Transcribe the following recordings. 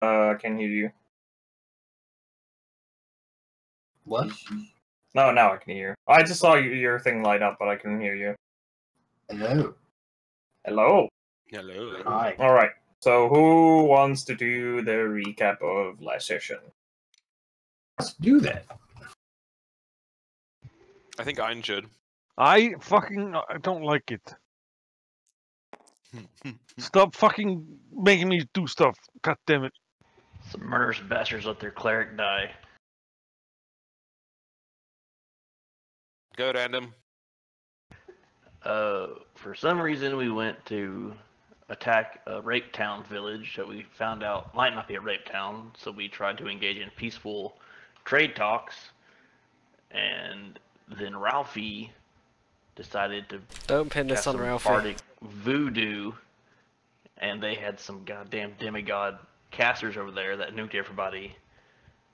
I can hear you. What? No, now I can hear you. I just saw your thing light up, but I couldn't hear you. Hello. Hello. Hello. Hi. All right. So who wants to do the recap of last session? Let's do that. I think Ein should. I don't like it. Stop fucking making me do stuff. God damn it. Some murderous bastards let their cleric die. Go random. For some reason, we went to attack a rape town village that we found out might not be a rape town, so we tried to engage in peaceful trade talks, and then Ralphie decided to Don't pin this cast on some Ralphie. bardic voodoo, and they had some goddamn demigod casters over there that nuked everybody,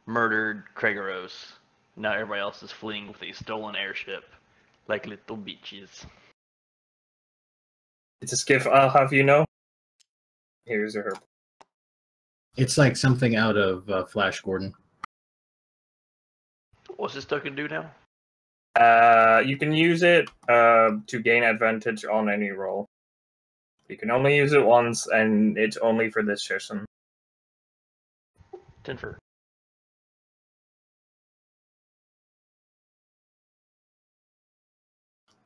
murdered Krageros. Now everybody else is fleeing with a stolen airship, like little bitches. It's a skiff. I'll have you know. Here's a herb. It's like something out of Flash Gordon. What's this token do now? You can use it to gain advantage on any roll. You can only use it once, and it's only for this session. 10 for.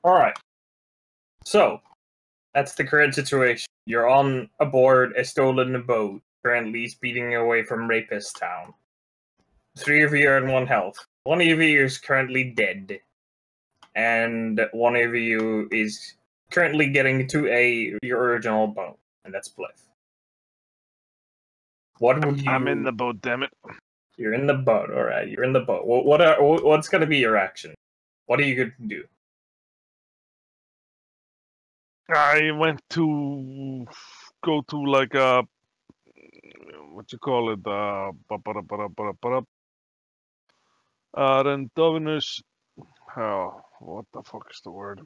Alright. So, that's the current situation. You're on aboard a stolen boat, currently speeding away from Rapist Town. 3 of you are in 1 health. 1 of you is currently dead. And 1 of you is currently getting to your original boat, and that's Bliff. What would you... I'm in the boat, damn it. You're in the boat, alright, you're in the boat. What's gonna be your action? What are you going to do? I went to go to like a what you call it, Rentovinus. Oh, what the fuck is the word?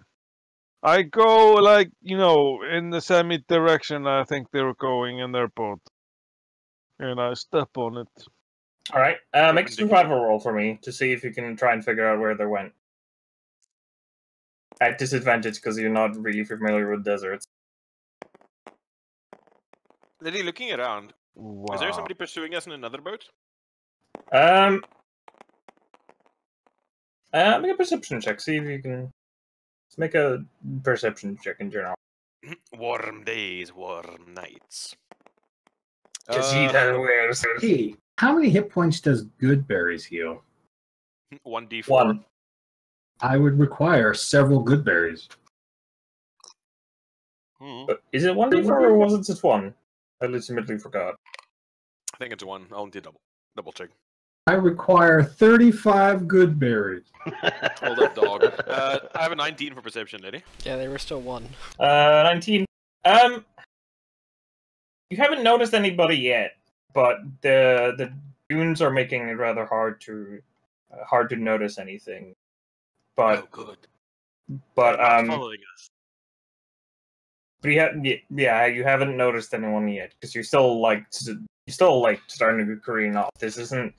I go like, in the semi direction I think they were going in their boat, and I step on it. All right, make a survival roll for me to see if you can try and figure out where they went. At disadvantage because you're not really familiar with deserts. Lily, looking around, Wow. is there somebody pursuing us in another boat? Make a perception check. See if you can. Let's make a perception check in general. Warm days, warm nights. Hey, how many hit points does good berries heal? 1d4. 1. I would require several good berries. Is it 1d4 or was it just 1? I legitimately forgot. I think it's 1. I'll double check. I require 35 good berries. Hold up, dog. I have a 19 for perception, Lady. Yeah, they were still 1. 19. You haven't noticed anybody yet, but the dunes are making it rather hard to notice anything. But good. But following us. But you haven't noticed anyone yet because you're still starting to careen off. This isn't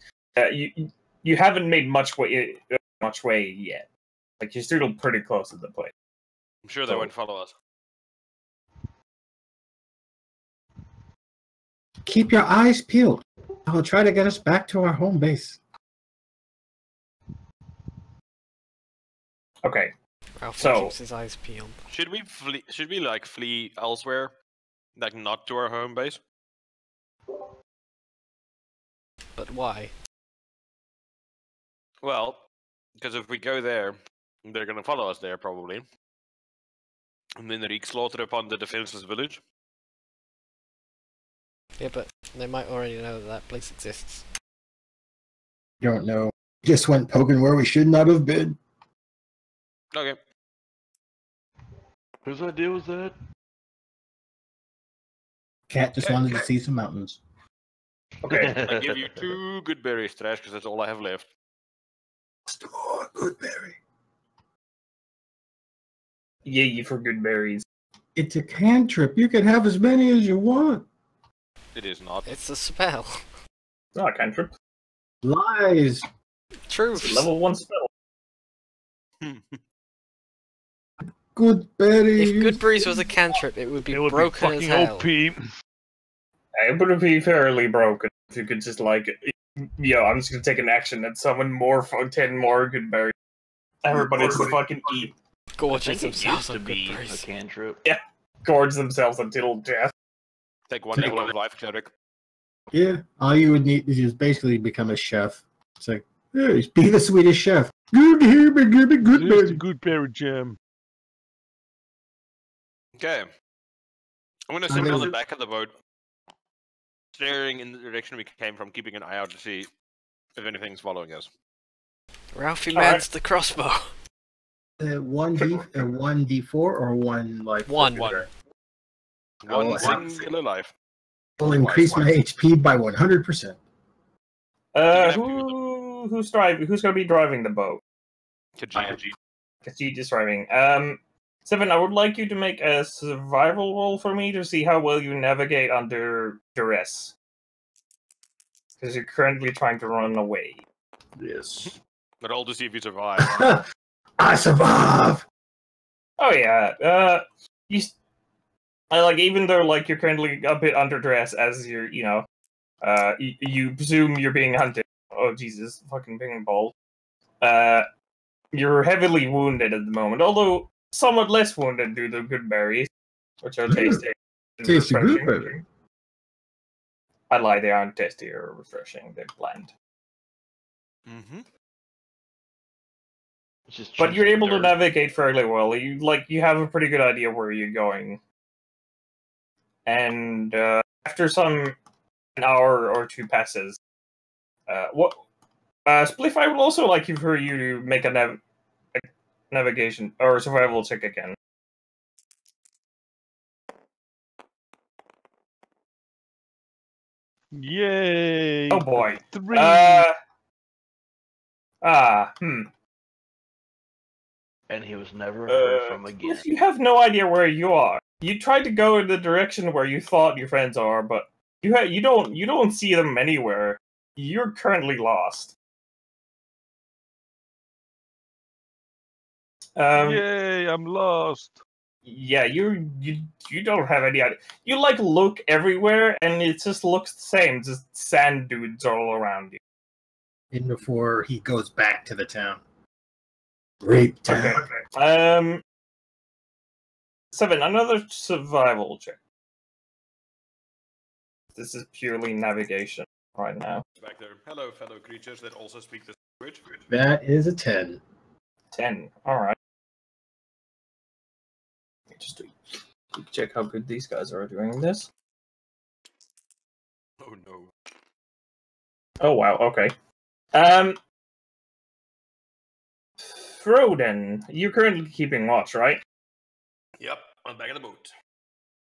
you haven't made much way yet. Like you're still pretty close to the place. I'm sure they won't follow us. Keep your eyes peeled. I'll try to get us back to our home base. Okay. Ralphie keeps his eyes peeled. Should we flee elsewhere, like not to our home base? But why? Well, because if we go there, they're gonna follow us there probably, and then wreak slaughter upon the defenseless village. Yeah, but they might already know that place exists. Don't know. Just went poking where we should not have been. Okay. Whose idea was that? Cat just wanted to see some mountains. Okay. I give you 2 good berries, Trash, because that's all I have left. Store good berry. Yay for good berries. It's a cantrip. You can have as many as you want. It is not. It's a spell. No, I cantrip. Lies. Truth. It's a level 1 spell. Good berries. If Good Breeze was a cantrip, it would be It would be broken as fucking hell. OP. It would be fairly broken if you could just like, I'm just gonna take an action and summon 10 more good berries. Everybody just fucking eat, I Gorges think it used themselves to on Good be a Breeze. cantrip. gorge themselves until death. Take one level of life, cleric. Yeah, all you would need is just basically become a chef. It's like, hey, be the Swedish chef. Good here, but give me good Here's the berries. good berry jam. Okay. I'm gonna sit on the back of the boat, staring in the direction we came from, keeping an eye out to see if anything's following us. Ralphie Alright. mans the crossbow. 1d4 or one life? One. One Oh, singular life. Will increase my HP by 100%. Who's driving? Who's gonna be driving the boat? Khajiit. Khajiit is driving. Seven, I would like you to make a survival roll for me to see how well you navigate under duress. Because you're currently trying to run away. Yes. But all to see if you survive. I survive! Oh yeah. I like, even though like you're currently a bit under duress as you're, you presume you're being hunted. Oh Jesus, fucking ping ball. You're heavily wounded at the moment, although somewhat less wounded due to good berries, which are tasty. and Tasty refreshing. blueberry. I lie, they aren't tasty or refreshing. They're bland. Mm-hmm. It's just But chunks you're of able to dirt. navigate fairly well. You have a pretty good idea where you're going. And after an hour or two passes, Spliff, I would also like for you to make a navigation or survival check again. Yay! Oh boy. 3. And he was never heard from again. Spliff, you have no idea where you are. You tried to go in the direction where you thought your friends are, but you don't see them anywhere. You're currently lost. Yay! I'm lost. Yeah, you don't have any idea. You like look everywhere, and it just looks the same. Just sand dudes all around you. And before he goes back to the town. Rape town. Okay. Seven. Another survival check. This is purely navigation right now. Back there. Hello, fellow creatures that also speak this language. That is a 10. 10. All right. Just to check how good these guys are doing this. Oh no. Oh wow. Okay. Froden, you're currently keeping watch, right? Yep, I'm back in the boat.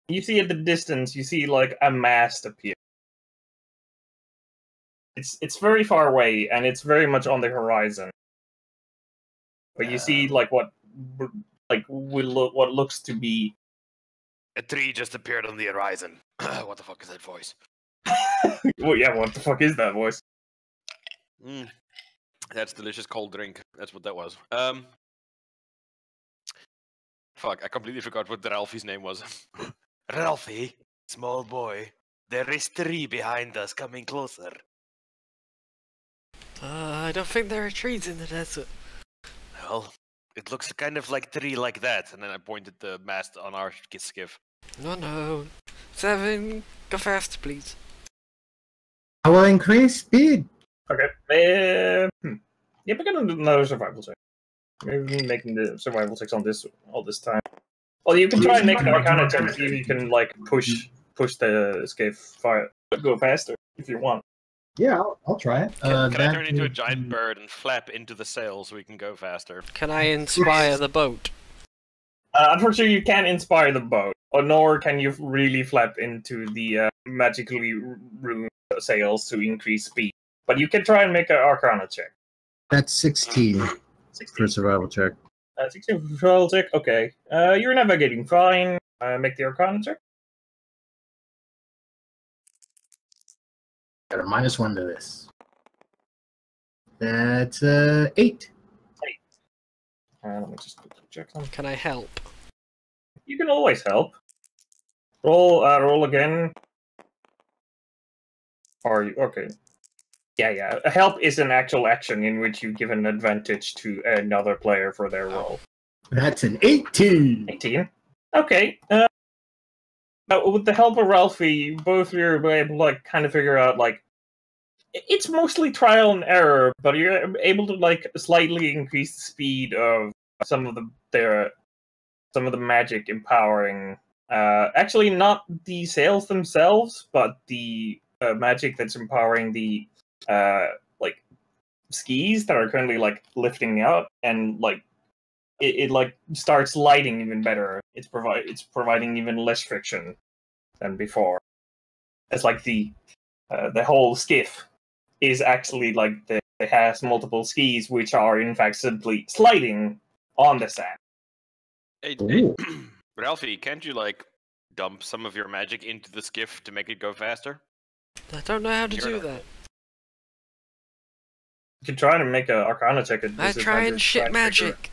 You see at the distance, you see like a mast appear. It's very far away, and it's very much on the horizon. But you see like what looks to be. A tree just appeared on the horizon. What the fuck is that voice? Well, yeah, what the fuck is that voice? That's delicious cold drink. That's what that was. Fuck, I completely forgot what Ralphie's name was. Ralphie, small boy, there is tree behind us coming closer. I don't think there are trees in the desert. Well, it looks kind of like tree like that. And then I pointed the mast on our skiff. No. 7, go faster, please. I will increase speed. Okay. Yeah, we're gonna do another survival check. Maybe making the survival checks on this all this time. Well, you can try and make an Arcana check, see if you can like push the escape fire go faster if you want. Yeah, I'll try it. Can I that turn into a would giant be- bird and flap into the sail so we can go faster? Can I inspire the boat? Unfortunately, you can't inspire the boat, or nor can you really flap into the magically ruined sails to increase speed. But you can try and make an Arcana check. That's 16 for 16. survival check. 16 for survival check. Okay. You're navigating fine. Make the Arcana check. Got a -1 to this. That's 8. Let me just quickly check something. Can I help? You can always help. Roll again. Are you okay? Yeah. Help is an actual action in which you give an advantage to another player for their roll. That's an 18. 18. Okay. With the help of Ralphie, both of you are able to like kind of figure out like it's mostly trial and error, but you're able to like slightly increase the speed of some of the magic empowering. Actually, not the sails themselves, but the magic that's empowering the like skis that are currently like lifting out, and like it like starts lighting even better. It's providing even less friction than before. It's like the whole skiff is actually like it has multiple skis which are in fact simply sliding on the sand. Hey, Ralphie, can't you like dump some of your magic into the skiff to make it go faster? I don't know how to do that. You can try to make an Arcana check. I try and shit magic.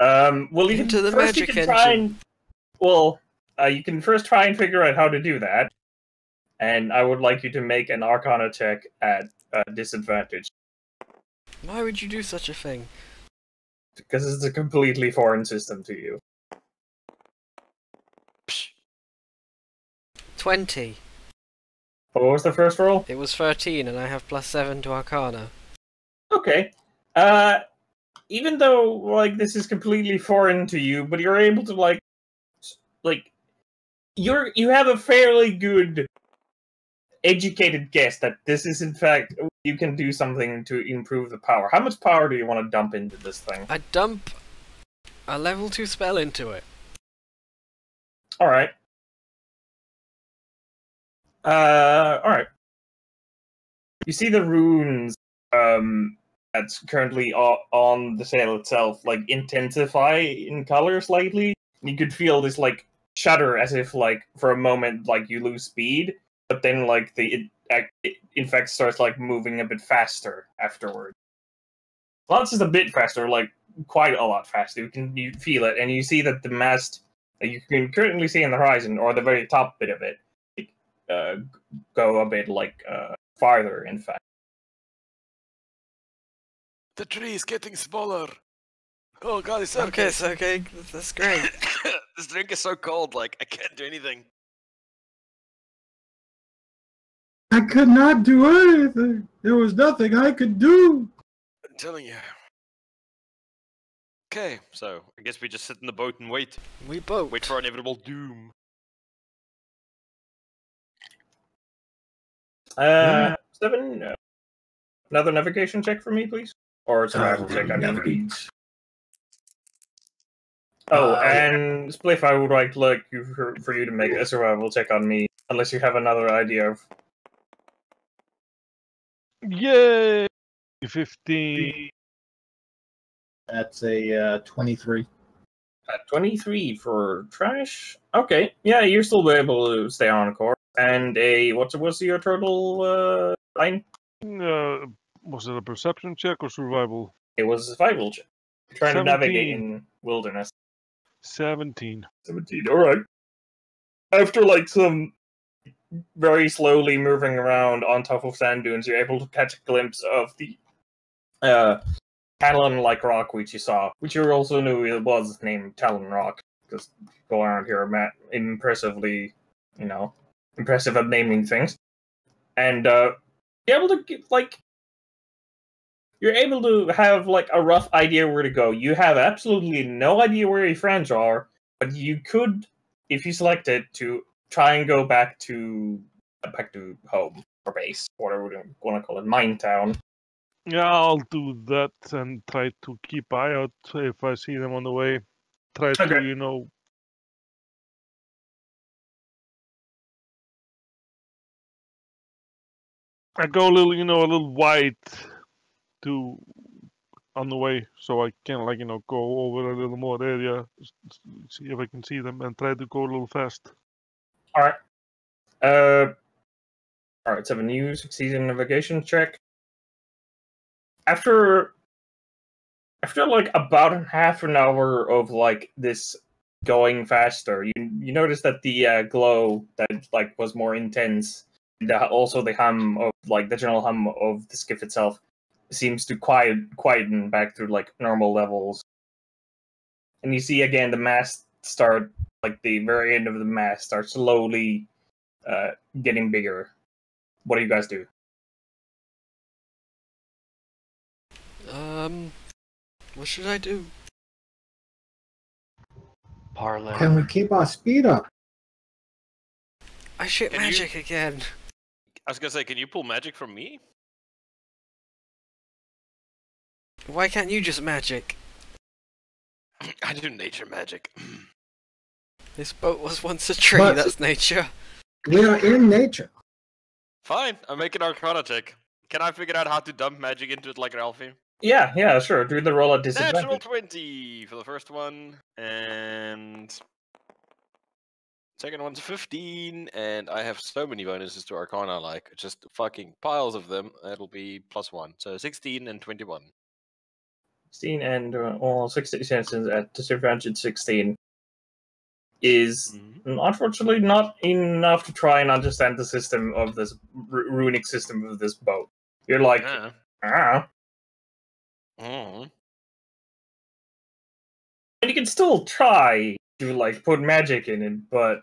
Well, you Into can the first magic you can try engine. and you can first try and figure out how to do that, and I would like you to make an Arcana check at disadvantage Why would you do such a thing? because it's a completely foreign system to you. 20. What was the first roll? It was 13, and I have +7 to Arcana. Okay. Even though like this is completely foreign to you, but you're able to like you have a fairly good educated guess that this is in fact you can do something to improve the power. How much power do you want to dump into this thing? I dump a level 2 spell into it. Alright. Alright. You see the runes that's currently on the sail itself like intensify in color slightly. You could feel this like shudder as if like for a moment like you lose speed, but then like it in fact starts like moving a bit faster afterward. Well, it's just a bit faster, like quite a lot faster. You feel it, and you see that the mast that you can currently see in the horizon, or the very top bit of it, go a bit like farther. In fact, The tree is getting smaller. Oh god, it's Okay, so okay, that's great. This drink is so cold, like I can't do anything. I could not do anything. There was nothing I could do. I'm telling you. Okay, so I guess we just sit in the boat and wait. We boat. Wait for our inevitable doom. 7. Another navigation check for me, please, or survival check. I mean. Oh, and Spliff, I would like you for you to make a survival check on me, unless you have another idea of. Yay! 15. That's a 23. 23 for trash. Okay, yeah, you're still able to stay on course. And what's your total line? Was it a perception check or survival? It was a survival check. Trying to 17. navigate in wilderness. 17. 17. All right. After like some very slowly moving around on top of sand dunes, you're able to catch a glimpse of the Talon-like rock which you saw, which you also knew it was named Talon Rock, because people around here are impressive at naming things. And you're able to have like a rough idea where to go. You have absolutely no idea where your friends are, but you could, if you select it, to try and go back to home or base, whatever we want to call it, Mine Town. Yeah, I'll do that and try to keep eye out if I see them on the way. Try to, Okay. I go a little wide on the way, so I can go over a little more area, see if I can see them, and try to go a little fast. All right. Alright, 7, you succeed in navigation check. After like about half an hour of like this going faster, you notice that the glow that like was more intense, and also the hum of like the general hum of the skiff itself seems to quieten back to like normal levels. And you see again the mast start, like the very end of the mast starts slowly getting bigger. What do you guys do? What should I do? Parlay. Can we keep our speed up? I shit Can you- magic again. I was gonna say, can you pull magic from me? Why can't you just magic? I do nature magic. This boat was once a tree, But- that's nature. We are in nature. Fine, I'm making Arcana check. Can I figure out how to dump magic into it like Ralphie? Yeah, sure. Do the roll at Natural disadvantage. 20 for the first one, and second one's 15, and I have so many bonuses to Arcana, like just fucking piles of them. That'll be +1, so 16 and 21. 16 and 60 cents at disadvantage 16 is unfortunately not enough to try and understand the system of this runic system of this boat. You're like, Yeah. and you can still try to like put magic in it, but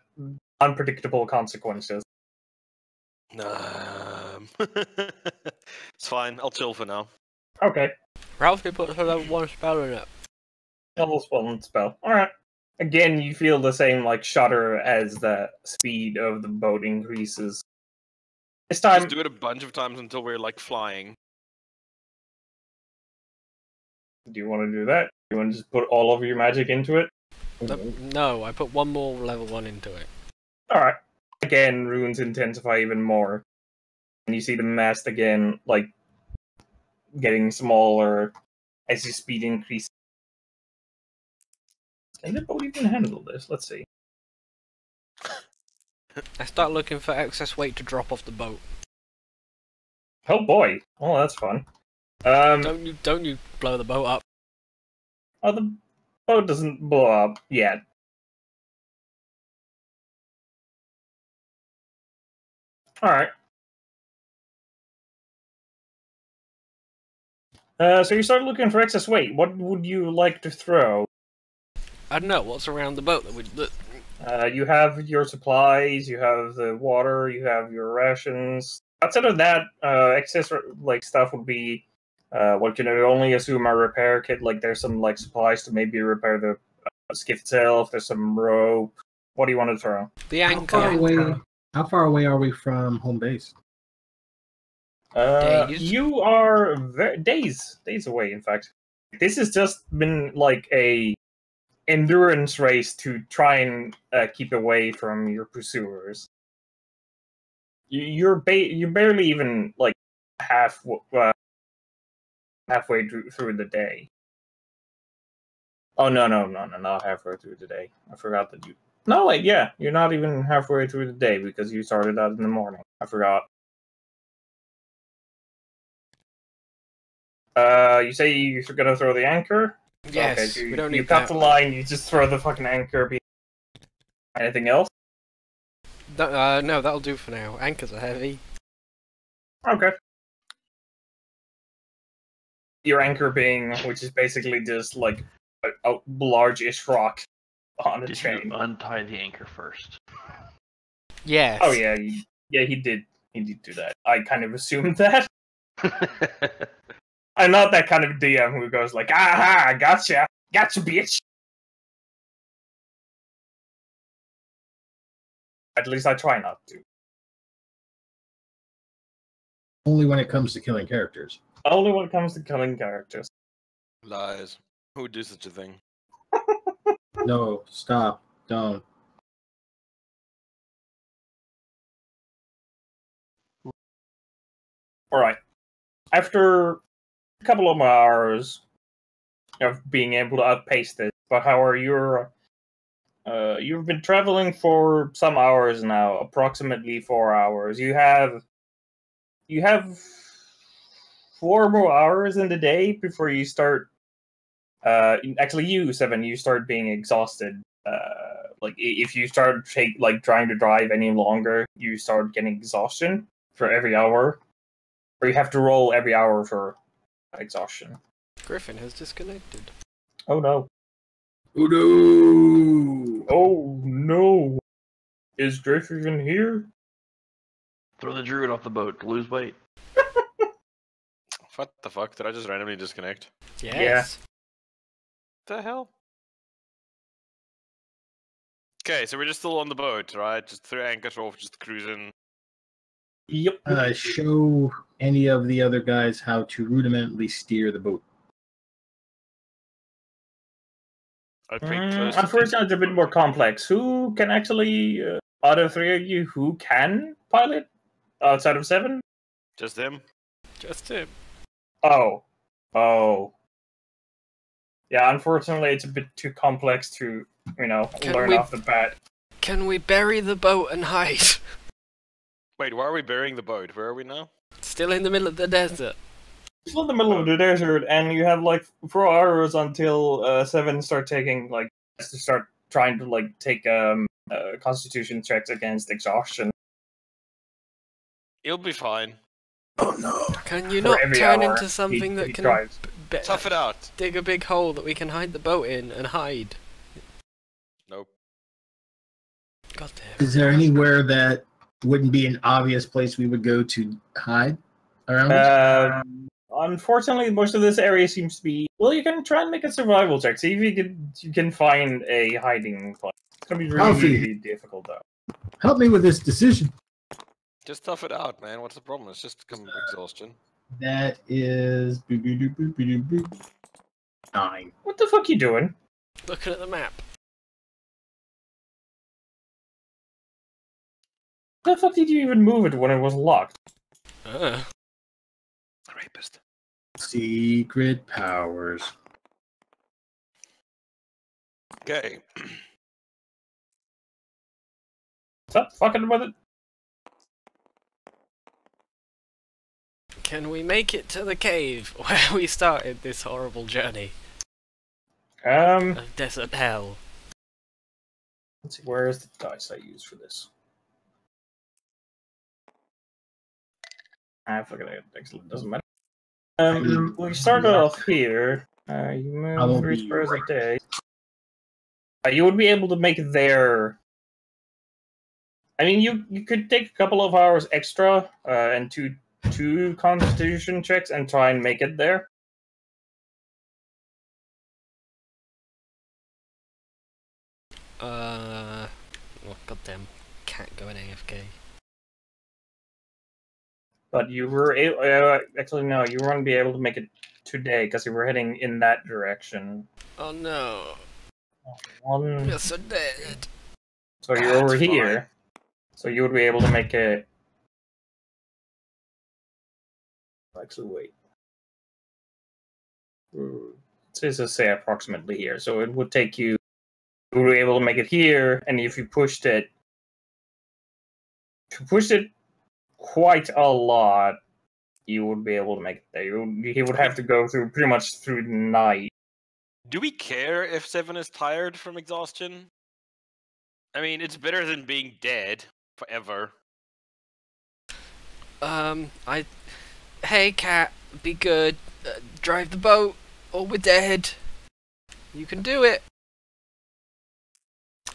unpredictable consequences. It's fine. I'll chill for now. Okay, Ralphie put her level 1 spell in it. level spell. All right. Again, you feel the same like shudder as the speed of the boat increases. This time, Just do it a bunch of times until we're like flying. do you want to do that? Do you want to just put all of your magic into it? No, I put one more level 1 into it. Alright. Again, runes intensify even more. And you see the mast again, like, getting smaller as your speed increases. Can the boat even handle this? Let's see. I start looking for excess weight to drop off the boat. Oh boy. Oh, that's fun. Don't you blow the boat up. Oh, the boat doesn't blow up yet. Alright. So you start looking for excess weight. What would you like to throw? I don't know what's around the boat that You have your supplies, you have the water, you have your rations. Outside of that, excess like stuff would be what can I only assume a repair kit. Like there's some like supplies to maybe repair the skiff itself. There's some rope. What do you want to throw? the How far away are we from home base? Days? You are days away. In fact, this has just been like a endurance race to try and keep away from your pursuers. You're barely even like halfway through the day. Oh no, not halfway through the day. I forgot that you. No, wait, yeah, you're not even halfway through the day because you started out in the morning. I forgot. You say you're gonna throw the anchor? Yes, Okay, so we don't you need cut that. the line. You just throw the fucking anchor. Anything else? No, that'll do for now. Anchors are heavy. Okay. Your anchor being, which is basically just like a large-ish rock on a Did chain. you untie the anchor first? Yes. Oh yeah, he did. He did do that. I kind of assumed that. I'm not that kind of DM who goes like, "Aha, gotcha, bitch." At least I try not to. Only when it comes to killing characters. Only when it comes to killing characters. Lies. Who would do such a thing? No, stop. Don't. Alright. After a couple of hours of being able to outpace this, but however, you've been traveling for some hours now, approximately 4 hours. You have you have 4 more hours in the day before you start. Actually, you 7, you start being exhausted. Like if you start trying to drive any longer, you start getting exhaustion for every hour, or you have to roll every hour for exhaustion. Griffin has disconnected. Oh no! Oh no! Oh no! Is Griffin here? Throw the druid off the boat to lose weight. What the fuck? Did I just randomly disconnect? Yes. What the hell? Okay, so we're just still on the boat, right? Just 3 anchors off, just cruising. Yep. Show any of the other guys how to rudimentally steer the boat. I think close to Unfortunately, it's a bit more complex. Who can actually, out of 3 of you, who can pilot outside of 7? just him. Just him. Oh. Yeah, unfortunately, it's a bit too complex to, learn off the bat. Can we bury the boat and hide? Wait, why are we burying the boat? Where are we now? Still in the middle of the desert. It's in the middle of the desert, and you have 4 hours until 7 start taking to start trying to take constitution checks against exhaustion. You'll be fine. Oh no! Can you For not every turn hour into something he that can tries. Tough it out. dig a big hole that we can hide the boat in and hide? Nope. God damn. Is there anywhere that wouldn't be an obvious place we would go to hide around? Unfortunately, most of this area seems to be. Well, you can try and make a survival check. See if you can find a hiding place. It's gonna be really difficult though. Help me with this decision. Just tough it out, man. What's the problem? It's just exhaustion. That is 9. What the fuck you doing? Looking at the map. The fuck did you even move it when it was locked? Rapist. Secret powers. Okay. Stop fucking with it. Can we make it to the cave where we started this horrible journey of desert hell? Let's see, where is the dice I use for this? I forget it. Excellent, doesn't matter. We started off here. You move 3 squares a day. You would be able to make it there. I mean, you could take a couple of hours extra and two constitution checks and try and make it there. Oh, goddamn cat going AFK. But you were actually no, you wouldn't be able to make it today because you were heading in that direction. Oh no. One. You're so dead. So you're over here. So you would be able to make it. Actually, wait. This is say approximately here. So it would take you. You would be able to make it here, and if you pushed it quite a lot, you would be able to make it there. He would have to go through pretty much through the night. Do we care if 7 is tired from exhaustion? I mean, it's better than being dead forever. Hey, cat, be good. Drive the boat, or we're dead. You can do it.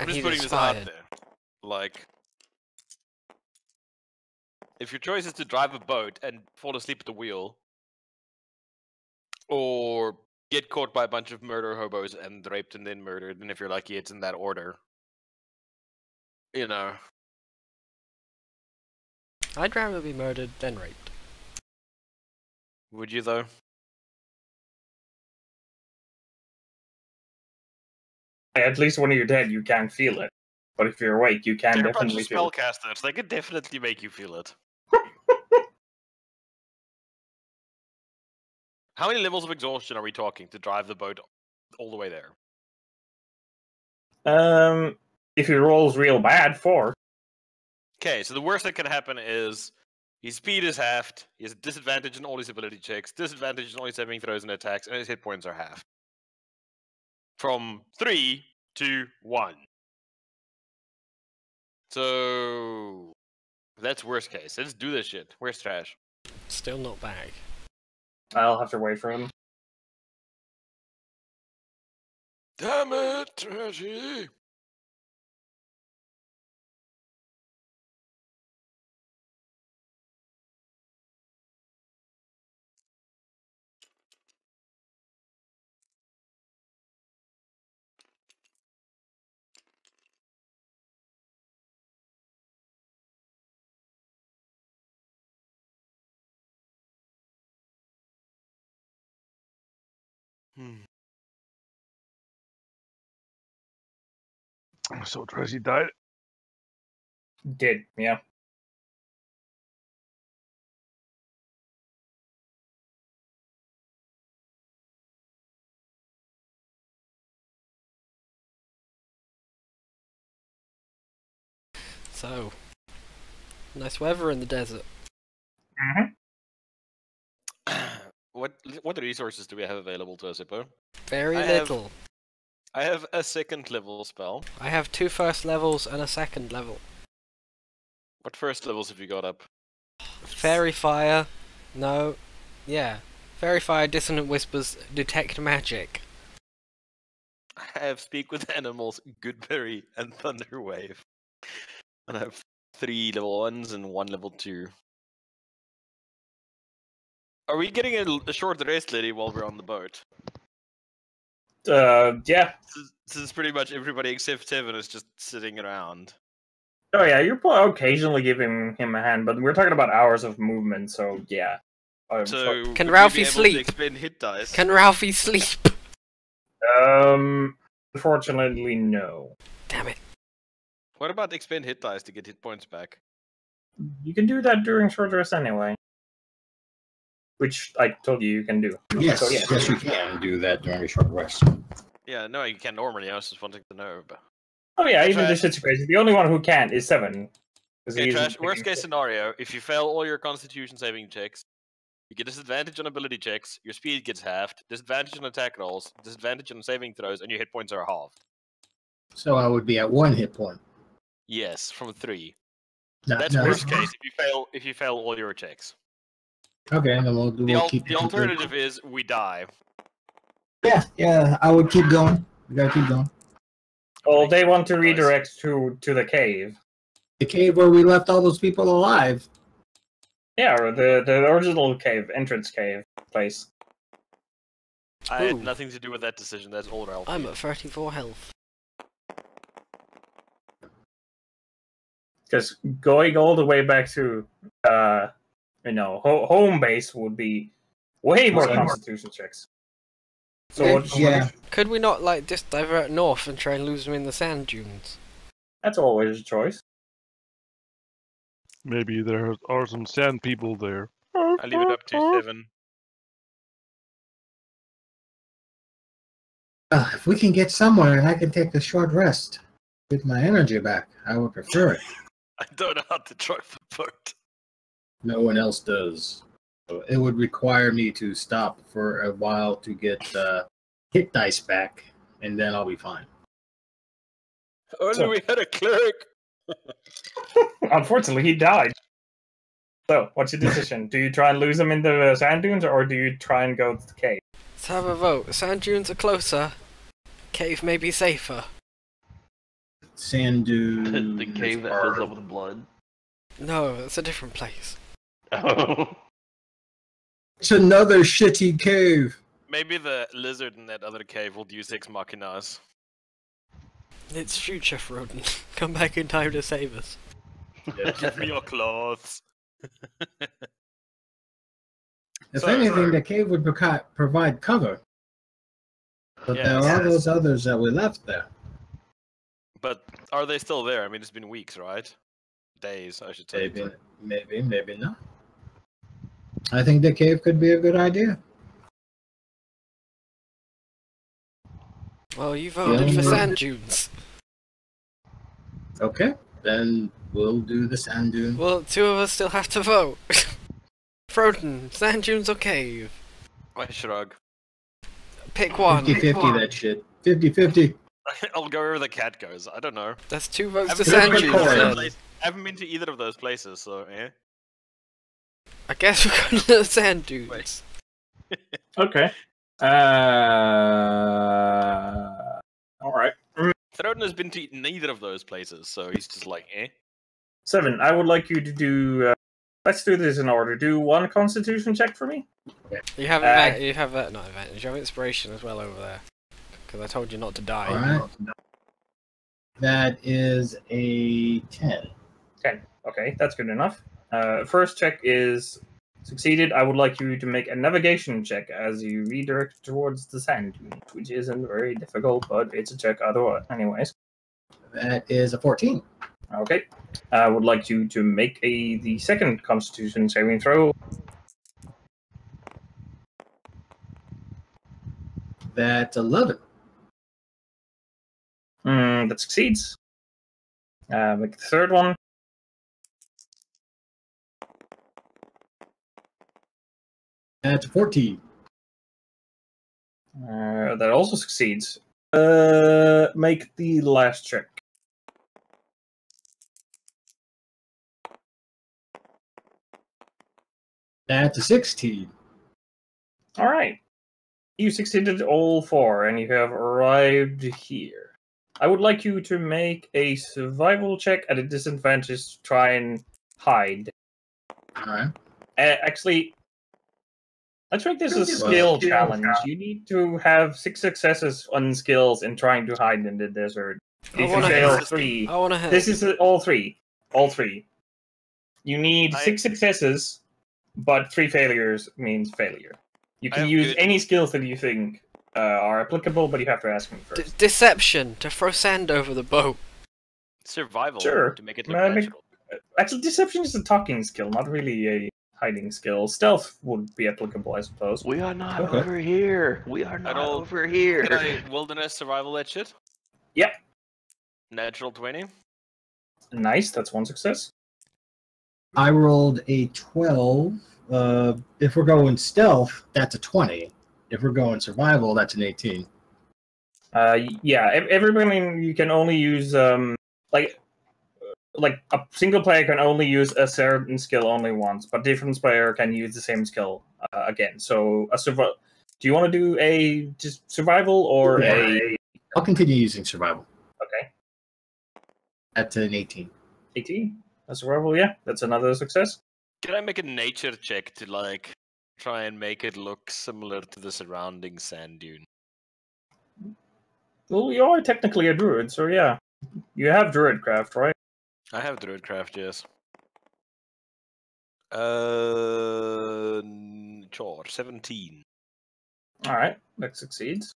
I'm just putting this out there. Like, if your choice is to drive a boat and fall asleep at the wheel, or get caught by a bunch of murder hobos and raped and then murdered, and if you're lucky, it's in that order. You know. I'd rather be murdered than raped. Would you, though? At least when you're dead, you can't feel it. But if you're awake, you can They're a bunch definitely of feel it. spellcasters. They could definitely make you feel it. How many levels of exhaustion are we talking to drive the boat all the way there? If your roll's real bad, 4. Okay, so the worst that can happen is His speed is halved. He has a disadvantage in all his ability checks, disadvantage in all his saving throws and attacks, and his hit points are halved. From 3 to 1. So that's worst case. Let's do this shit. Where's Trash? Still not back. I'll have to wait for him. Damn it, Trashy! So Tracy died. Did, yeah. So, nice weather in the desert. What resources do we have available to us, Hippo? Very I have- little. I have a second level spell. I have 2 first levels and a second level. What first levels have you got up? Fairy Fire. No. Yeah. Fairy Fire, Dissonant Whispers, Detect Magic. I have Speak with Animals, Goodberry, and Thunder Wave. And I have 3 level 1s and 1 level 2. Are we getting a short rest, lady, while we're on the boat? Yeah. This is pretty much everybody except Tevin is just sitting around. Oh yeah, you're occasionally giving him a hand, but we're talking about hours of movement, so yeah. So Can would we Ralphie be able sleep? To expend hit dice? Can Ralphie sleep? Unfortunately, no. Damn it. What about expend hit dice to get hit points back? You can do that during short rest anyway. Which I told you can do. Yes, So, yeah. yes, you can do that during a short rest. Yeah, no, you can normally. I was just wanting to know. But... Oh yeah, even Trash. this shit's crazy. The only one who can't is 7. 'Cause Okay, he's Trash, worst picking- case scenario, if you fail all your constitution saving checks, you get disadvantage on ability checks, your speed gets halved, disadvantage on attack rolls, disadvantage on saving throws, and your hit points are halved. So I would be at 1 hit point. Yes, from 3. No, That's no, worst case if you fail all your checks. Okay, then we'll keep The alternative is we die. Yeah, I would keep going. We gotta keep going. Well, they want to redirect to the cave. The cave where we left all those people alive. Yeah, or the original cave, entrance cave place. I had Ooh. nothing to do with that decision. That's all Ralph. I'm at 34 health. Because going all the way back to, home base would be way more constitution checks. So Yeah. Could we not, like, just divert north and try and lose them in the sand dunes? that's always a choice. Maybe there are some sand people there. I leave it up to 7. If we can get somewhere and I can take a short rest with my energy back, I would prefer it. I don't know how to drive the boat. No one else does. So it would require me to stop for a while to get hit dice back, and then I'll be fine. Only So- we had a cleric. Unfortunately, he died. So, what's your decision? Do you try and lose him in the sand dunes, or do you try and go to the cave? Let's have a vote. Sand dunes are closer. Cave may be safer. Sand dunes. The cave that are- fills up with blood. No, it's a different place. Oh. It's another shitty cave. Maybe the lizard in that other cave will use Ex Machinas. It's future Froden. Come back in time to save us. Give me your clothes. If So- anything, the cave would provide cover. But Yeah, there are yes. those others that we left there. But are they still there? I mean, it's been weeks, right? Days, I should say. Maybe not. I think the cave could be a good idea. Well, you voted for Yeah. sand dunes. Okay, then We'll do the sand dune. Well, two of us still have to vote. Froden, sand dunes or cave? I shrug. Pick one. 50-50 that shit. 50-50. I'll go wherever the cat goes. I don't know. That's two votes I to haven't sand been dunes. to either of then. those places- I haven't been to either of those places, so I guess we're going to the sand dunes. Okay. All right. Throden has been to neither of those places, so he's just like, 7. I would like you to do. Let's do this in order. Do one Constitution check for me. You have you have not advantage. You have inspiration as well over there. Because I told you not to die. Alright. That is a 10. 10. Okay, that's good enough. First check is succeeded. I would like you to make a navigation check as you redirect towards the sand dunes, which isn't very difficult, but it's a check otherwise. Anyways. That is a 14. Okay. I would like you to make the second Constitution saving throw. That's 11. That succeeds. Make the third one. That's a 14. That also succeeds. Make the last check. That's a 16. All right. You succeeded all 4, and you have arrived here. I would like you to make a survival check at a disadvantage to try and hide. Alright. Actually, let's make this a skill challenge. You need to have 6 successes on skills in trying to hide in the desert. I If you wanna fail help. 3, I want to help. this is all 3. All 3. You need 6 successes, but 3 failures means failure. You can have use good- any skills that you think are applicable, but you have to ask me first. Deception, to throw sand over the boat. survival Sure. to make it look Make- natural. Actually, deception is a talking skill, not really a hiding skill. Stealth would be applicable, I suppose. We are not Okay. over here. We are not all- over here. Can I wilderness survival that shit? Yep. Natural 20. Nice, that's 1 success. I rolled a 12. If we're going stealth, that's a 20. If we're going survival, that's an 18. Yeah, everybody, you can only use like a single player can only use a certain skill only once, but different player can use the same skill again. So do you want to do a just survival or a I'll continue using survival. okay That's an 18. 18? A survival, yeah, that's another success. Can I make a nature check to like try and make it look similar to the surrounding sand dune? Well, you are technically a druid, so yeah, you have druidcraft, right? I have druidcraft, yes. Sure, 17. All right, that succeeds.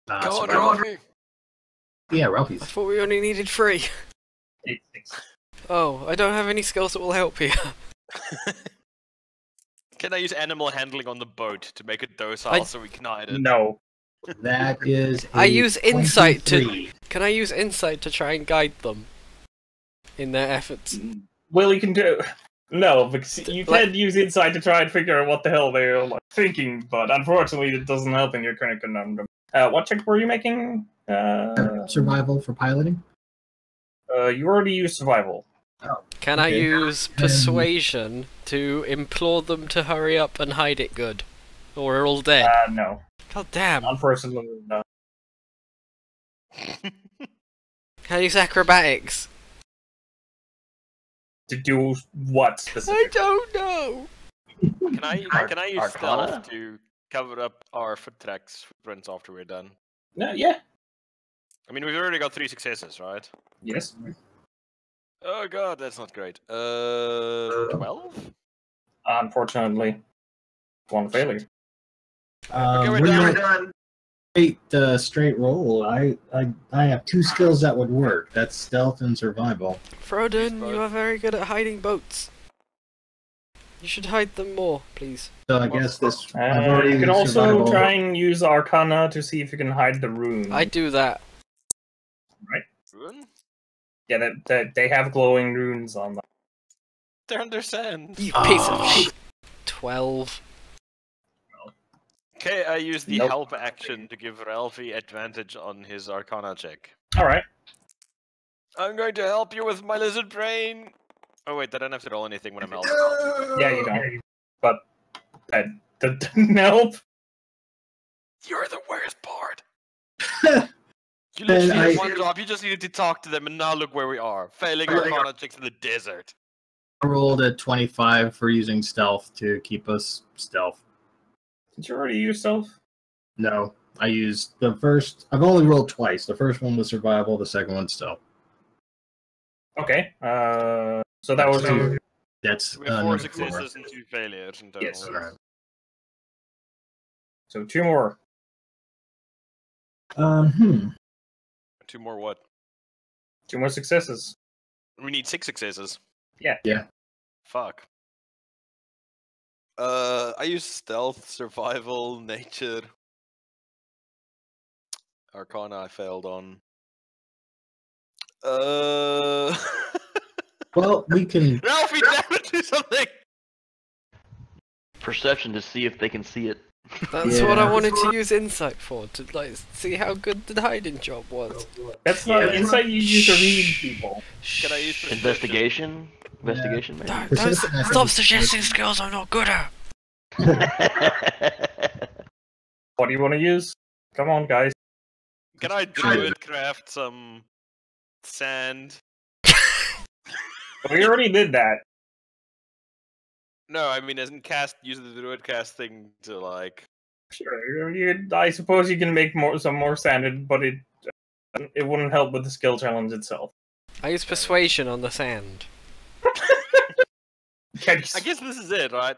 Survival. Yeah, I Ralphie's. thought we only needed 3. 86. Oh, I don't have any skills that will help here. Can I use animal handling on the boat to make it docile I- so we can hide it? No. That is. I a use insight to- 23. Can I use insight to try and guide them in their efforts? Well, you can do. No, because you Like- can use insight to try and figure out what the hell they're like, thinking, but unfortunately, it doesn't help in your current conundrum. What check were you making? Survival for piloting. You already used survival. Can I Okay. use persuasion to implore them to hurry up and hide it good? Or we're all dead. No. God damn. Unfortunately, no. Can I use acrobatics? To do what I specifically? don't know. Can I use Arcana? stealth to cover up our footprints after we're done? No, yeah. I mean, we've already got 3 successes, right? Yes. Oh god, that's not great. 12? Unfortunately, 1 failure. Okay, we're When done. you straight roll, I have 2 skills that would work. That's stealth and survival. Froden, both. you are very good at hiding boats. You should hide them more, please. So I guess this. I've already You can used also survival. try and use Arcana to see if you can hide the rune. I do that. Ruin? Yeah, that they have glowing runes on them. They're under sand. You piece of shit. 12. Okay, I use the Nope. help action to give Ralphie advantage on his Arcana check. All right. I'm going to help you with my lizard brain. Oh wait, I don't have to roll anything when I'm helping. Yeah, you don't. But that didn't help. You're the worst part. You Then literally I- have one job. You just needed to talk to them, and now look where we are, failing Arcana checks in the desert. I rolled a 25 for using stealth to keep us stealth. Did you already use stealth? No, I used the first. I've only rolled twice. The first one was survival. The second one stealth. Okay. So that was Two. That's We have 4 number successes and 2 failures in total. Yes. Alright. So 2 more. 2 more what? 2 more successes. We need 6 successes. Yeah. Yeah. Fuck. I use stealth, survival, nature. Arcana I failed on. Well, we can. Ralphie, damn it, do something! Perception to see if they can see it. That's what I Yeah. wanted to use insight for, to like see how good the hiding job was. That's not insight you use to read people. Can I use perception? Investigation? Investigation, maybe? Don't Perception, I think, stop is- suggesting skills I'm not good at. What do you want to use? Come on, guys. Can I druid craft some sand? We already did that. No, I mean, as in use the druid cast thing to like. Sure. I suppose you can make some more sand, but it wouldn't help with the skill challenge itself. I use persuasion on the sand. I guess this is it, right?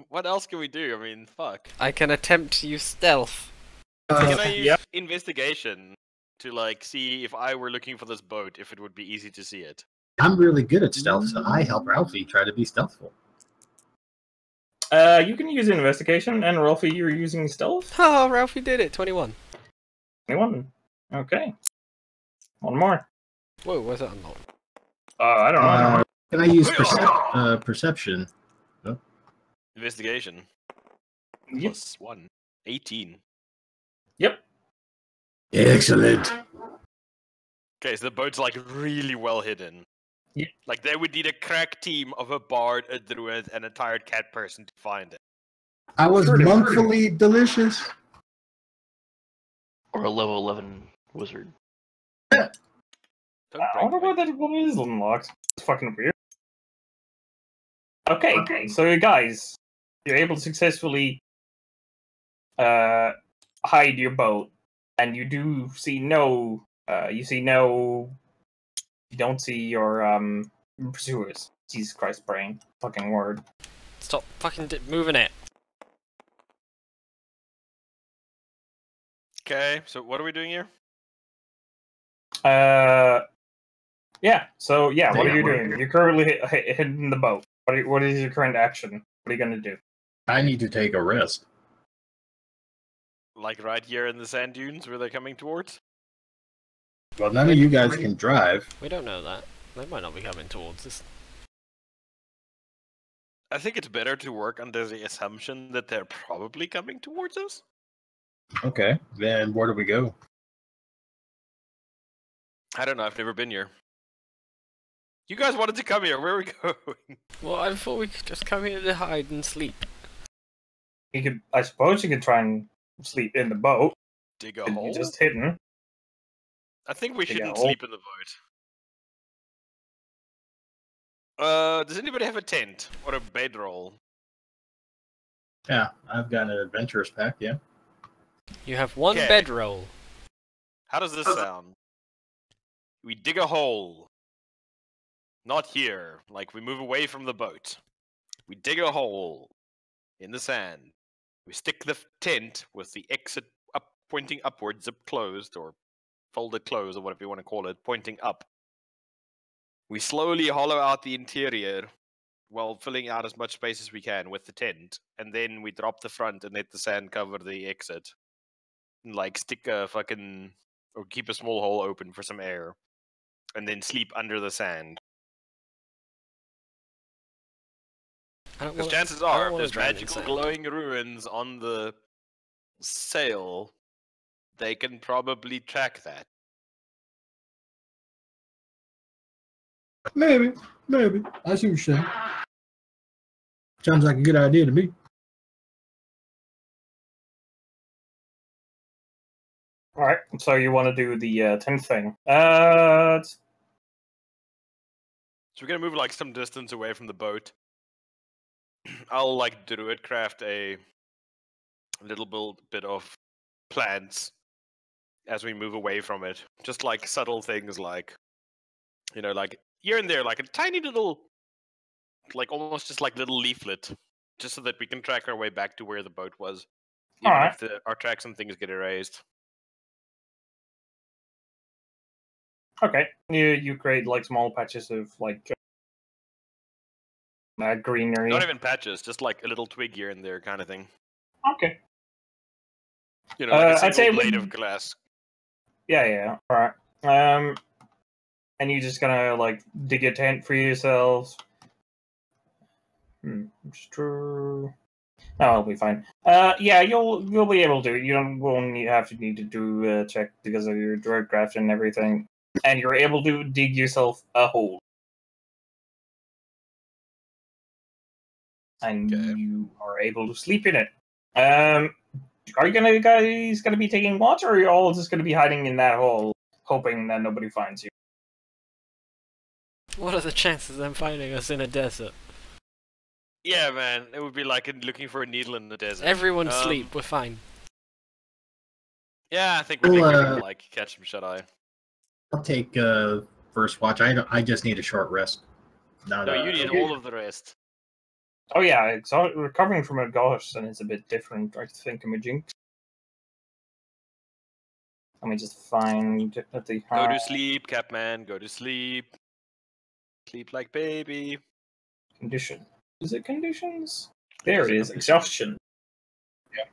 What else can we do? I mean, fuck. I can attempt to use stealth. Can I use yep. investigation to like see if I were looking for this boat, if it would be easy to see it? I'm really good at stealth, so I help Ralphie try to be stealthful. You can use investigation, and Ralphie, you're using stealth. Oh, Ralphie did it. 21. 21. Okay. One more. Whoa, what's that unlocked? I don't know. Can I use perception? Investigation. Yep. Plus 1. 18. Yep. Excellent. Okay, so the boat's like really well hidden. Yeah. Like they would need a crack team of a bard, a druid, and a tired cat person to find it. I was Pretty- monkfully delicious. Or a level 11 wizard. Don't I break wonder my- why that one is unlocked. It's fucking weird. Okay, so you guys, you're able to successfully hide your boat, and you do see no. You don't see your pursuers. Jesus Christ, brain, fucking word. Stop fucking moving it. Okay, so what are we doing here? Yeah. So yeah, what are you doing? You're currently hidden the boat. What is your current action? What are you gonna do? I need to take a rest. Like right here in the sand dunes where they're coming towards? Well, none of you guys can drive. We don't know that. They might not be coming towards us. I think it's better to work under the assumption that they're probably coming towards us. Okay, then where do we go? I don't know, I've never been here. You guys wanted to come here, where are we going? Well, I thought we could just come here to hide and sleep. You could, I suppose, you could try and sleep in the boat. Dig a You're hole? just hidden. I think we dig a shouldn't hole. sleep in the boat. Does anybody have a tent? Or a bedroll? Yeah, I've got an adventurous pack. Yeah. You have one Okay. bedroll. How does this sound? We dig a hole. Not here. Like, we move away from the boat. We dig a hole in the sand. We stick the tent with the exit up, pointing upwards, zip closed, or folded closed, or whatever you want to call it, pointing up. We slowly hollow out the interior while filling out as much space as we can with the tent, and then we drop the front and let the sand cover the exit. And, like, stick a fucking... or keep a small hole open for some air. and then sleep under the sand. Because chances are, if there's magical glowing ruins on the sail, they can probably track that. Maybe. I see what you're saying. Sounds like a good idea to me. All right, so you want to do the 10th thing. So we're gonna move like some distance away from the boat. I'll like druidcraft a little bit of plants as we move away from it. Just like subtle things like, like here and there, like a tiny little, like almost just like little leaflet, just so that we can track our way back to where the boat was. Even if our tracks and things get erased. Okay, you create like small patches of like greenery. Not even patches, just like a little twig here and there kind of thing. Okay. Like a I'd say single blade of glass. Yeah. All right. And you're just gonna like dig a tent for yourselves. It's true. No, I'll be fine. Yeah, you'll be able to. You won't have to do a check because of your druidcraft and everything, and you're able to dig yourself a hole. And you are able to sleep in it. Are you guys gonna be taking watch, or are you all just gonna be hiding in that hole, hoping that nobody finds you? What are the chances of them finding us in a desert? Yeah, man, it would be like looking for a needle in the desert. Everyone sleep. We're fine. Yeah, I think we're gonna like catch some shut eye. I'll take first watch. I just need a short rest. No, you need all of the rest. Oh yeah, recovering from a ghost and it's a bit different, I think, Jinx. Let me just find the Go to sleep, Capman. Go to sleep. Sleep like baby. Condition. Is it conditions? There it is. Exhaustion. Yeah.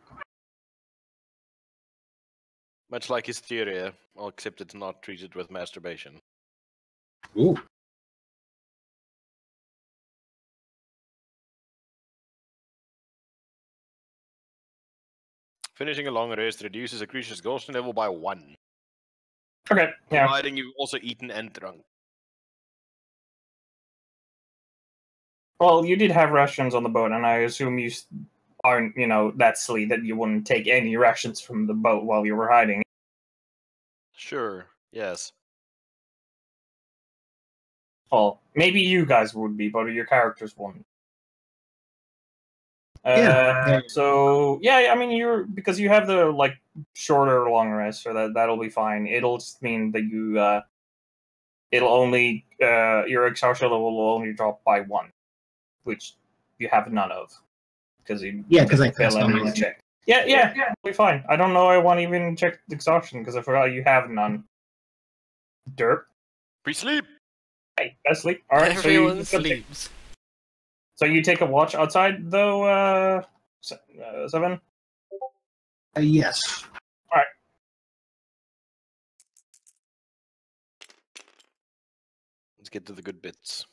Much like hysteria, except it's not treated with masturbation. Ooh. Finishing a long rest reduces a creature's exhaustion level by 1. Okay, yeah. Providing you've also eaten and drunk. Well, you did have rations on the boat, and I assume you aren't, that silly that you wouldn't take any rations from the boat while you were hiding. Sure, yes. Well, maybe you guys would be, but your characters wouldn't. So yeah, I mean because you have the like shorter long rest, so that'll be fine. It'll just mean that you it'll only your exhaustion level will only drop by 1, which you have none of because I failed any check. Yeah, it'll be fine. I don't know. I won't even check the exhaustion because I forgot you have none. Derp. Pre-sleep. Hey, that's sleep. All right, everyone sleeps. So you take a watch outside, though, 7? Yes. All right. Let's get to the good bits.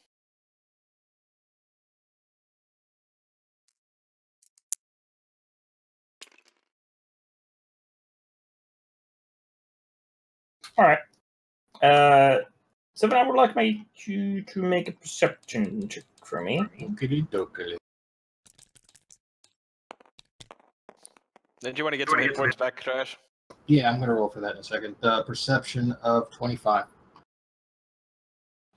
All right. 7, I would like you to make a perception check for me. Okey-dokey. Then do you want to get some hit points back, Crash? Yeah, I'm going to roll for that in a second. Perception of 25.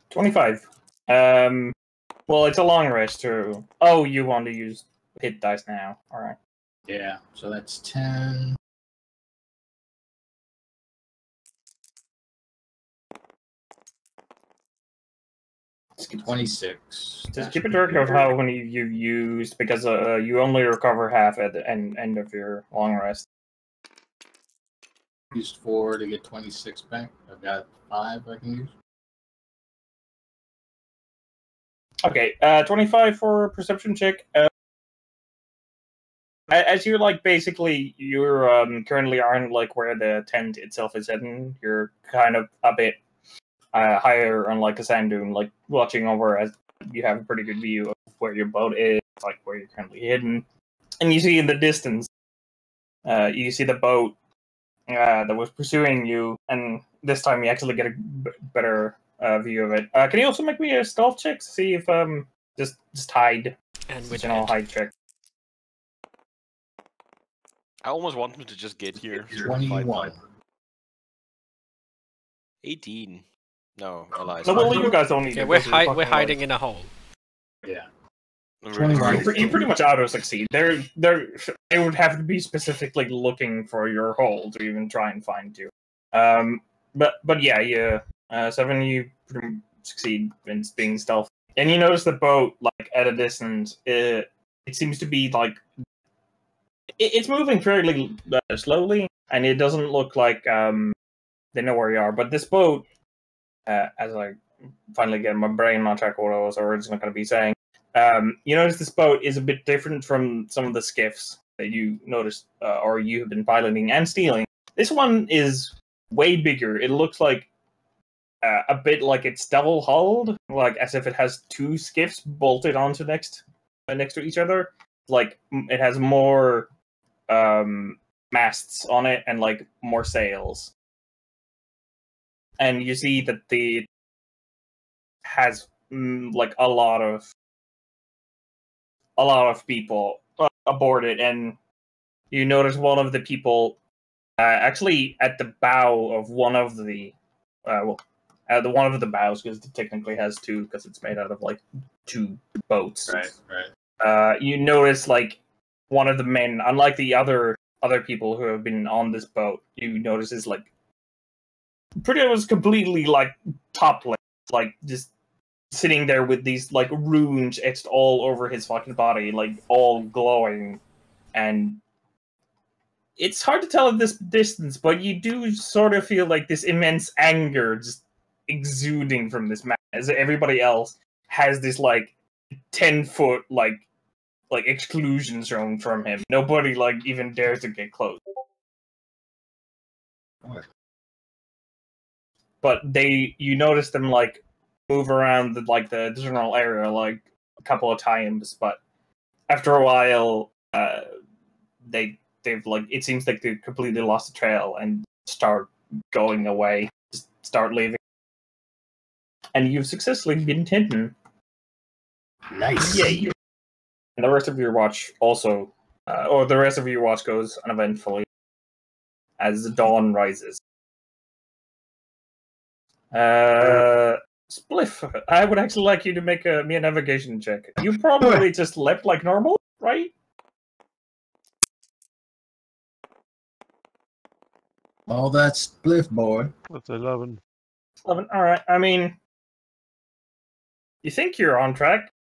25. Well, it's a long rest, too. Oh, you want to use hit dice now. All right. Yeah, so that's 10. Just keep 26. Just keep a track of how many you've used, because you only recover half at the end of your long rest. Used 4 to get 26 back. I've got 5 I can use. Okay, 25 for perception check. As you're basically, you're currently aren't where the tent itself is hidden. You're kind of a bit higher on like a sand dune, like watching over as you have a pretty good view of where your boat is, like where you're currently hidden, and you see in the distance, you see the boat that was pursuing you, and this time you actually get a better view of it. Can you also make me a stealth check to see if just hide, And we're general dead. hide check? I almost want him to just get here. 21. 18. No, I lied. No, we'll leave you guys only. Yeah, we're hiding in a hole. Yeah. You pretty much auto succeed. They would have to be specifically looking for your hole to even try and find you. But yeah, 7, you pretty much succeed in being stealth, and you notice the boat like at a distance. It seems to be like it's moving fairly slowly, and it doesn't look like they know where you are. But this boat, as I finally get my brain on track, what I was originally going to be saying. You notice this boat is a bit different from some of the skiffs that you noticed or you have been piloting and stealing. This one is way bigger. It looks like a bit like it's double-hulled, like as if it has 2 skiffs bolted onto next to each other. Like it has more masts on it and like more sails. And you see that the has like a lot of people aboard it, and you notice one of the people actually at the bow of one of the the one of the bows, because it technically has 2 because it's made out of like 2 boats. Right. You notice like one of the men, unlike the other people who have been on this boat, you notice is like pretty much completely like topless, like just sitting there with these like runes etched all over his fucking body, like all glowing, and it's hard to tell at this distance, but you do sort of feel like this immense anger just exuding from this man, as everybody else has this like 10-foot like exclusion zone from him. Nobody like even dares to get close. What? But you notice them like move around the general area like a couple of times, but after a while they've like, it seems like they've completely lost the trail and start going away, just start leaving, and you've successfully been hidden. Nice. Yay! And the rest of your watch also, or the rest of your watch goes uneventfully as the dawn rises. Spliff, I would actually like you to make me a navigation check. You probably just leapt like normal, right? All that spliff, boy. That's 11. 11. All right. I mean, you think you're on track.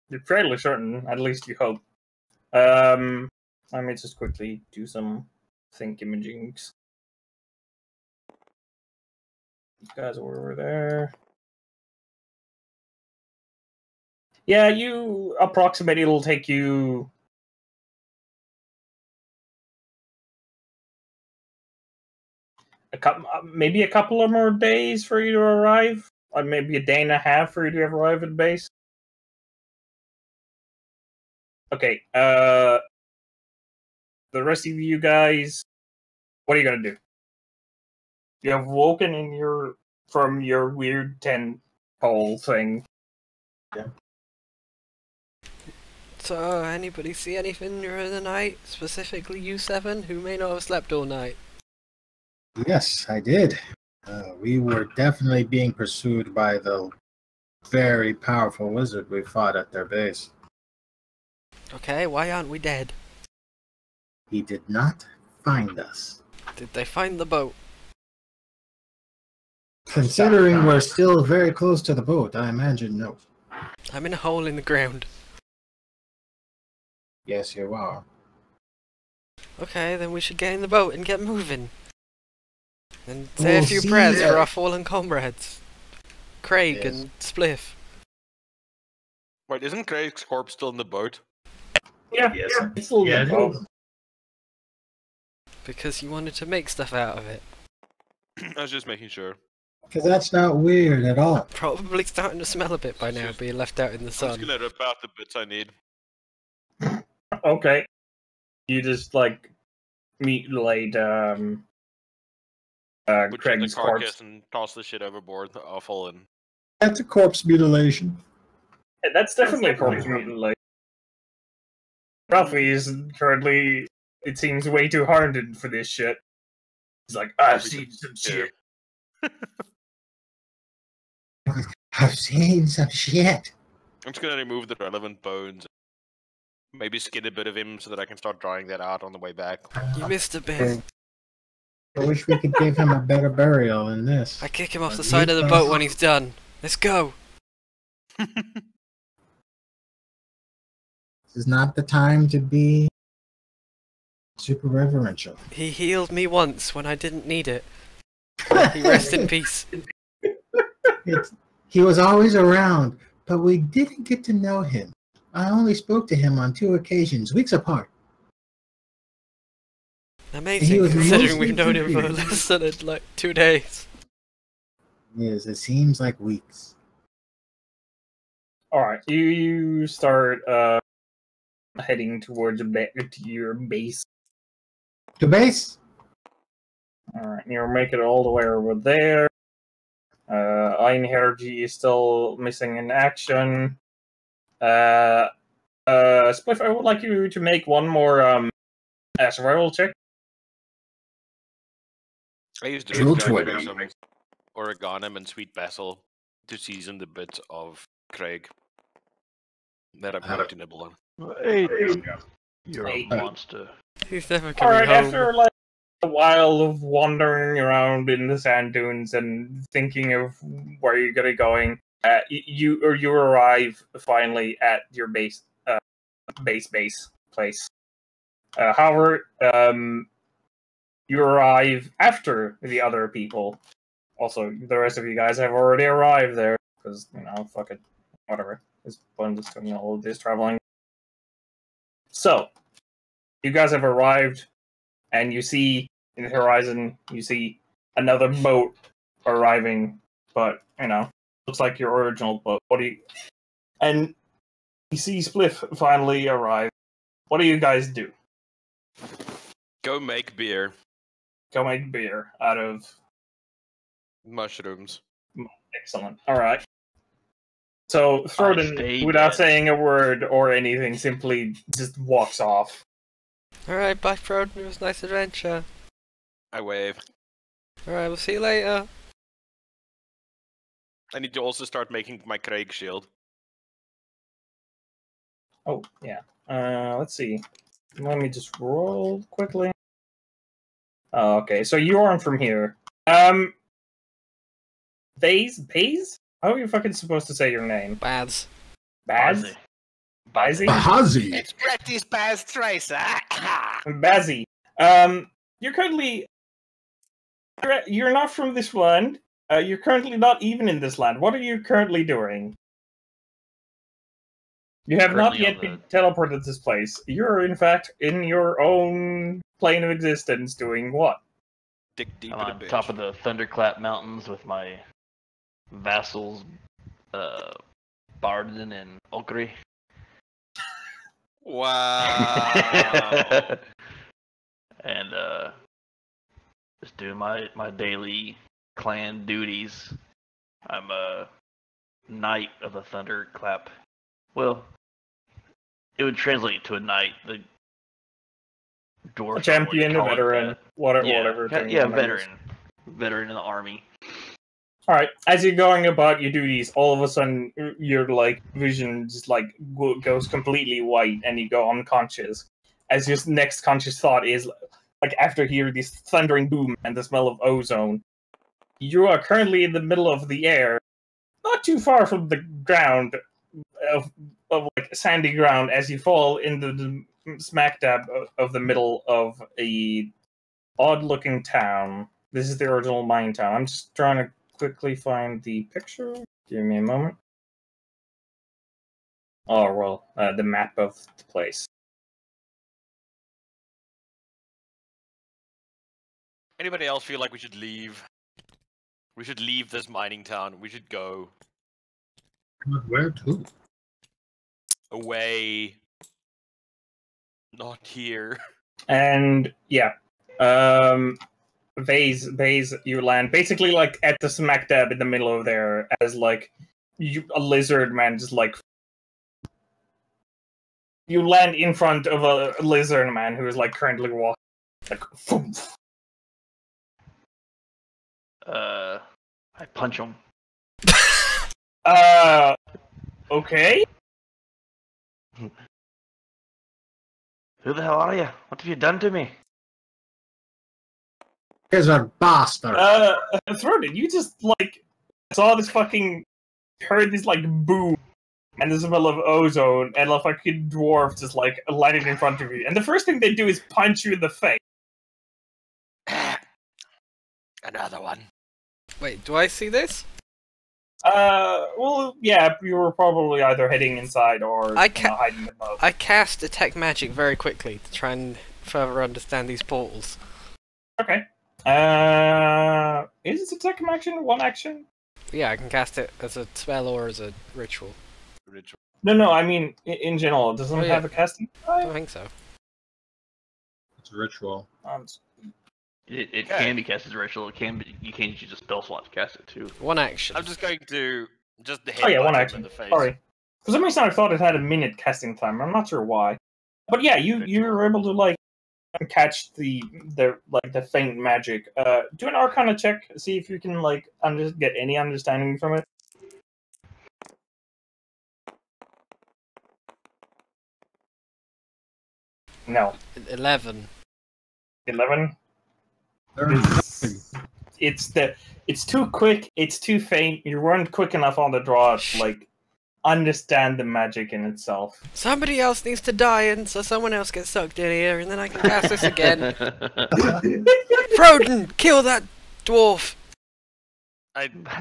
You're fairly certain, at least you hope. Let me just quickly do some think imagings. These guys are over there. Yeah, you approximate it'll take you maybe a couple of more days for you to arrive, or maybe a day and a half for you to arrive at base. Okay, the rest of you guys, what are you gonna do? You have woken from your weird tent pole thing. Yeah. So, anybody see anything during the night? Specifically you, Seven, who may not have slept all night? Yes, I did. We were definitely being pursued by the very powerful wizard we fought at their base. Okay, why aren't we dead? He did not find us. Did they find the boat? Considering we're still very close to the boat, I imagine no. I'm in a hole in the ground. Yes, you are. Okay, then we should get in the boat and get moving. And say a We'll few see prayers ya. for our fallen comrades. Craig Yes. and Spliff. Wait, isn't Craig's corpse still in the boat? Yeah, Yes. it's a little Yeah, bit it both. is. Because you wanted to make stuff out of it. I was just making sure. Because that's not weird at all. Probably starting to smell a bit by now, being left out in the I'm just sun. gonna rip out the bits I need. Okay. You just like mutilate Put in the Craig's carcass corpse. and toss the shit overboard. I'll fall in. That's a corpse mutilation. Yeah, that's definitely a corpse mutilation. Ralphie is currently, it seems, way too hardened for this shit. He's like, I've seen some shit. I've seen some shit. I'm just gonna remove the relevant bones. Maybe skin a bit of him so that I can start drying that out on the way back. You missed a bit. I wish we could give him a better burial than this. I kick him off the side of the boat when he's done. Let's go. This is not the time to be super reverential. He healed me once when I didn't need it. He rest in peace. He was always around, but we didn't get to know him. I only spoke to him on 2 occasions, weeks apart. Amazing, was considering mostly we've known him for confused. less than like 2 days. Yes, it seems like weeks. Alright, you start heading towards your base. To base? Alright, you'll make it all the way over there. Einherji is still missing in action. Spliff, I would like you to make one more survival check. I used to Drill use Twitter. some oregano and sweet basil to season the bits of Craig that I'm going to nibble on. 8. You're a Eight. monster. He's never coming Alright, home. after like a while of wandering around in the sand dunes and thinking of where you're gonna going, you arrive finally at your base place. However, you arrive after the other people. Also, the rest of you guys have already arrived there because fuck it, whatever. It's pointless doing all of this traveling. So, you guys have arrived, and you see in the horizon, you see another boat arriving, but looks like your original boat. And you see Spliff finally arrive. What do you guys do? Go make beer. Go make beer out of Mushrooms. excellent. All right. So Throden, stay without dead. saying a word or anything, simply just walks off. Alright, bye, Froden. It was a nice adventure. I wave. Alright, we'll see you later. I need to also start making my Craig shield. Oh yeah. Let's see. Let me just roll quickly. Oh, okay, so you aren't from here. Baze? How are you fucking supposed to say your name? Baths. Baz? Bazzy? Bahazi! practice Baz Tracer! Bazzy. You're currently... You're not from this land. You're currently not even in this land. What are you currently doing? You have not Currently yet on been teleported to this place. You're, in fact, in your own plane of existence doing what? Dig deep I'm in a on bitch. top of the Thunderclap Mountains with my vassals, Barden and Okri. Wow. And just doing my daily clan duties. I'm a knight of the Thunderclap. Well, it would translate to a knight. The dwarf A champion, a veteran, whatever. thing you wanna use. veteran in the army. All right. As you're going about your duties, all of a sudden your vision just goes completely white, and you go unconscious. As your next conscious thought is after hearing this thundering boom and the smell of ozone, you are currently in the middle of the air, not too far from the ground of sandy ground. As you fall into the smack dab of the middle of a odd-looking town. This is the original mine town. I'm just trying to quickly find the picture. Give me a moment. Oh, well, the map of the place. Anybody else feel like we should leave? We should leave this mining town. We should go Where to? away. Not here. And yeah, Vase, you land basically like at the smack dab in the middle of there, as like a lizard man just like you land in front of a lizard man who is like currently walking. Like, I punch him. Okay. Who the hell are you? What have you done to me? Here's a bastard. Throated, you just like saw this fucking heard this like boom and the smell of ozone and a fucking dwarf just like landed in front of you. And the first thing they do is punch you in the face. Another one. Wait, do I see this? Well, yeah, you were probably either heading inside or hiding above. I cast Detect Magic very quickly to try and further understand these portals. Okay. Is it a second action? One action? Yeah, I can cast it as a spell or as a ritual. No, I mean, in general, doesn't it have a casting I time? don't think so. It's a ritual. It can be cast as a ritual. It can be, you can use a spell slot to cast it too. One action. I'm just going to just Oh yeah, one headbutt him action. in the face. Sorry. For some reason I thought it had a minute casting time. I'm not sure why. But yeah, you were able to like catch the faint magic. Do an Arcana check, see if you can like get any understanding from it. No. 11. 11? It's too quick, it's too faint, you weren't quick enough on the draw to like understand the magic in itself. Somebody else needs to die, and so someone else gets sucked in here, and then I can cast this again. Froden, kill that dwarf!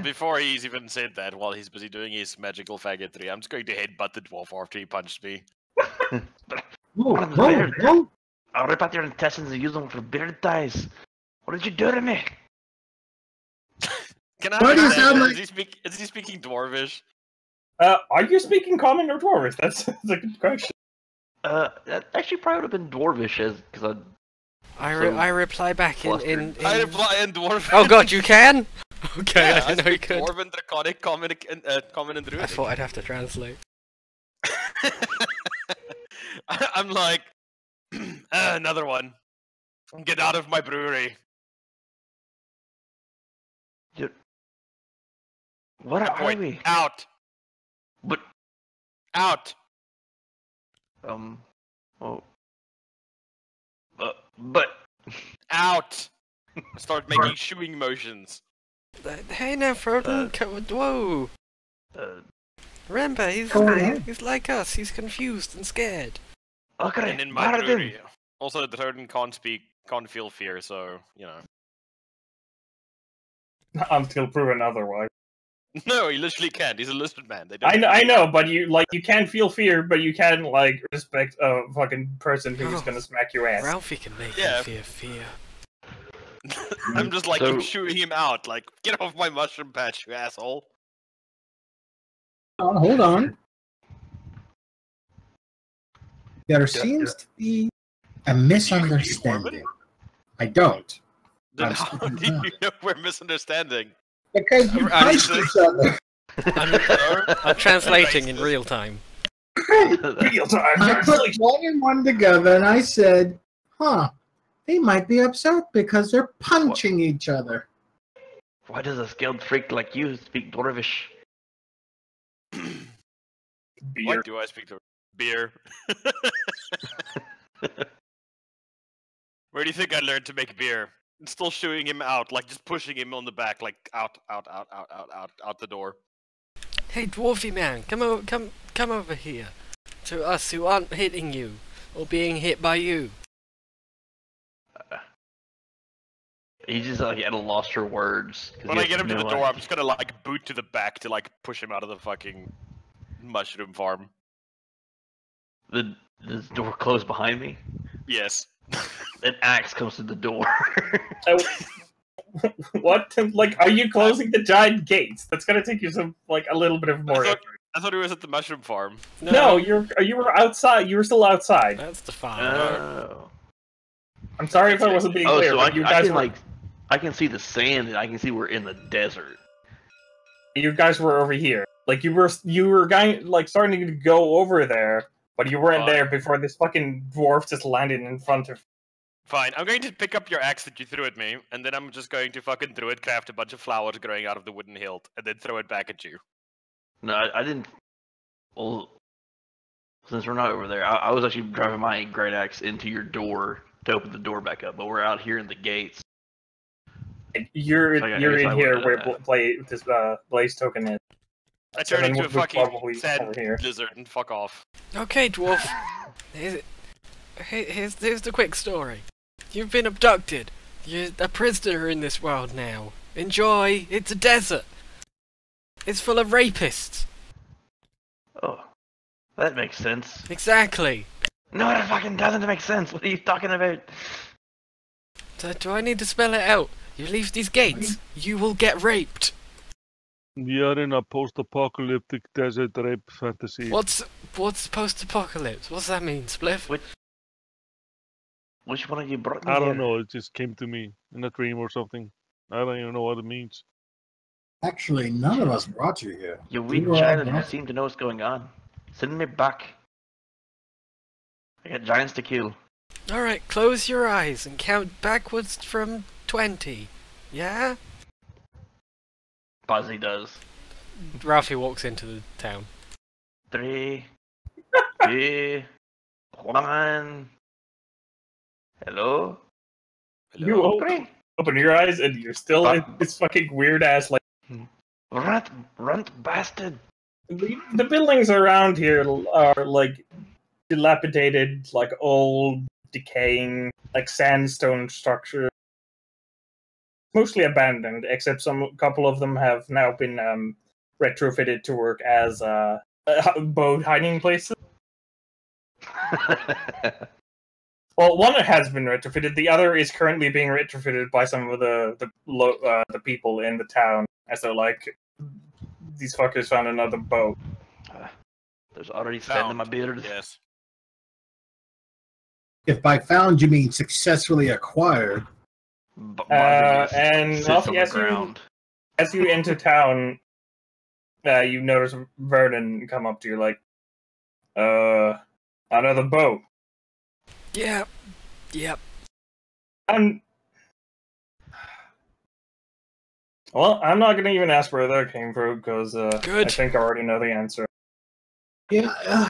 Before he's even said that, while he's busy doing his magical faggotry, I'm just going to headbutt the dwarf after he punched me. Whoa. I'll rip out your intestines and use them for beard ties. What did you do to me? Can I Why do you understand sound that? Is he speaking Dwarvish? Are you speaking Common or Dwarvish? That's a good question. That actually probably would have been Dwarvish, because I reply back in... I reply in Dwarvish. Oh god, you can? Okay, Yeah, I didn't know you could. Dwarven, Draconic, Common, and Druidic. I thought I'd have to translate. I'm like, another one. Get out of my brewery. What are Wait, we? out. But Out. But Out. Start making shooing motions. Hey now, Froden, whoa! Remember, he's like us, he's confused and scared. okay, And in my brewery. Also, the Troden can't feel fear, so, you know. Until proven otherwise. No, he literally can't. He's a lizard man. They don't I know, but you can't feel fear, but you can like respect a fucking person who's gonna smack your ass. Ralphie can make Yeah. him fear. I'm just like So- shooting him out. Like, get off my mushroom patch, you asshole. Hold on. There seems to be a misunderstanding. I don't. Then I'm how speaking do you now. know we're misunderstanding? Because you I'm punched each other. I'm translating in real time. Real time I put translation. one and one together and I said, they might be upset because they're punching each other. Why does a skilled freak like you speak Dwarvish? Why Beer. do I speak to beer? Where do you think I learned to make beer? It's still shooting him out, like just pushing him on the back, like out the door. Hey, dwarfy man, come over here. To us who aren't hitting you, or being hit by you. He just like at a loss for words. When I get him to the door, I'm just gonna like boot to the back to like push him out of the fucking mushroom farm. This door closed behind me. Yes. An axe comes to the door. So, What? Like, are you closing the giant gates? That's gonna take you some, like, a little bit of more effort. I thought he was at the mushroom farm. No, you were outside. You were still outside. That's the farm. Oh. I'm sorry if I wasn't being Oh, clear. so but you guys I can see the sand and I can see we're in the desert. you guys were over here. Like you were going like starting to go over there, but you weren't Fine. there before this fucking dwarf just landed in front of. Fine, I'm going to pick up your axe that you threw at me, and then I'm just going to fucking druid craft a bunch of flowers growing out of the wooden hilt, and then throw it back at you. No, I didn't. Well, since we're not over there, I was actually driving my great axe into your door to open the door back up, but we're out here in the gates. You're So I you're guess in I here would've where done that. this Blaze token is. I So turn then into a we'd probably fucking over sand here. lizard and fuck off. Okay, dwarf. Here's the quick story. You've been abducted. You're a prisoner in this world now. Enjoy. It's a desert. It's full of rapists. Oh, that makes sense. Exactly. No, it fucking doesn't make sense. What are you talking about? So do I need to spell it out? You leave these gates, you will get raped. We are in a post-apocalyptic desert rape fantasy. What's post-apocalypse? What's that mean, Spliff? Which one of you brought me I here? don't know, it just came to me in a dream or something. I don't even know what it means. Actually, none of us brought you here. You We weak were all child who brought- seem to know what's going on. Send me back. I got giants to kill. Alright, close your eyes and count backwards from 20. Yeah? Buzzy does. Ralphie walks into the town. 3, 2, 1. Hello? You open your eyes and you're still in this fucking weird ass like. Runt bastard. The buildings around here are like dilapidated, like old, decaying, like sandstone structure. Mostly abandoned, except a couple of them have now been retrofitted to work as boat hiding places. Well, one has been retrofitted. The other is currently being retrofitted by some of the people in the town, as they're like, these fuckers found another boat. There's already sand in my beard. Yes. If by found you mean successfully acquired, And sits on the as ground. as you enter town, you notice Vernon come up to you like, another boat. Yep. Well, I'm not gonna even ask where that came from because Good. I think I already know the answer. yeah,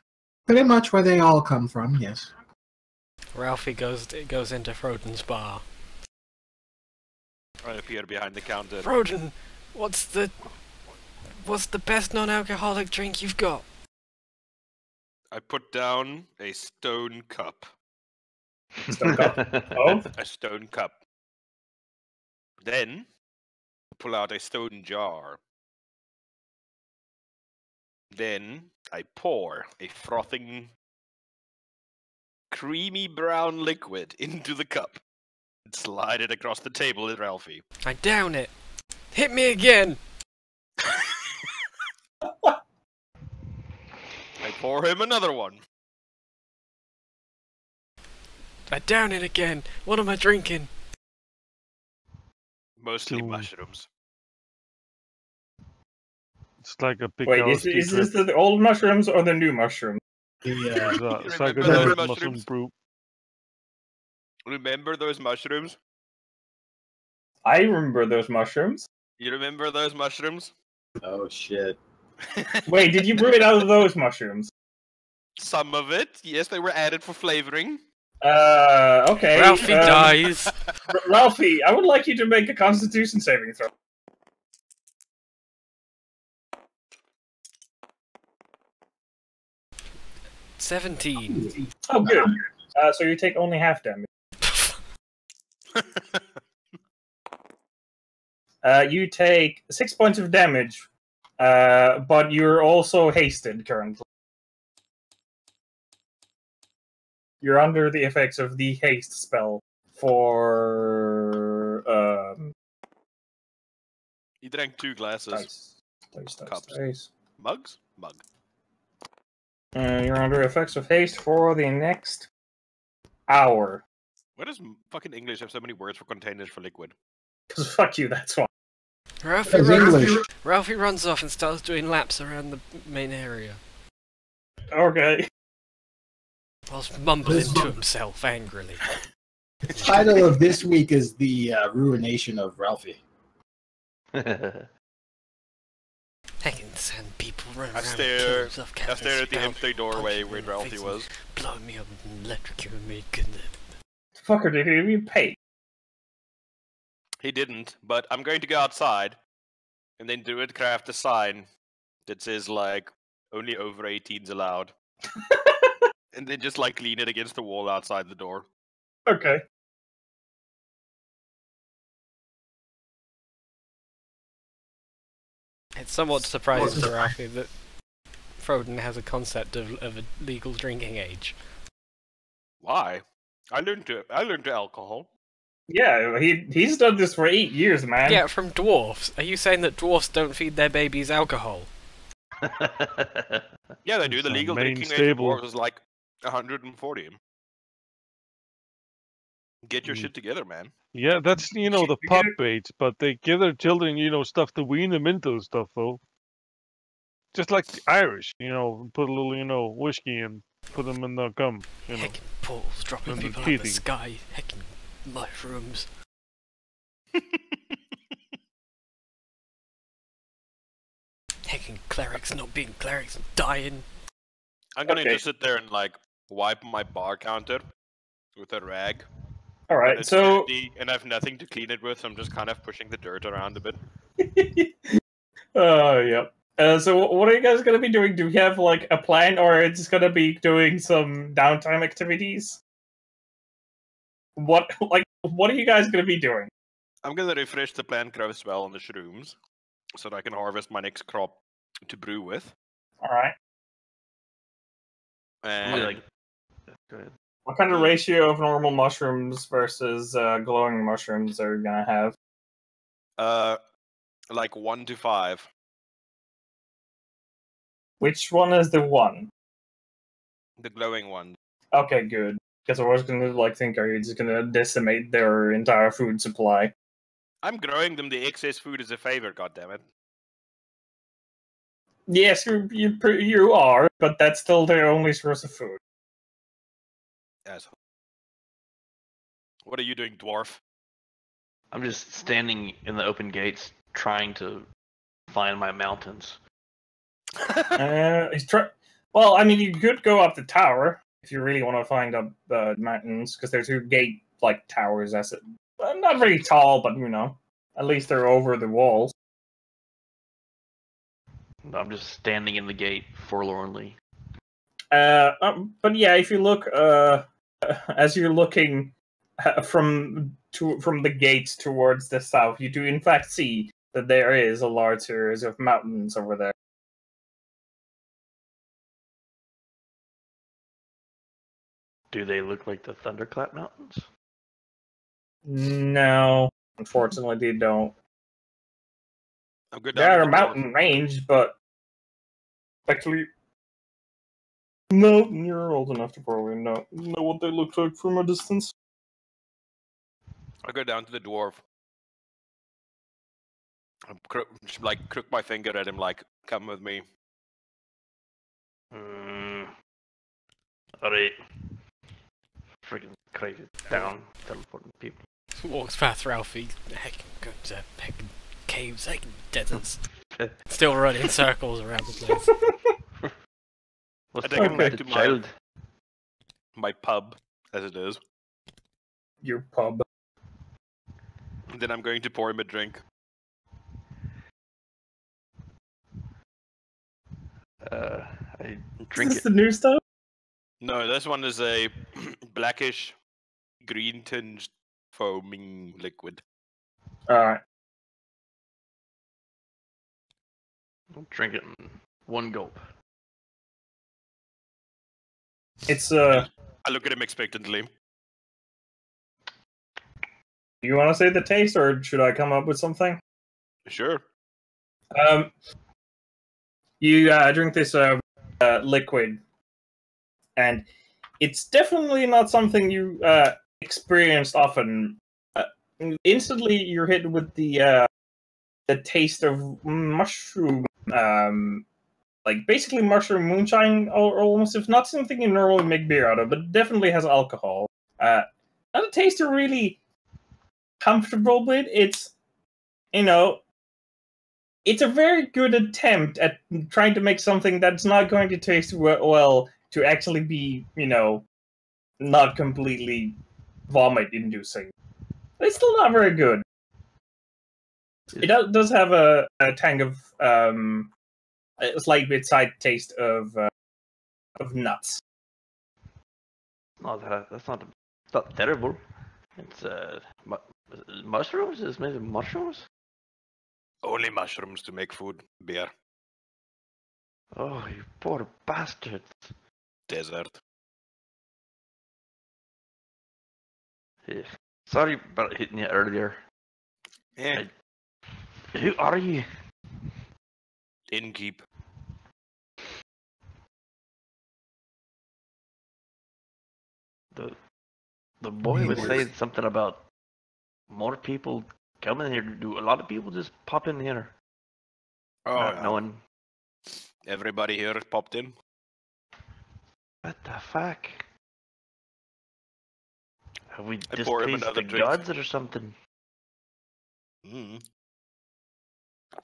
pretty much where they all come from, yes. Ralphie goes into Froden's bar. I appear behind the counter. Froden, what's the best non-alcoholic drink you've got? I put down a stone cup. Oh, A stone cup. Then, pull out a stone jar. Then, I pour a frothing, creamy brown liquid into the cup. And slide it across the table at Ralphie. I down it. Hit me again. I pour him another one. I down it again. What am I drinking? Mostly Two. mushrooms. It's like a big wait, LSD is trip. this the old mushrooms or the new mushrooms? The, It's a Remember psychedelic those mushroom mushrooms? brew. Remember those mushrooms? I remember those mushrooms. You remember those mushrooms? oh shit. Wait, did you brew it out of those mushrooms? Some of it, yes, they were added for flavoring. Okay. Ralphie dies. Ralphie, I would like you to make a Constitution saving throw. $17. Oh, good. So you take only half damage. You take 6 points of damage, but you're also hasted currently. You're under the effects of the haste spell for He drank 2 glasses. Dice. Cups. Mugs? Mug. You're under effects of haste for the next hour. Why does fucking English have so many words for containers for liquid? Because fuck you, that's why. Ralphie runs off and starts doing laps around the main area. Okay. Whilst mumbling to himself angrily. The title of this week is The Ruination of Ralphie. Heckin' send people run I around stare with kills at the down, empty doorway punching me where in the Ralphie face was. and blowing me up and electrocuting me. Goodness. Fucker, did he even pay? He didn't, but I'm going to go outside and then do it craft a sign that says, like, only over 18s allowed. And then just, like, lean it against the wall outside the door. Okay. It's somewhat surprising to Ralphie that Froden has a concept of a legal drinking age. Why? I learned to alcohol. Yeah, he's done this for 8 years, man. Yeah, from dwarfs. Are you saying that dwarfs don't feed their babies alcohol? Yeah, they do. It's The a legal main drinking age stable. for is like 140. Get your shit together, man. Yeah, that's the pop age, but they give their children stuff to wean them into stuff though. Just like the Irish, put a little whiskey and put them in the gum. Heckin' balls dropping And the people out of the teething. sky. Heckin' mushrooms. Heckin' clerics not being clerics and dying. I'm gonna Okay. just sit there and like wipe my bar counter with a rag. All And right, it's so dirty, and I have nothing to clean it with, so I'm just kind of pushing the dirt around a bit. Yep. So what are you guys gonna be doing? Do we have like a plan, or it's gonna be doing some downtime activities? What are you guys gonna be doing? I'm gonna refresh the plant growth spell on the shrooms, so that I can harvest my next crop to brew with. All right. And Go ahead. What kind of ratio of normal mushrooms versus glowing mushrooms are you gonna have? like 1 to 5. Which one is the one? The glowing one. Okay, good. Because I was gonna think, are you just gonna decimate their entire food supply? I'm growing them the excess food as a favor, goddammit. Yes, you are, but that's still their only source of food. Asshole. What are you doing, dwarf? I'm just standing in the open gates trying to find my mountains. Well, I mean, you could go up the tower if you really want to find up the mountains, because there's 2 gate towers. That's it. Not very tall, but at least they're over the walls. I'm just standing in the gate forlornly. But yeah, if you look, as you're looking from the gates towards the south, you do in fact see that there is a large series of mountains over there. Do they look like the Thunderclap Mountains? No, unfortunately, they don't. I'm good down They're to a the mountain range, but actually, no, you're old enough to probably know what they look like from a distance. I go down to the dwarf. I crook my finger at him, like, come with me. Alright. Freaking crazy down, teleporting people. Walks past Ralphie. Heckin' goes to heckin' caves, heckin' deserts. Still running circles around the place. What's I take him back the to child? my pub, as it is. Your pub. And then I'm going to pour him a drink. I Is drink this it. the new stuff? No, this one is a blackish, green tinged foaming liquid. Alright. I'll drink it in one gulp. It's I look at him expectantly. you want to say the taste, or should I come up with something? Sure. You drink this liquid, and it's definitely not something you experienced often. Instantly, you're hit with the taste of mushroom, like basically mushroom moonshine, or almost, if not something you normally make beer out of, but it definitely has alcohol. Not a taste you're really comfortable with. It's, it's a very good attempt at trying to make something that's not going to taste well to actually be, not completely vomit-inducing. It's still not very good. It does have a tang of a slight bit side taste of nuts. That's not terrible. It's mushrooms. It's made of mushrooms. Only mushrooms to make food, beer, Oh, you poor bastards! desert. Yeah. Sorry about hitting you earlier. Eh, Who are you? innkeep. The boy was Yes. saying something about more people coming here. Do a lot of people just pop in here? Oh, Not yeah. knowing Everybody here popped in. what the fuck. Have we I pour him displeased another the drink. gods or something? Mm.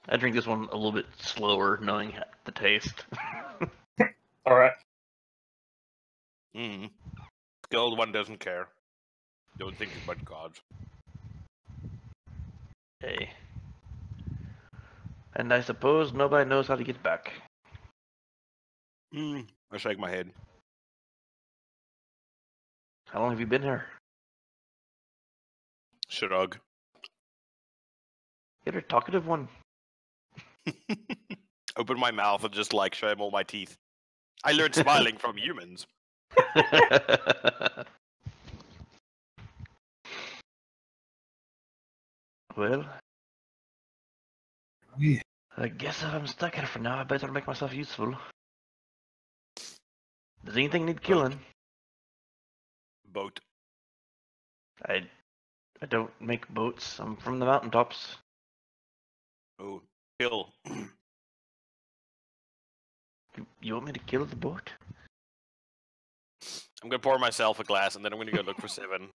I drink this one a little bit slower, knowing the taste. All right. Mm. The old one doesn't care. Don't think about gods. Hey. And I suppose nobody knows how to get back. Mm. I shake my head. How long have you been here? Shrug. You're a talkative one. Open my mouth and just like show him all my teeth. I learned smiling from humans. Well, We I guess if I'm stuck here for now, I better make myself useful. Does anything need killing? Boat. I don't make boats. I'm from the mountaintops. Oh, kill. You want me to kill the boat? I'm gonna pour myself a glass and then I'm gonna go look for Seven.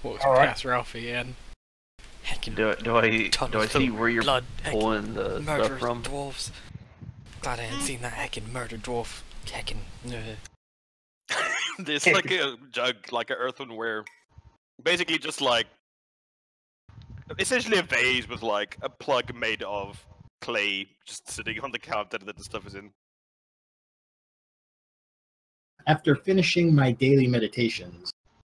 Walks Alright. past Ralphie and heckin' Do I tunnel do I full see of where you're blood, heckin' pulling the stuff murderous from? dwarves. Glad I hadn't seen that heckin' murder dwarf. Heckin'. There's like a jug, like an earthenware. Basically just like essentially a vase with like a plug made of clay just sitting on the counter that the stuff is in. After finishing my daily meditations,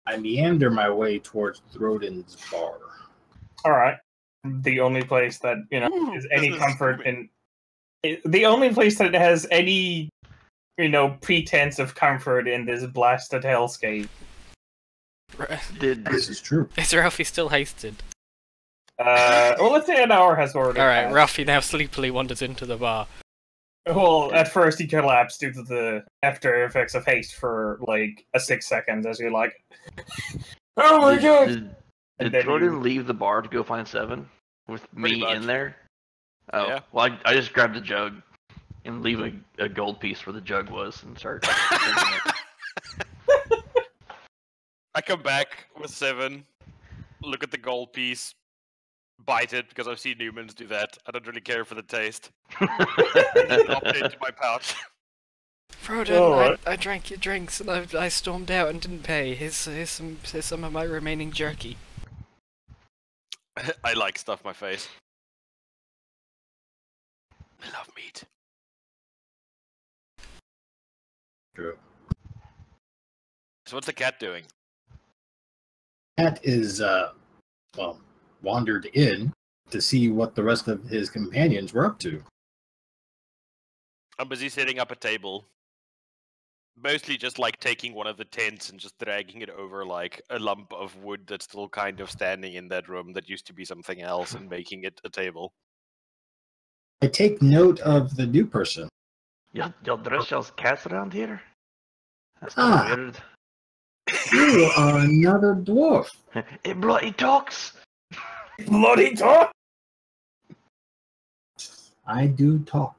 I meander my way towards Throden's bar. All right. The only place that Ooh, is any business comfort booming. the only place that has any pretense of comfort in this blasted hellscape. Did This is true. Is Ralphie still hasted? Well, let's say an hour has already Alright, passed. Ralphie now sleepily wanders into the bar. Well, at first he collapsed due to the after effects of haste for like 6 seconds as you're like, oh my god! did And then Jordan you- leave the bar to go find Seven with Pretty me much. in there? Oh, Yeah. well, I just grabbed the jug and leave a gold piece where the jug was and start drinking it. I come back with Seven, look at the gold piece, bite it because I've seen humans do that. I don't really care for the taste. Drop it into my pouch. Frodo, Alright. I drank your drinks and I stormed out and didn't pay. Here's some of my remaining jerky. I like stuff my face. I love meat. True. So what's the cat doing? Cat is, wandered in to see what the rest of his companions were up to. I'm busy setting up a table. Mostly just like taking one of the tents and just dragging it over like a lump of wood that's still kind of standing in that room that used to be something else and making it a table. I take note of the new person. Y'all dress y'all's cats around here? That's Ah. kind of weird. You are another dwarf. It bloody talks! Bloody talk! I do talk.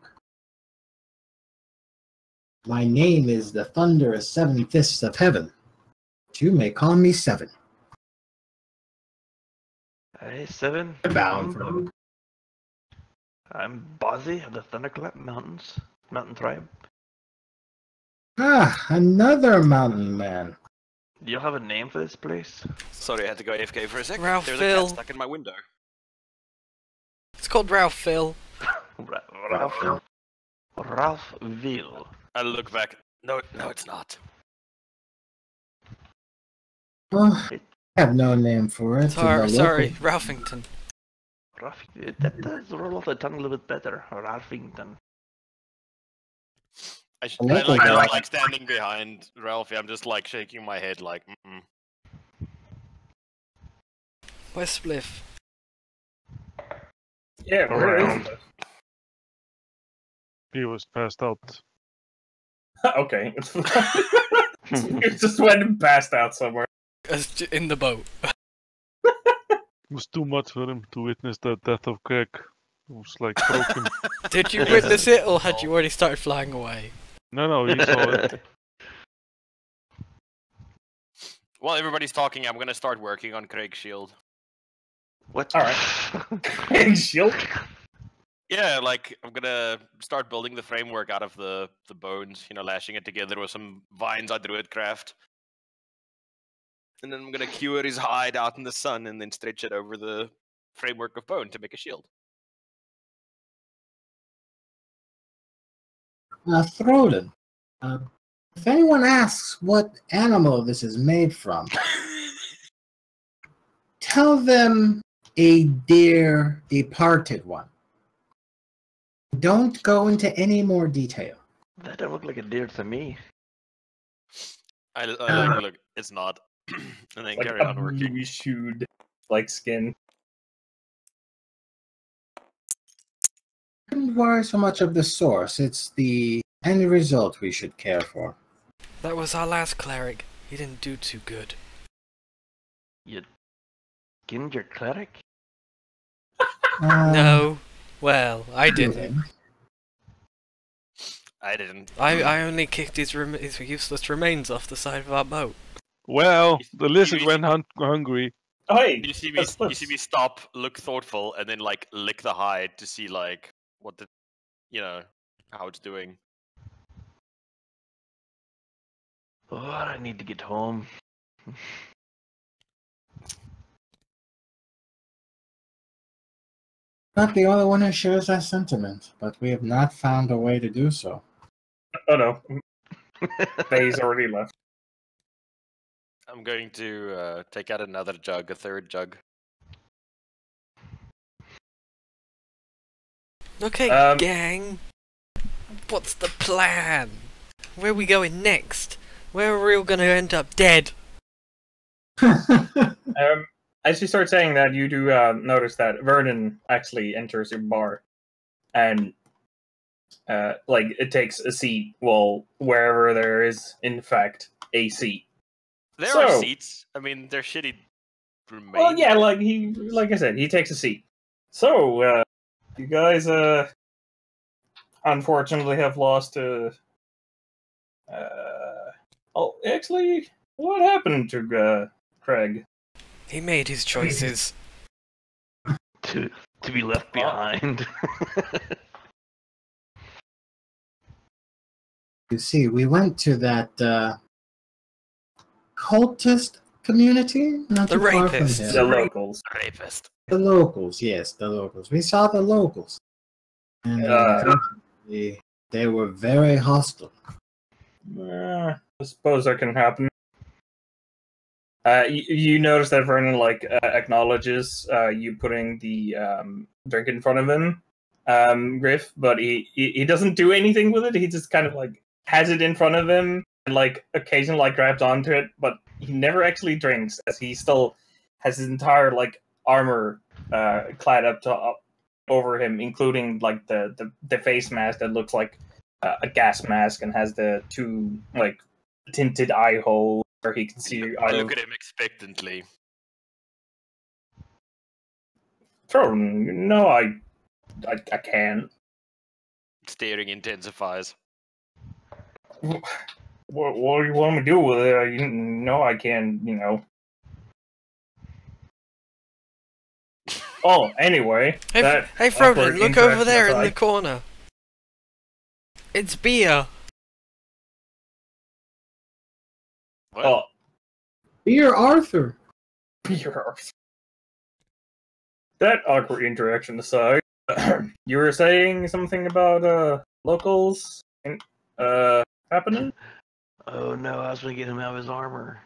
My name is the Thunderous Seven Fists of Heaven. You may call me Seven. Hey, Seven. Bound for them. I'm Bozzy of the Thunderclap Mountains. Mountain Tribe. Ah, another mountain man. Do you have a name for this place? Sorry, I had to go AFK for a sec. Ralph There's Phil. a cat stuck in my window. It's called Ralph Phil. Ralphville. I look back. No, it's not. Oh, I have no name for it. Sorry, Ralphington. That does roll off the tongue a little bit better. Ralphington. I local like, guy. like standing behind Ralphie. I'm just like shaking my head, like. Mm-mm. Where's Spliff? Yeah, where is it? He was passed out. Okay. It just went and passed out somewhere. In the boat. It was too much for him to witness the death of Craig. It was like broken. Did you witness it, or had you already started flying away? No, he saw it. While everybody's talking, I'm gonna start working on Craig's shield. What? And shield? Yeah, like I'm gonna start building the framework out of the bones, lashing it together with some vines I drew at craft. And then I'm gonna cure his hide out in the sun and then stretch it over the framework of bone to make a shield. Throden. If anyone asks what animal this is made from, tell them a dear departed one. Don't go into any more detail. That don't look like a deer to me. I look, it's not. And then Like carry a on working. blue-hued, like skin. Don't worry so much of the source. It's the end result we should care for. That was our last cleric. He didn't do too good. You skinned your cleric? No. Well, I didn't. I didn't. I only kicked his useless remains off the side of our boat. Well, the lizard went hungry. Oh, hey! You see me, that's you Spliffs. see me stop, look thoughtful, and then like lick the hide to see like what the, how it's doing. Oh, I need to get home. Not the only one who shares that sentiment, but we have not found a way to do so. Oh no. Faye's already left. I'm going to take out another jug, a third jug. Okay, Um, gang. What's the plan? Where are we going next? Where are we all gonna end up dead? As you start saying that, you do notice that Vernon actually enters your bar, and it takes a seat. Well, wherever there is, in fact, a seat. There are So- seats. I mean, they're shitty remains. Well, yeah, like I said, he takes a seat. So, you guys, unfortunately have lost actually, what happened to Craig? He made his choices. to be left behind. You see, we went to that cultist community, not The too far from rapists. here. The locals. Rapist. The locals, yes, the locals. We saw the locals, and unfortunately, they were very hostile. I suppose that can happen. You notice that Vernon acknowledges you putting the drink in front of him, Griff, but he doesn't do anything with it. He just kind of has it in front of him and occasionally grabs onto it, but he never actually drinks, as he still has his entire armor clad up to over him, including like the face mask that looks like a gas mask and has the two like tinted eye holes where he can see I out look of. at him expectantly. No, I can't. Staring intensifies. What do you want me to do with it? You know I can, Oh, anyway. Hey, hey Frodo, look over there in the corner. It's beer. What? Oh, Dear Arthur. beer Arthur. That awkward interaction aside, you were saying something about locals happening? Oh no, I was gonna get him out of his armor.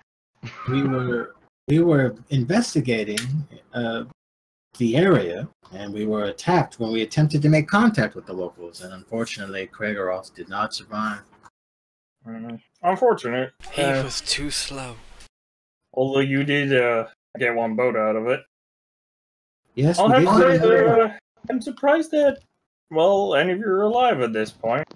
We were investigating the area, and we were attacked when we attempted to make contact with the locals, and unfortunately, Krageroth did not survive. Unfortunate. He was too slow. Although you did get one boat out of it. Yes, I'll we have to did. say that I'm surprised that, well, any of you are alive at this point.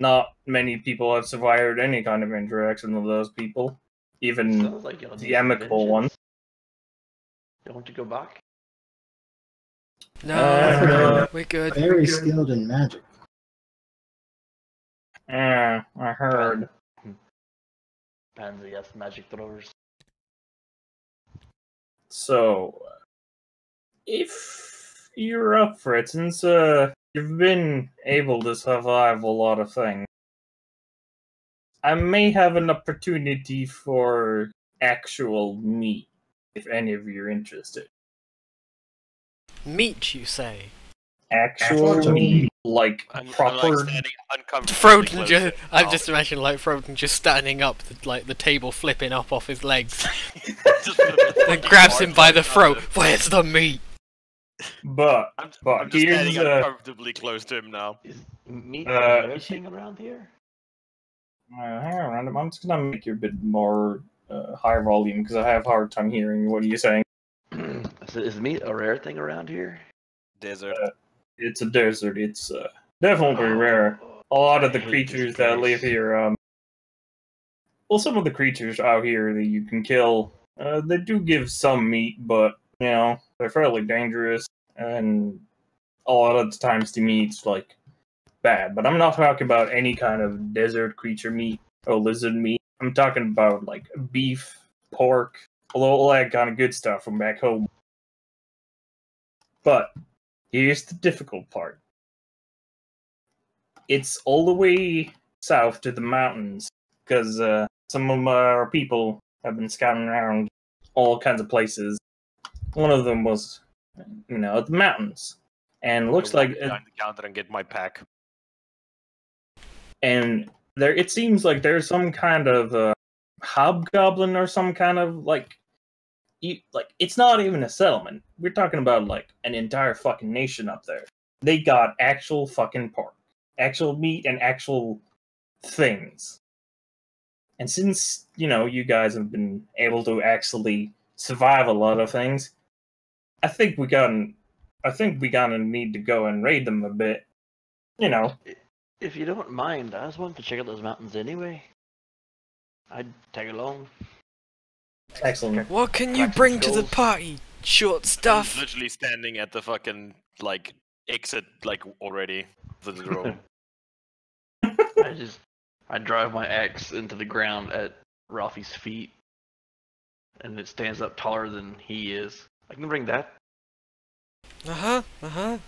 Not many people have survived any kind of interaction with those people. Even Sounds like y'all need the some amicable one. vengeance. You want to go back? No, we're good. Very skilled in magic. Yeah, I heard. Pansy has magic throwers. So, if you're up for it, since you've been able to survive a lot of things, I may have an opportunity for actual meat, if any of you are interested. Meat, you say? Actual meat, like I'm proper. like standing uncomfortably Froden close just, to him I'm now. just imagining like Froden just standing up, like the table flipping up off his legs, Just with a and fucking grabs hard him by the look on throat. him. Where's the meat? But I'm But just here's standing uncomfortably close to him now. Is meat Uh, a rare thing around here? hang on, random. I'm just gonna make you a bit more higher volume because I have a hard time hearing. What are you saying? Is meat a rare thing around here? Desert. It's a desert. It's definitely rare. A lot of the I hate this creatures that live place. here, well, some of the creatures out here that you can kill, they do give some meat, but they're fairly dangerous, and a lot of the times the meat's like bad. But I'm not talking about any kind of desert creature meat or lizard meat. I'm talking about like beef, pork, all that kind of good stuff from back home. But here's the difficult part. It's all the way south to the mountains, because some of our people have been scouting around all kinds of places. One of them was, the mountains. And it looks I walk like, behind the counter and get my pack. and there it seems like there's some kind of hobgoblin or some kind of it's not even a settlement. We're talking about like an entire fucking nation up there. They got actual fucking pork, actual meat, and actual things. And since you guys have been able to actually survive a lot of things, I think we gonna need to go and raid them a bit. If you don't mind, I just wanted to check out those mountains anyway. I'd tag along. Excellent. What can you Crack some bring to the skulls. party? Short I'm stuff. literally standing at the fucking exit already for the room. I drive my axe into the ground at Ralphie's feet, and it stands up taller than he is. I can bring that.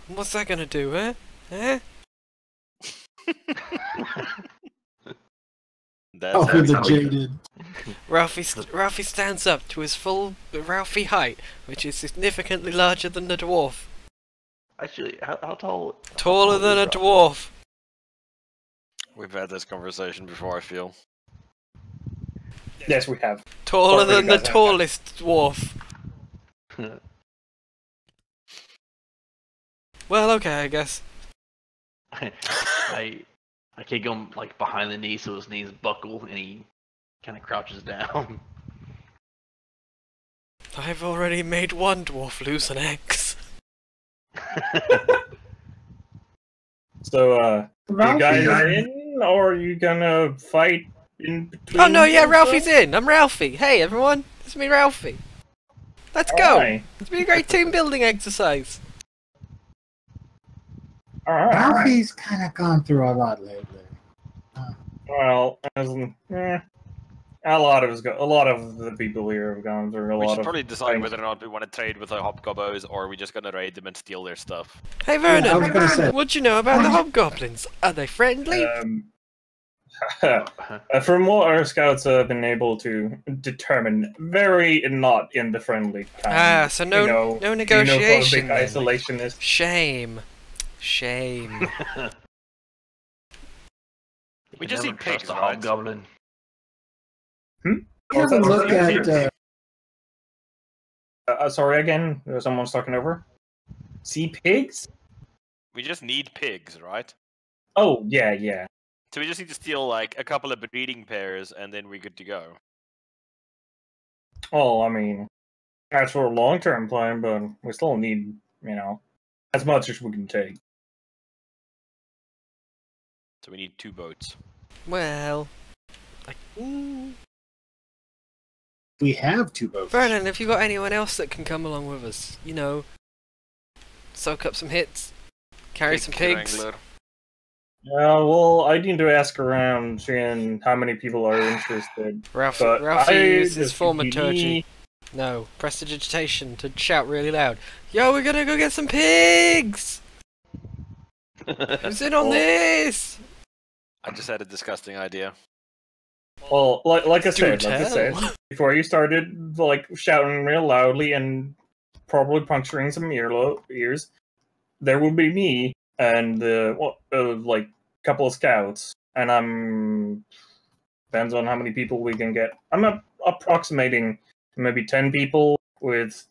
What's that gonna do, eh? Eh? That's Oh, how for we the do it. jaded. Ralphie stands up to his full Ralphie height, which is significantly larger than the dwarf. Actually, how tall? Taller than a is Ralphie? dwarf. We've had this conversation before, I feel. Yes, we have. Taller Or we than the got that. tallest dwarf. Well, okay, I guess. I kick him behind the knee so his knees buckle and he kind of crouches down. I've already made one dwarf lose an axe. So, you guys Ralphie, in, or are you gonna fight in between? Oh no, yeah, yourself? Ralphie's in. I'm Ralphie. Hey everyone, it's me, Ralphie. Let's go. Alright. It's been a great team building exercise. Alright. Ralphie's kind of gone through a lot lately. Well, a lot of the people here have gone through a We lot should of. probably decide things. whether or not we want to trade with the hobgoblins, or are we just gonna raid them and steal their stuff. Hey Yeah, I was Vernon, gonna say. what do you know about the hobgoblins? Are they friendly? From what our scouts have been able to determine, very not in the friendly kind. Ah, so no- no You know, negotiation phobic then. isolationist. Shame. Shame. We just never need pigs, trust a right? hobgoblin. Have a look at. Sorry again. Someone's talking over. Sea pigs? We just need pigs, right? Oh yeah. So we just need to steal like a couple of breeding pairs, and then we're good to go. Well, I mean, that's for a long-term plan, but we still need, as much as we can take. So we need 2 boats. Well, We have 2 boats. Vernon, have you got anyone else that can come along with us? You know, soak up some hits, carry some pigs. Wrangler. Well, I need to ask around, seeing how many people are interested. Ralphie But used I his just thaumaturgy. No, prestidigitation to shout really loud. Yo, we're gonna go get some pigs! Who's in on this? I just had a disgusting idea. Well, like I Do said, tell. before you started shouting real loudly and probably puncturing some ears, there will be me and couple of scouts, and depends on how many people we can get. I'm approximating maybe 10 people with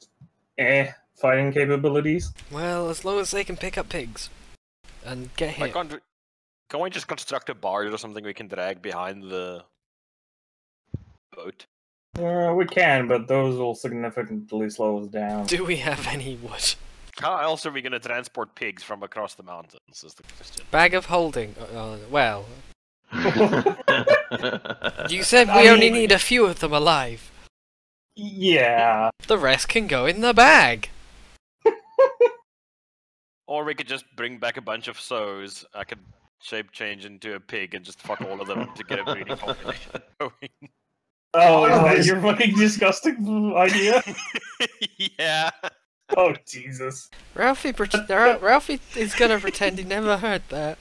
fighting capabilities. Well, as long as they can pick up pigs and get Like, hit. can we just construct a barge or something we can drag behind the boat? We can, but those will significantly slow us down. Do we have any wood? How else are we gonna transport pigs from across the mountains? Is the question. Bag of holding. Well, Yeah. you said we only need a few of them alive. The rest can go in the bag. Or we could just bring back a bunch of sows. I could shape change into a pig and just fuck all of them to get a breeding population going. Oh, is that your fucking disgusting idea? Yeah. Oh, Jesus. Ralphie is gonna pretend he never heard that.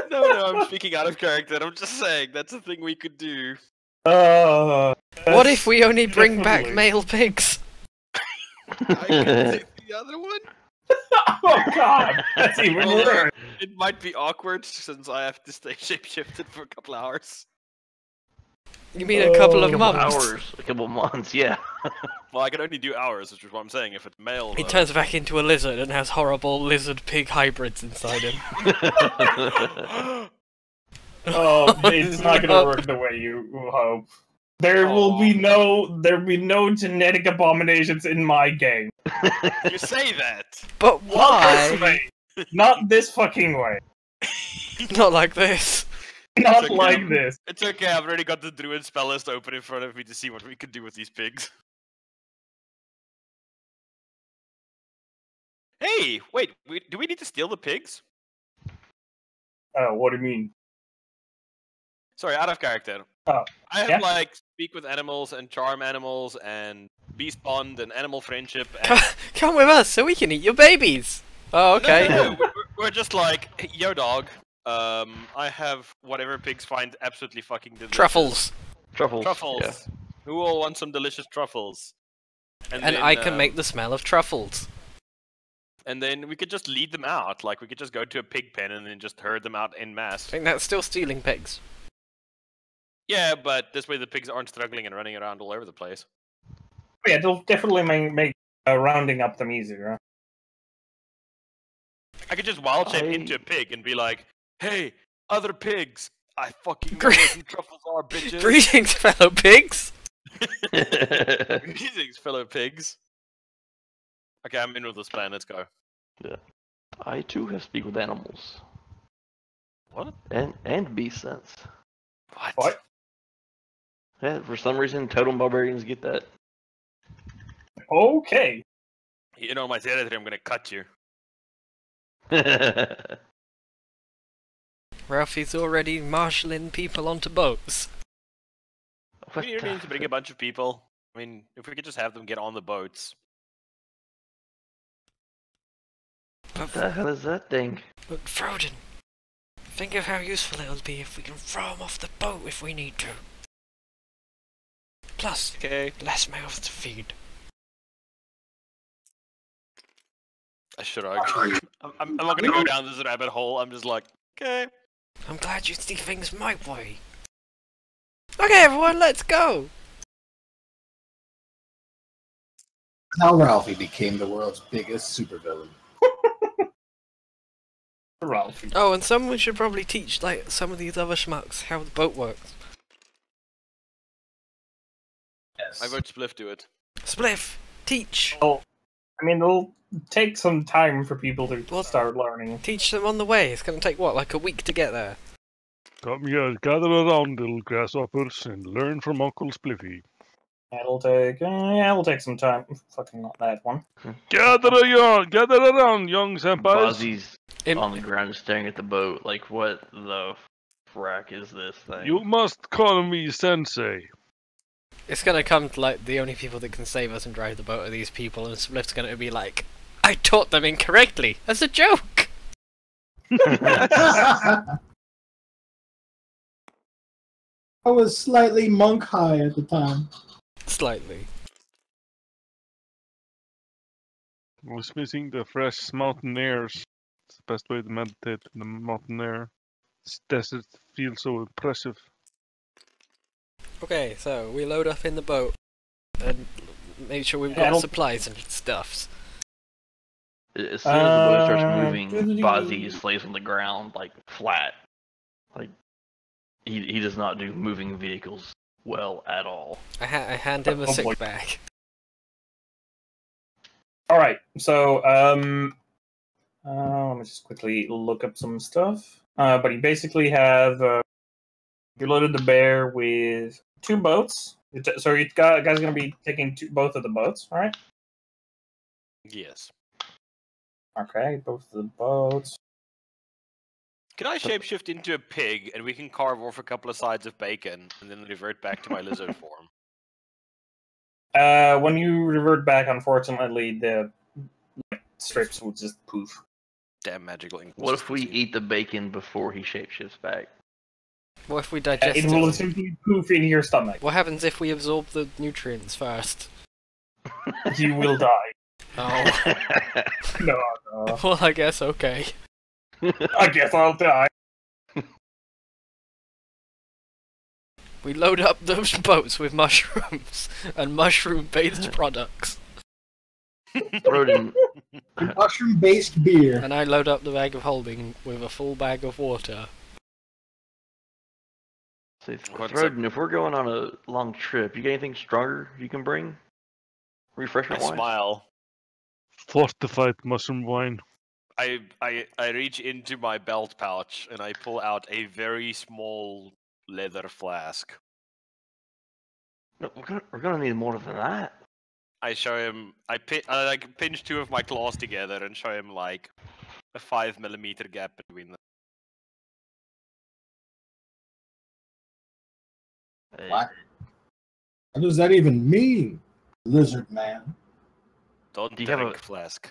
No, I'm speaking out of character. I'm just saying that's a thing we could do. What if we only bring back definitely- male pigs? I could take the other one. Oh God, that's even worse. It might be awkward since I have to stay shapeshifted for a couple hours. You mean a couple of A couple months? hours, a couple months, yeah. Well, I can only do hours, which is what I'm saying. If it's male, He though. turns back into a lizard and has horrible lizard-pig hybrids inside him. Oh, it's not gonna work the way you hope. There will be no genetic abominations in my game. You say that. But Not this why? way. Not this fucking way. Not like this. Not okay. like this. It's okay. I've already got the druid spell list open in front of me to see what we could do with these pigs. Hey, wait. Do we need to steal the pigs? What do you mean? Sorry, out of character. Oh, I have yeah. speak with animals and charm animals and beast bond and animal friendship. And... Come with us so we can eat your babies. Oh, okay. No, we're just like, hey, yo, dog. I have whatever pigs find absolutely fucking delicious. Truffles. Truffles. Yeah. Who all want some delicious truffles? And then, I can make the smell of truffles. And then we could just lead them out. Like, we could just go to a pig pen and then just herd them out en I masse. think that's still stealing pigs. Yeah, but this way the pigs aren't struggling and running around all over the place. Yeah, it'll definitely make rounding up them easier. I could just wild shape I- into a pig and be like, hey, other pigs, I fucking know Gre- where some truffles are, bitches. Greetings, fellow pigs. Greetings, fellow pigs. Okay, I'm in with this plan, let's go. I too have speak with animals. What? And beast sense. What? Yeah, for some reason, totem barbarians get that. Okay. You know, my territory, I'm gonna cut you. Ralphie's already marshalling people onto boats. What We need the- to bring a bunch of people. I mean, if we could just have them get on the boats. What the hell is that thing? But Froden, think of how useful it'll be if we can throw him off the boat if we need to. Plus, Okay. less mouths to feed. Should I? I'm not gonna go down this rabbit hole. I'm just like, okay. I'm glad you see things my way. Okay, everyone, let's go! Now Ralphie became the world's biggest supervillain. Ralphie. Oh, and someone should probably teach, like, some of these other schmucks how the boat works. Yes. I vote Spliff do it. Spliff, teach! Well, I mean, it'll take some time for people to Well- start learning. Teach them on the way. It's gonna take, what, like a week to get there? Come here, gather around, little grasshoppers, and learn from Uncle Spliffy. It'll take some time. Fucking not that one. Gather around, young senpais. Bozzy's Im- on the ground staring at the boat. Like, what the frack is this thing? You must call me Sensei. It's gonna come to, like, the only people that can save us and drive the boat are these people, and Spliff's gonna be like, I taught them incorrectly! As a joke! I was slightly monk high at the time. Slightly. I was missing the fresh mountain airs. It's the best way to meditate in the mountain air. This desert feels so impressive. Okay, so we load up in the boat and make sure we've Yeah, I got don't- supplies and stuffs. As soon as the boat starts Uh, moving, Bozzy just lays on the ground, like, flat. Like, he does not do moving vehicles well at all. I hand him a Oh, sick boy. bag. All right, so let me just quickly look up some stuff. But you basically have you loaded the bear with 2 boats. So you guys are going to be taking both of the boats, all right? Yes. Okay, both of the boats. Can I shapeshift into a pig and we can carve off a couple of sides of bacon and then revert back to my lizard form? When you revert back, unfortunately, the strips will just poof. Damn magical ink. What if we eat the bacon before he shapeshifts back? What if we digest It will it? simply poof in your stomach. What happens if we absorb the nutrients first? You will die. Oh. No. Well, I guess okay. I guess I'll die. We load up those boats with mushrooms and mushroom-based products. Rodin, Mushroom-based beer. And I load up the bag of holding with a full bag of water. say, What's Rodin, if we're going on a long trip, you got anything stronger you can bring? I Refreshment wise? smile. Fortified mushroom wine. I reach into my belt pouch and I pull out a very small leather flask. No, we're gonna need more than that. I show him. I like pinch 2 of my claws together and show him like a 5mm gap between them. Hey, What? What does that even mean, lizard man? Don't Do you have drink a- flask.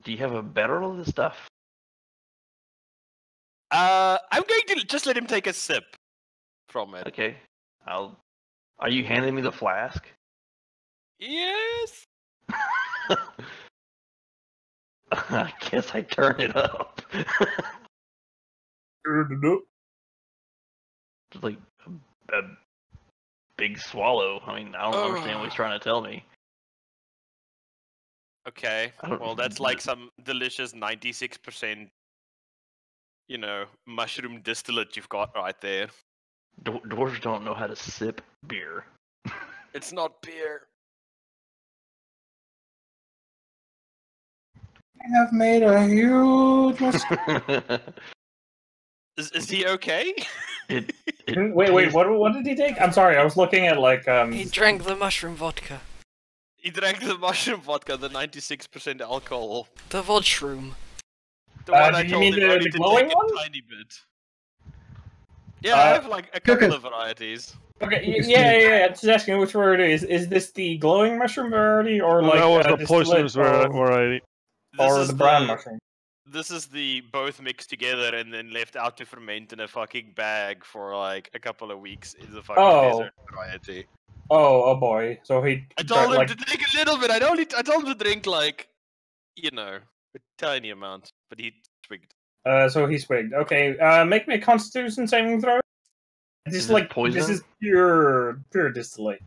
do you have a barrel of this stuff? I'm going to just let him take a sip from it. Okay. Are you handing me the flask? Yes. I guess I turn it up. It's like a big swallow. I mean, I don't understand what he's trying to tell me. Okay. I don't- Well, that's like some delicious 96%, mushroom distillate you've got right there. Dwarves don't know how to sip beer. It's not beer. I have made a huge mistake. Is he okay? It Wait, what did he take? I'm sorry, I was looking at like He drank the mushroom vodka. He drank the mushroom vodka, the 96% alcohol. The vodshroom. The one I do you told mean him the only to glowing take one? a tiny bit. Yeah, I have like a couple of varieties. Okay, yeah. Just asking which variety is this the glowing mushroom variety or Well, like that was the distillate poisonous variety. or the brown mushroom? This is the both mixed together and then left out to ferment in a fucking bag for like a couple of weeks in the fucking desert variety. Oh boy. So he I told him like, to drink a little bit. I told him to drink like, a tiny amount, but he twigged. so he swigged. Okay, make me a Constitution saving throw. Is it poison? This is pure distillate.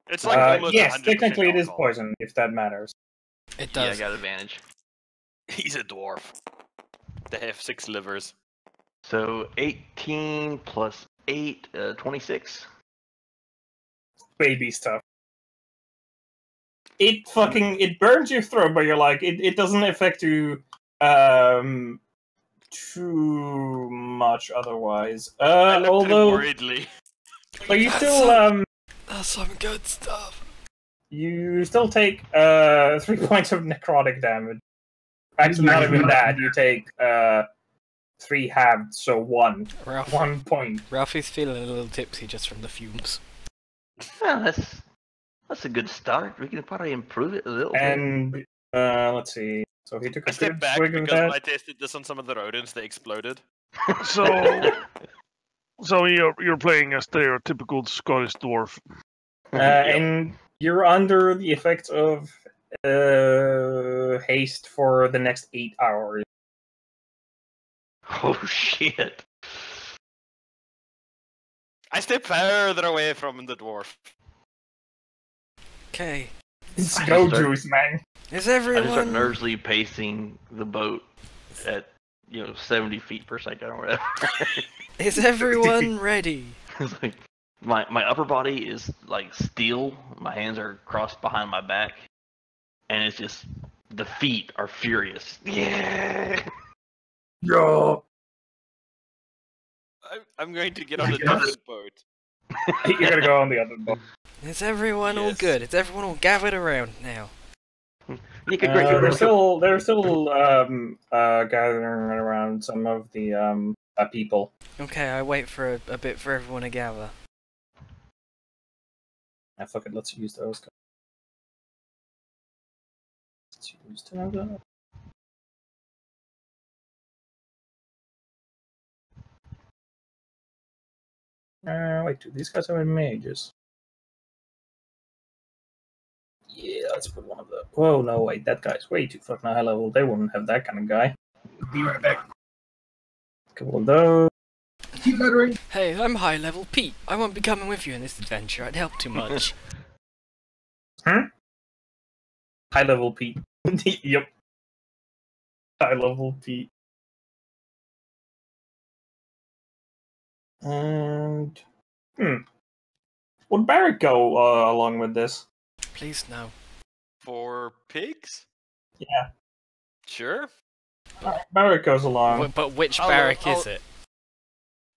It's like almost yes, 100% technically it is alcohol. poison if that matters. It Yeah, I does. got advantage. He's a dwarf. They have 6 livers. So 18 plus 8, 26. Baby stuff. It burns your throat, but you're like it doesn't affect you too much otherwise. I looked at him Although worriedly. but you That's still That's some good stuff. you still take 3 points of necrotic damage. Actually, not even that. You take 3 halved, so 1 point. Ralphie's feeling a little tipsy just from the fumes. Well, that's a good start. We can probably improve it a little bit. And let's see. So he took I a stepped good back swig of because that. when I tested this on some of the rodents, they exploded. So you're playing a stereotypical Scottish dwarf. And you're under the effects of haste for the next 8 hours. Oh shit! I step further away from the dwarf. Okay. It's I go just start- juice, man. Is I just start everyone... nervously pacing the boat at 70 feet per second or whatever. Is everyone ready? It's like my upper body is like steel. My hands are crossed behind my back, and it's just the feet are furious. Yeah. Yo. I'm going to get on a different boat. You're gonna go on the other boat. Is everyone all Yes. good? Is everyone all gathered around now? You could great. They're still gathering around some of the people. Okay, I wait for a bit for everyone to gather. Fuck it, let's use those. Let's use that. Wait, do these guys have any mages? Yeah, let's put one of the. Whoa, no, wait, that guy's way too fucking high level. They wouldn't have that kind of guy. Be right back. Couple of those. Keep muttering. Hey, I'm high level Pete. I won't be coming with you in this adventure. I'd help too much. High level Pete. Yep. High level Pete. And would Barrett go along with this? Please no. For pigs? Yeah. Sure. Barrett goes along. But which I'll- barrack I'll- is it?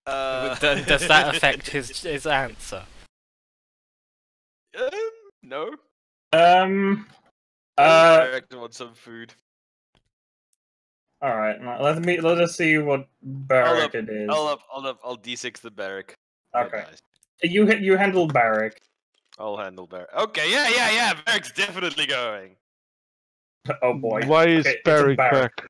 Uh, Does that affect his answer? No. Uh, I want some food. all right. Let us see what barrack it is. I'll D6 the barrack. Okay. Nice. You handle barrack. I'll handle barrack. Okay, yeah. Barrack's definitely going. Oh boy. Why is Okay, it's a Barrick barrack. back?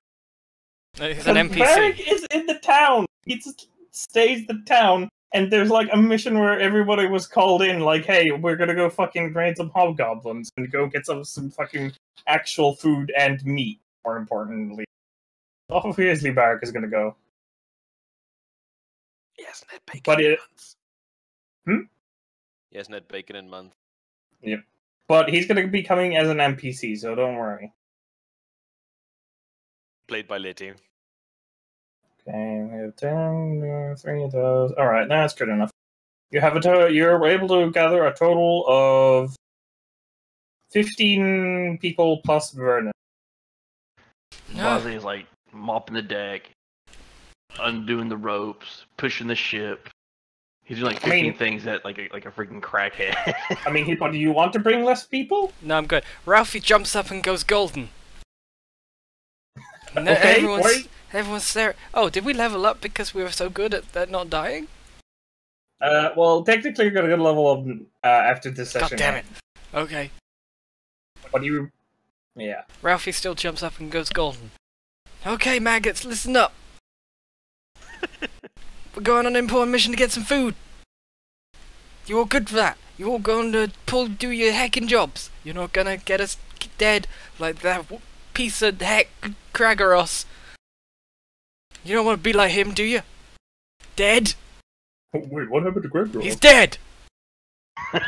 He's an NPC. Barrack is in the town. He just stays the town, and there's like a mission where everybody was called in. Like, hey, we're gonna go fucking raid some hobgoblins and go get some fucking actual food and meat. More importantly, obviously Barrack is gonna go. Yes, Ned Bacon. But in it- months. Yes, Ned Bacon in month. But he's gonna be coming as an NPC, so don't worry. Played by Letty. Okay, we have 10, 3 of those. All right, that's good enough. You have you're able to gather a total of 15 people plus Vernon. No. Bozzy is like mopping the deck. undoing the ropes, pushing the ship. He's doing like I 15 mean- things that like a freaking crackhead. I mean, but do you want to bring less people? No, I'm good. Ralphie jumps up and goes golden. No, Okay, wait. everyone's staring. Oh, did we level up because we were so good at not dying? Well, technically you're gonna get a level up after this session. God damn it. Okay. But you... Yeah. Ralphie still jumps up and goes golden. Okay, maggots, listen up. We're going on an important mission to get some food. You're all good for that. You're all going to do your heckin' jobs. You're not gonna get us dead like that piece of heck Kragaros. You don't want to be like him, do you? Dead? Oh, wait, what happened to Gregor? He's dead!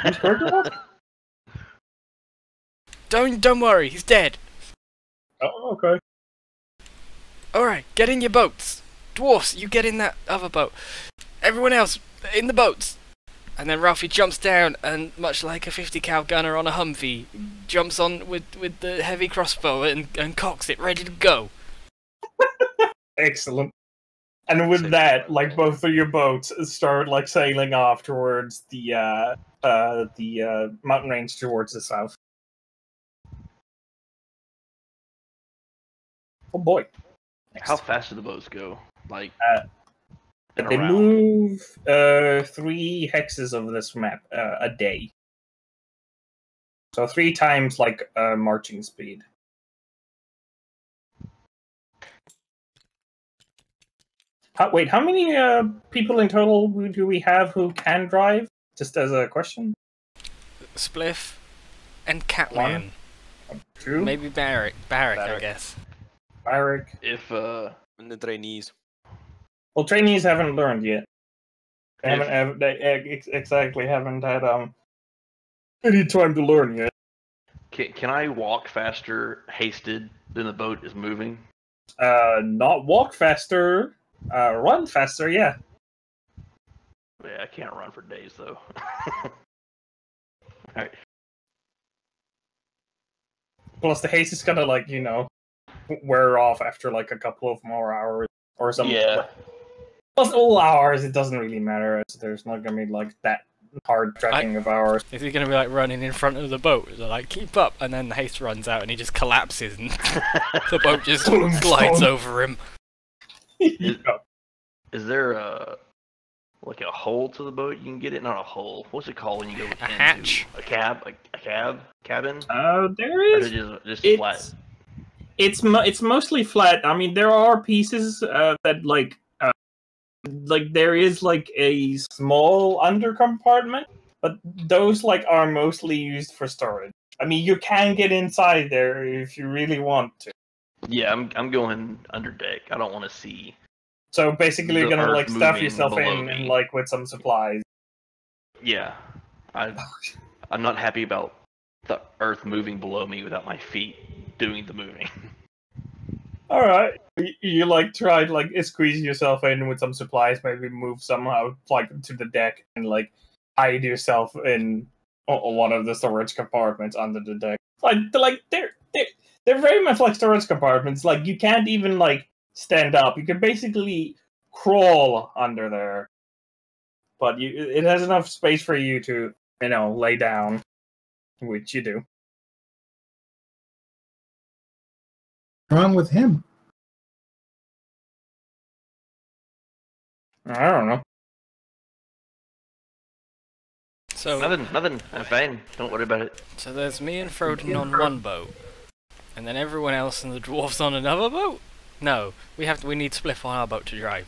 Who's Gregor? Don't worry, he's dead. Oh, okay. Alright, get in your boats. Dwarfs, you get in that other boat. Everyone else, in the boats. And then Ralphie jumps down and, much like a 50 cal gunner on a Humvee, jumps on with the heavy crossbow and cocks it, ready to go. Excellent. And with that, like, both of your boats start, like, sailing off towards the mountain range towards the south. Oh boy. How fast do the boats go? Like, They around. move 3 hexes of this map a day. So 3 times, like, marching speed. Wait, how many people in total do we have who can drive? Just as a question. Spliff and Catman. 2? Maybe Barrick, I Barrick. guess. Barrick. if And the trainees. Well, trainees haven't learned yet. They exactly haven't had any time to learn yet. can I walk faster, hasted, than the boat is moving? Not walk faster, run faster. Yeah. Yeah, I can't run for days though. Alright. Plus, the haste is gonna, like, wear off after like a couple of more hours or something. Yeah. Plus, all hours, it doesn't really matter. So there's not gonna be like that hard tracking of hours. Is he going to be like running in front of the boat? So, like, keep up, and then the haste runs out and he just collapses and the boat just glides over him. Yeah. Is there like a hole to the boat you can get it? Not a hole. What's it called when you go into hatch. a cabin? There Or is. is it just It's flat? it's mostly flat. I mean, there are pieces that like there is like a small under compartment, but those like are mostly used for storage. I mean, you can get inside there if you really want to. Yeah, I'm going under deck. I don't want to see. So basically, you're The gonna earth like stuff moving yourself below in me. and like with some supplies. Yeah, I'm not happy about the earth moving below me without my feet doing the moving. All right, you like try to like squeeze yourself in with some supplies, maybe move somehow like to the deck and like hide yourself in one of the storage compartments under the deck. They're very much like storage compartments. Like you can't even like stand up. You can basically crawl under there, but it has enough space for you to lay down, which you do. What's wrong with him? I don't know. So, Nothing. I'm fine. Don't worry about it. so there's me and Froden on one boat, and then everyone else and the dwarves on another boat? No, we need Spliff on our boat to drive.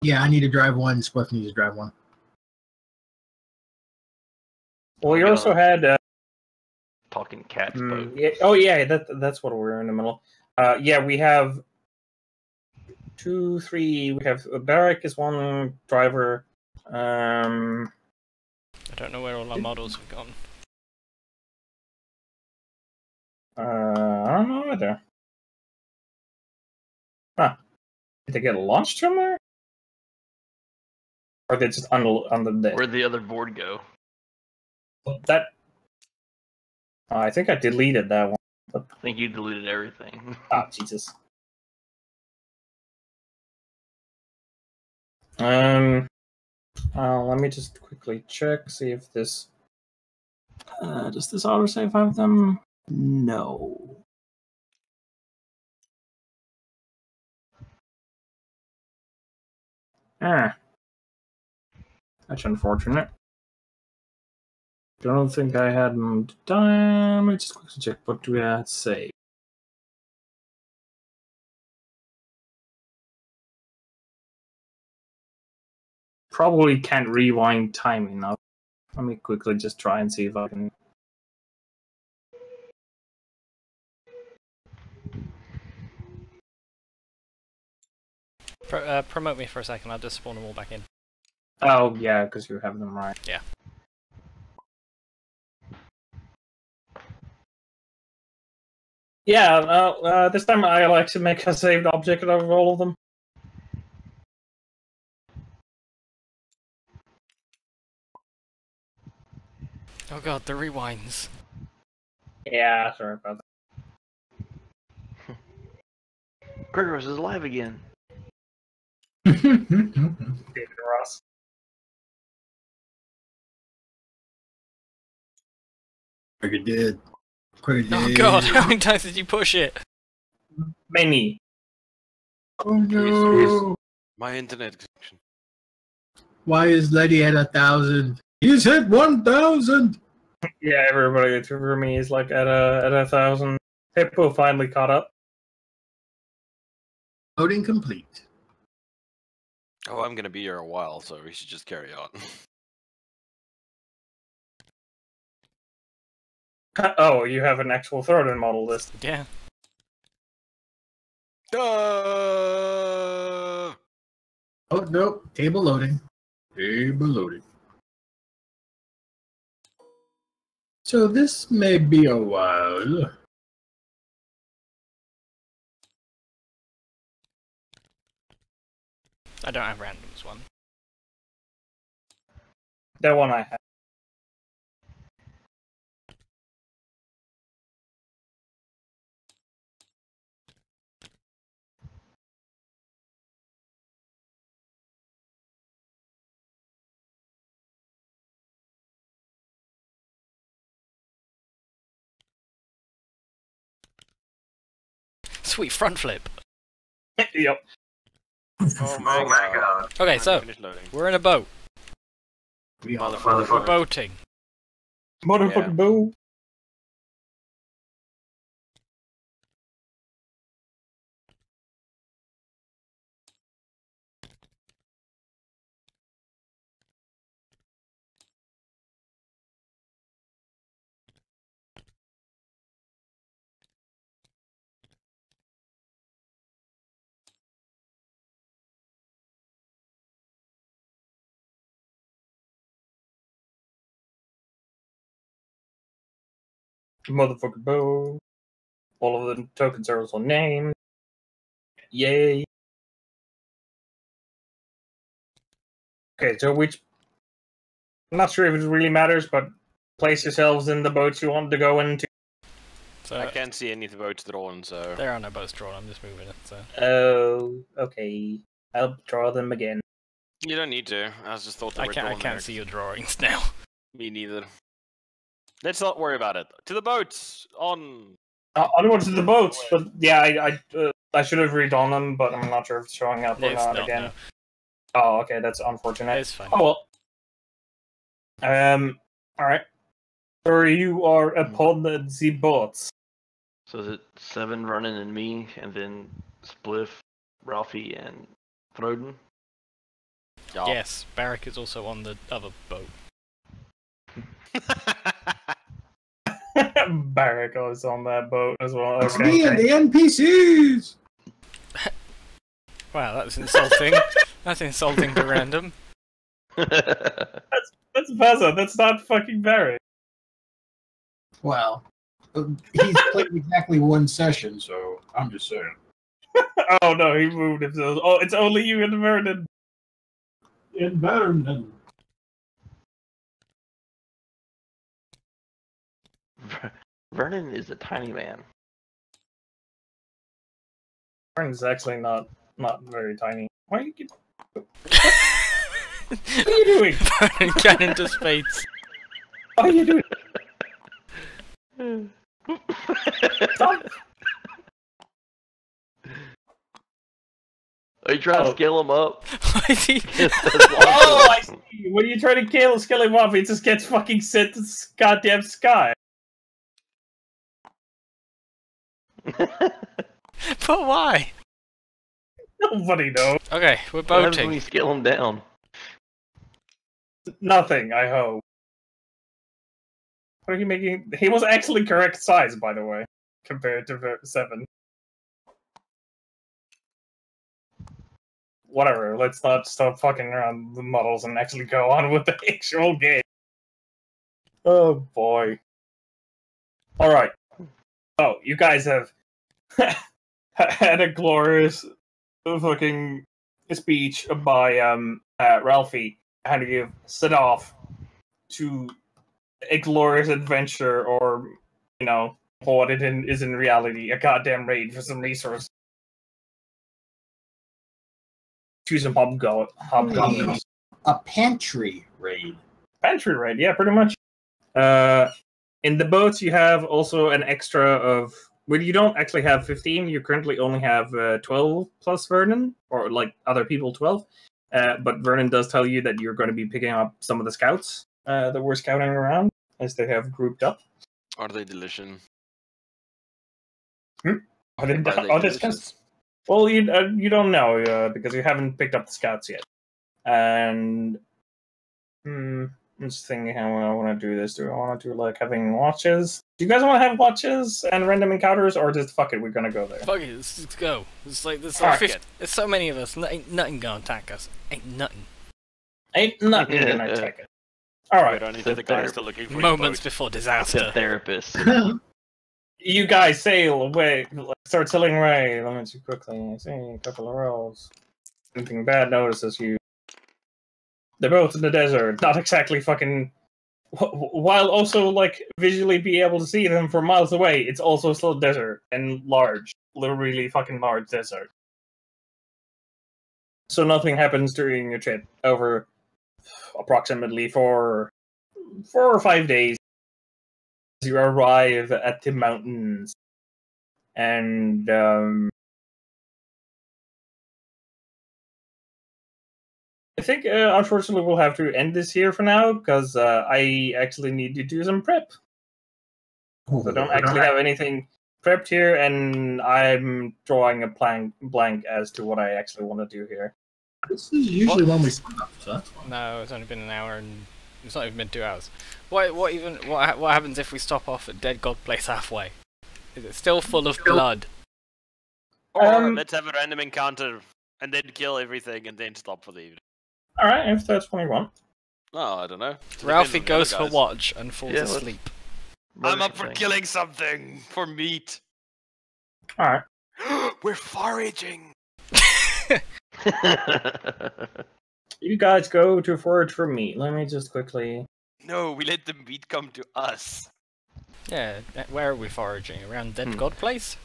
Yeah, I need to drive one. Spliff needs to drive one. Well, you also had Talking cats boat. yeah, oh yeah, that's what we're in the middle. Yeah, we have 2, 3. We have Barrack is one driver. I don't know where all our models have gone. I don't know either. Huh? Did they get launched from there? Or they just on the deck? Where'd the other board go? That. I think I deleted that one. I think you deleted everything. Ah, Jesus. Let me just quickly check, see if this. Does this autosave have them? No. Ah. That's unfortunate. Don't think I had them done. Let me just quickly check what do we have to say. Probably can't rewind time enough. Let me quickly just try and see if I can. Promote me for a second, I'll just spawn them all back in. Oh, yeah, because you have them right. Yeah. Yeah, this time I like to make a saved object out of all of them. Oh god, the rewinds. Yeah, sorry about that. Gregoros is alive again. David Ross. Quicker did. Oh god, how many times did you push it? Many. Oh no! My internet connection. Why is Letty at 1,000? He's hit 1,000! Yeah, everybody for me is like at 1,000. Hippo finally caught up. Loading complete. Oh, I'm gonna be here a while, so we should just carry on. Oh, you have an actual Thorodin model list. Yeah. Oh no, table loading. Table loading. So this may be a while. I don't have randoms one. That one I have. Sweet front flip. Yep. Oh my god. Okay, so Finish loading. we're in a boat. We are We're boating. Motherfucking Yeah. boo. Motherfucking boo. All of the tokens are also named. Yay. Okay, so which... I'm not sure if it really matters, but place yourselves in the boats you want to go into. So I can't see any boats drawn, so. there are no boats drawn, I'm just moving it, so. Oh, okay. I'll draw them again. You don't need to. I just thought they were drawn I can't there. see your drawings now. Me neither. Let's not worry about it. To the boats! On! Onwards to the boats, but yeah, I should have redrawn them, but I'm not sure if it's showing up or It's not not, again. no. Oh, okay, that's unfortunate. It's fine. Oh well. Alright. So you are upon the boats. So is it 7 running and me, and then Spliff, Ralphie, and Throden? Yeah. Yes, Barrack is also on the other boat. Barrack was on that boat as well. It's Okay. me and the NPCs! Wow, that's insulting. That's insulting to random. That's Veza, that's not fucking Barrack. Well, he's played exactly one session, so I'm just saying. Oh no, he moved himself. Oh, it's only you and Vernon. In Vernon. Vernon is a tiny man. Vernon's actually not very tiny. Why you keep... What are you doing? Burning can into space. What are you doing? Stop. Are you trying to scale him up? Why is he? Oh, I see. When you try to kill him off, he just gets fucking sent to the goddamn sky. But why? Nobody knows. Okay, we're What happens when boating. you scale him down? Nothing, I hope. What are you making? He was actually correct size, by the way, compared to 7. Whatever, let's not stop fucking around the models and actually go on with the actual game. Oh boy. Alright. Oh, you guys have had a glorious fucking speech by Ralphie, how you set off to a glorious adventure, or, you know, what it is in reality, a goddamn raid for some resources. Choose some hobgoblins. A pantry raid. Pantry raid, yeah, pretty much. In the boats, you have also an extra of... Well, you don't actually have 15. You currently only have 12 plus Vernon, or like other people 12. But Vernon does tell you that you're going to be picking up some of the scouts that were scouting around, as they have grouped up. Are they delicious? Are they Are they scouts? Well, you don't know because you haven't picked up the scouts yet. And I'm just thinking how I want to do this. Do I want to do like having watches? Do you guys want to have watches and random encounters, or just fuck it, we're gonna go there? Fuck it, let's go. It's like there's Alright. 50, there's so many of us. Ain't nothing gonna attack us. Ain't nothing. Ain't nothing gonna take it. All Right, right, I need the guys still looking for your Moments boat. before It's a disaster. therapist. you guys sail away. Start sailing away. Let me see quickly. I see a couple of rolls. Something bad notices you. They're both in the desert. Not exactly fucking. While also like visually be able to see them from miles away, it's also still desert and large, literally fucking large desert. So nothing happens during your trip over approximately 4 or 5 days. You arrive at the mountains, and I think unfortunately we'll have to end this here for now because I actually need to do some prep. So I don't actually have anything prepped here, and I'm drawing a blank as to what I actually want to do here. This is usually when we stop, so that's fine. No, it's only been an hour and it's not even been 2 hours. What happens if we stop off at Dead God Place halfway? Is it still full of blood? Or let's have a random encounter and then kill everything and then stop for the evening. All right, if that's what you want. Oh, I don't know. Ralphie Depends on the goes other for guys. watch and falls Yeah, let's- asleep. I'm up for killing something for meat. All right. We're foraging. You guys go to forage for meat. Let me just quickly. No, we let the meat come to us. Yeah, where are we foraging? Around Dead God Place?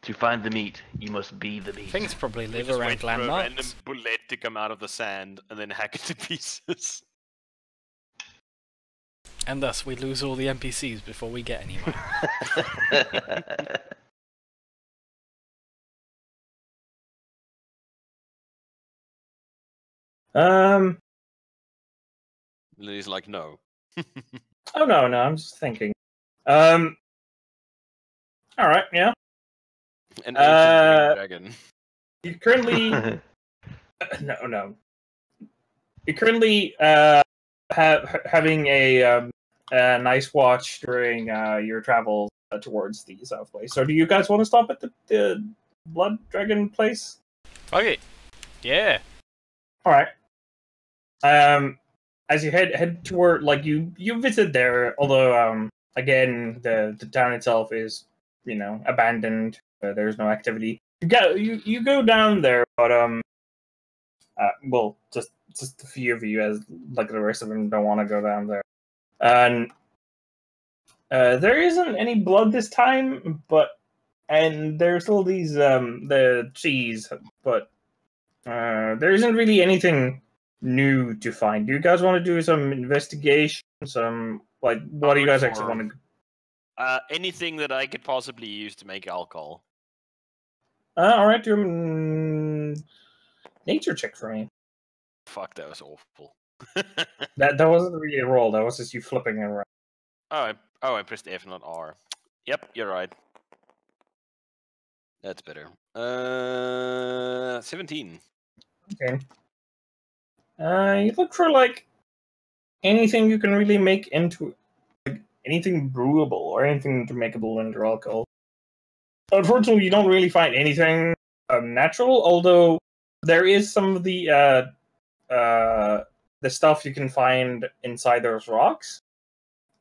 To find the meat, you must be the meat. Things probably We live just around wait for a random landmarks. bullet to come out of the sand and then hack it to pieces. And thus we lose all the NPCs before we get anywhere. Lily's like, no. Oh no, I'm just thinking. All right, yeah. An ancient green dragon. You currently no. You're currently having a nice watch during your travels towards the south place. So, do you guys want to stop at the Blood Dragon place? Fuck it. Yeah. All right. As you head toward, like you visit there, although again the town itself is abandoned. There's no activity. You go down there, but well, just a few of you, as like the rest of them don't want to go down there, and there isn't any blood this time, and there's still these the trees, but there isn't really anything new to find. Do you guys want to do some investigation? What do you guys actually want to? Anything that I could possibly use to make alcohol. All right, do a nature check for me. Fuck, that was awful. That wasn't really a roll. That was just you flipping around. I pressed F, not R. Yep, you're right. That's better. 17. Okay. You look for like anything you can really make into anything brewable or anything to makeable into alcohol. Unfortunately, you don't really find anything natural. Although there is some of the stuff you can find inside those rocks.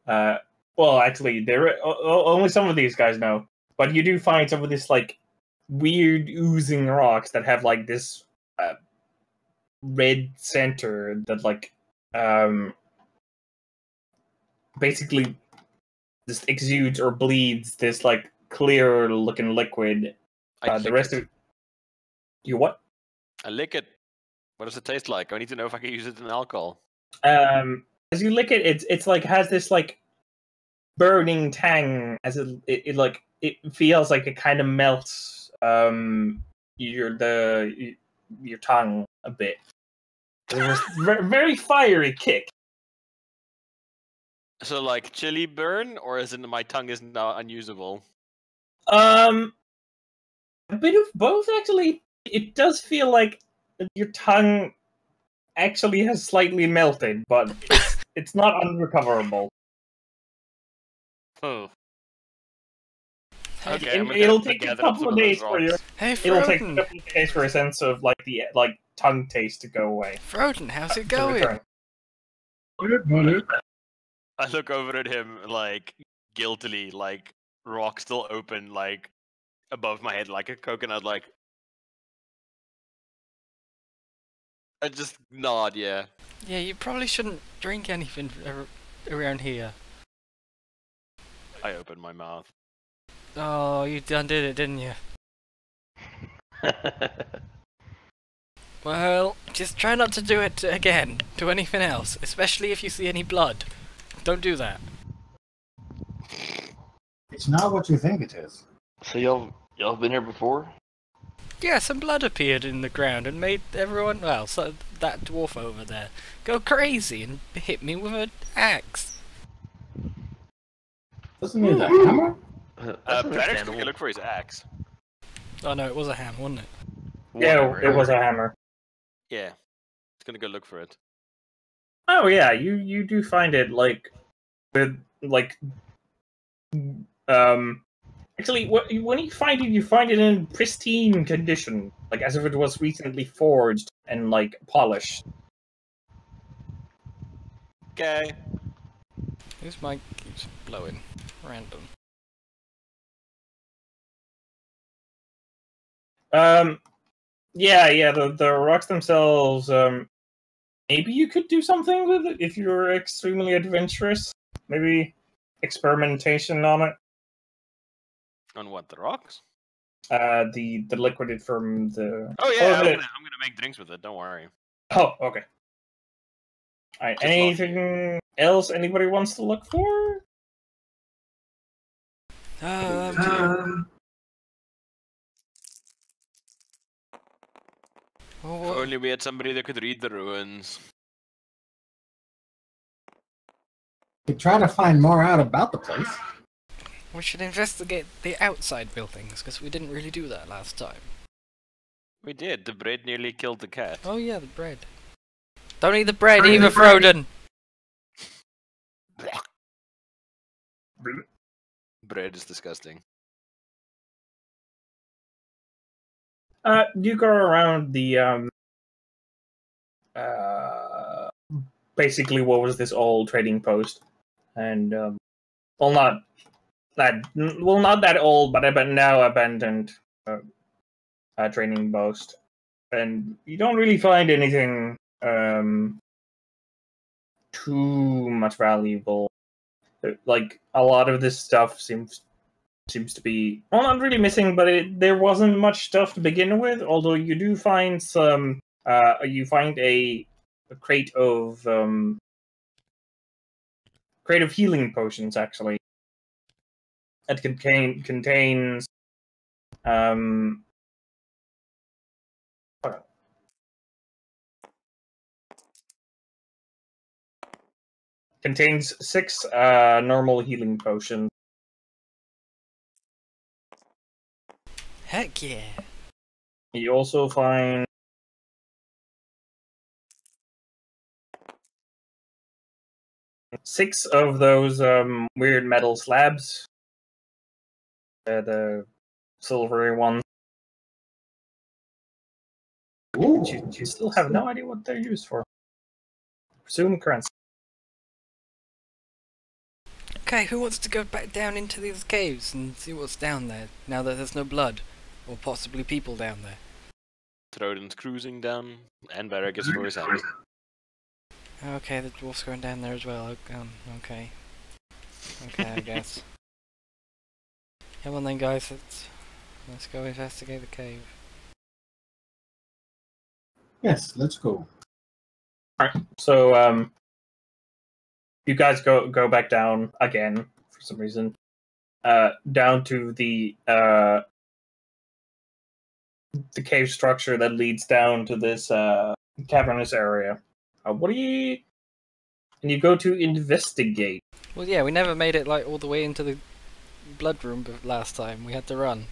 Well, actually, only some of these guys know, but you do find some of this like weird oozing rocks that have like this red center that like basically just exudes or bleeds this like clear looking liquid. The rest of you what? I lick it. What does it taste like? I need to know if I can use it in alcohol. As you lick it, it's like has this like burning tang as it like it feels like it kind of melts your tongue a bit. There's a very fiery kick. So like chili burn, or is it my tongue is now unusable? A bit of both actually. It does feel like your tongue actually has slightly melted, but it's not unrecoverable. Oh. Hey, Okay, It'll take a couple of days for your. Hey, It'll take a Froden. couple of days for a sense of like the tongue taste to go away. Froden, how's it to going? return. I look over at him like guiltily, like rock still open, like above my head, like a coconut. Like I just nod, yeah. Yeah, you probably shouldn't drink anything around here. I open my mouth. Oh, you done did it, didn't you? Well, just try not to do it again to anything else, especially if you see any blood. Don't do that. It's not what you think it is. So y'all been here before? Yeah, some blood appeared in the ground and made everyone, well, so that dwarf over there, go crazy and hit me with an axe. Wasn't it a hammer? That's Patrick's gonna understandable. look for his axe. Oh no, it was a ham, wasn't it? Yeah, Whatever. it was a hammer. Yeah, he's gonna go look for it. Oh yeah, you do find it like with like actually when you find it in pristine condition, like as if it was recently forged and like polished. Okay. Whose mic keeps blowing? Random. Yeah, the rocks themselves, maybe you could do something with it if you're extremely adventurous. Maybe experimentation on it. On what, the rocks? The liquid from the. Oh yeah, I'm the- gonna make drinks with it. Don't worry. Oh, okay. Alright, Just anything else anybody wants to look for? Well, If what- only we had somebody that could read the ruins. You try to find more out about the place. we should investigate the outside buildings, because we didn't really do that last time. We did. The bread nearly killed the cat. Oh yeah, the bread. Don't eat the bread either, Froden! Bread is disgusting. You go around the basically what was this old trading post, and not that old, but now abandoned trading post, and you don't really find anything too much valuable. Like a lot of this stuff seems to be, well, not really missing, but there wasn't much stuff to begin with. Although you do find some, you find a crate of healing potions, actually. It contains contains 6 normal healing potions. Heck yeah. You also find 6 of those weird metal slabs. The silvery ones. Ooh. You still have no idea what they're used for. Presume currency. Okay, who wants to go back down into these caves and see what's down there, now that there's no blood? Or possibly people down there? Trodent's cruising down, and Varric is for his hand. Okay, the dwarf's going down there as well. Okay. Okay, I guess. Come on then, guys. Let's go investigate the cave. Yes, let's go. Alright, so you guys go back down again for some reason. Down to the cave structure that leads down to this cavernous area. What do you? And you go to investigate. Well, yeah, we never made it like all the way into the blood room last time. We had to run,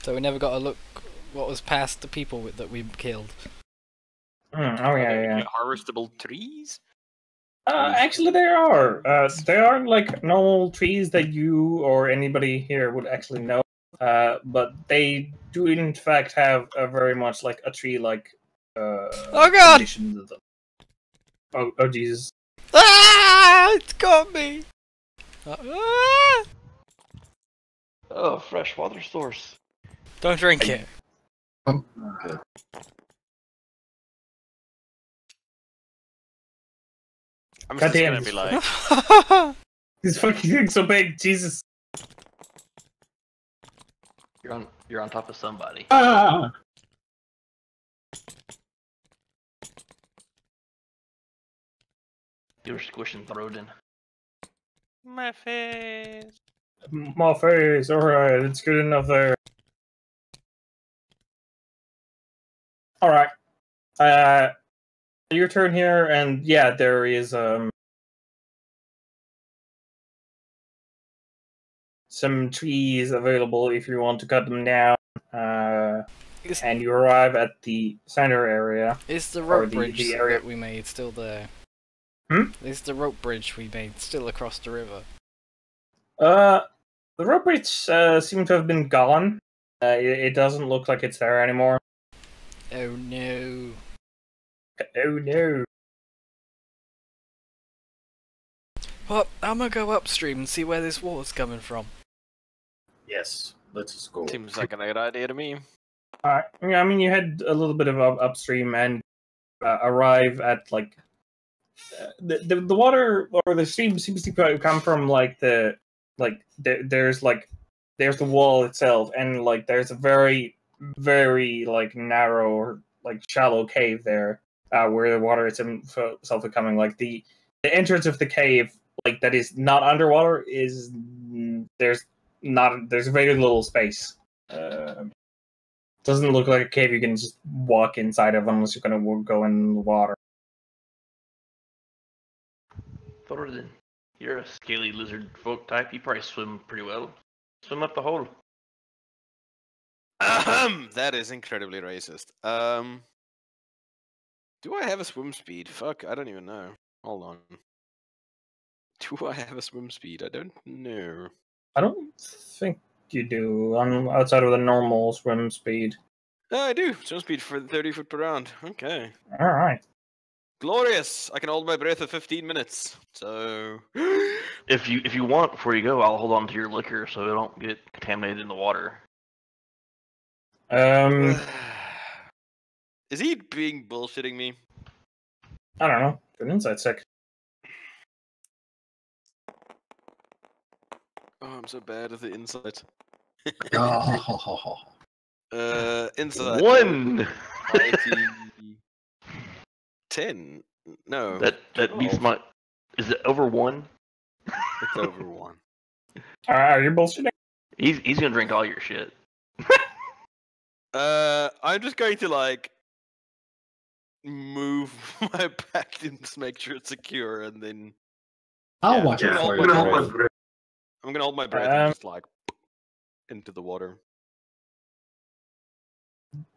so we never got a look what was past the people that we killed. Oh yeah. Harvestable trees? Actually, there are. There aren't like normal trees that you or anybody here would actually know. But they do in fact have a very much like a tree-like. Oh god! condition to them. Oh Jesus! Ah! It's got me! Ah! Oh, fresh water source. Don't drink it. Oh, good. I'm God just damn gonna it. be like, These fucking things so big, Jesus! You're on top of somebody. Ah! You're squishing Throden. my face. My face, alright, it's good enough there. Alright. Your turn here, and yeah, there is some trees available if you want to cut them down. And you arrive at the center area. Is the Or rope the bridge area- that we made still there? Hmm? Is the rope bridge we made still across the river? The rope bridge seems to have been gone. It doesn't look like it's there anymore. Oh no. Oh no. Well, I'm gonna go upstream and see where this water's coming from. Yes, let's just go. Seems like a good idea to me. Alright, I mean, you head a little bit of upstream and arrive at like the water or the stream seems to come from like there's the wall itself, and like there's a very like narrow or like shallow cave there where the water itself is coming. Like the entrance of the cave, like that is not underwater, is there's very little space. Doesn't look like a cave you can just walk inside of unless you're gonna go in the water. Thorden, you're a scaly lizard folk type. You probably swim pretty well. Swim up the hole. That is incredibly racist. Do I have a swim speed? Fuck, I don't even know. Hold on. Do I have a swim speed? I don't know. I don't think you do outside of the normal swim speed. Oh, I do. Swim speed for 30 foot per round. Okay. All right. Glorious! I can hold my breath for 15 minutes. So. If you want, before you go, I'll hold on to your liquor so it don't get contaminated in the water. Is he being bullshitting me? I don't know. Do an insight check. Oh, I'm so bad at the insight. Oh, Insight. One! 10. No. That beats 12. my. Is it over 1? It's over 1. Are you bullshitting? He's gonna drink all your shit. I'm just going to like move my pack and just make sure it's secure, and then I'll Yeah, watch it yeah, for I'm you. gonna Brady. hold I'm gonna hold my breath and just like into the water.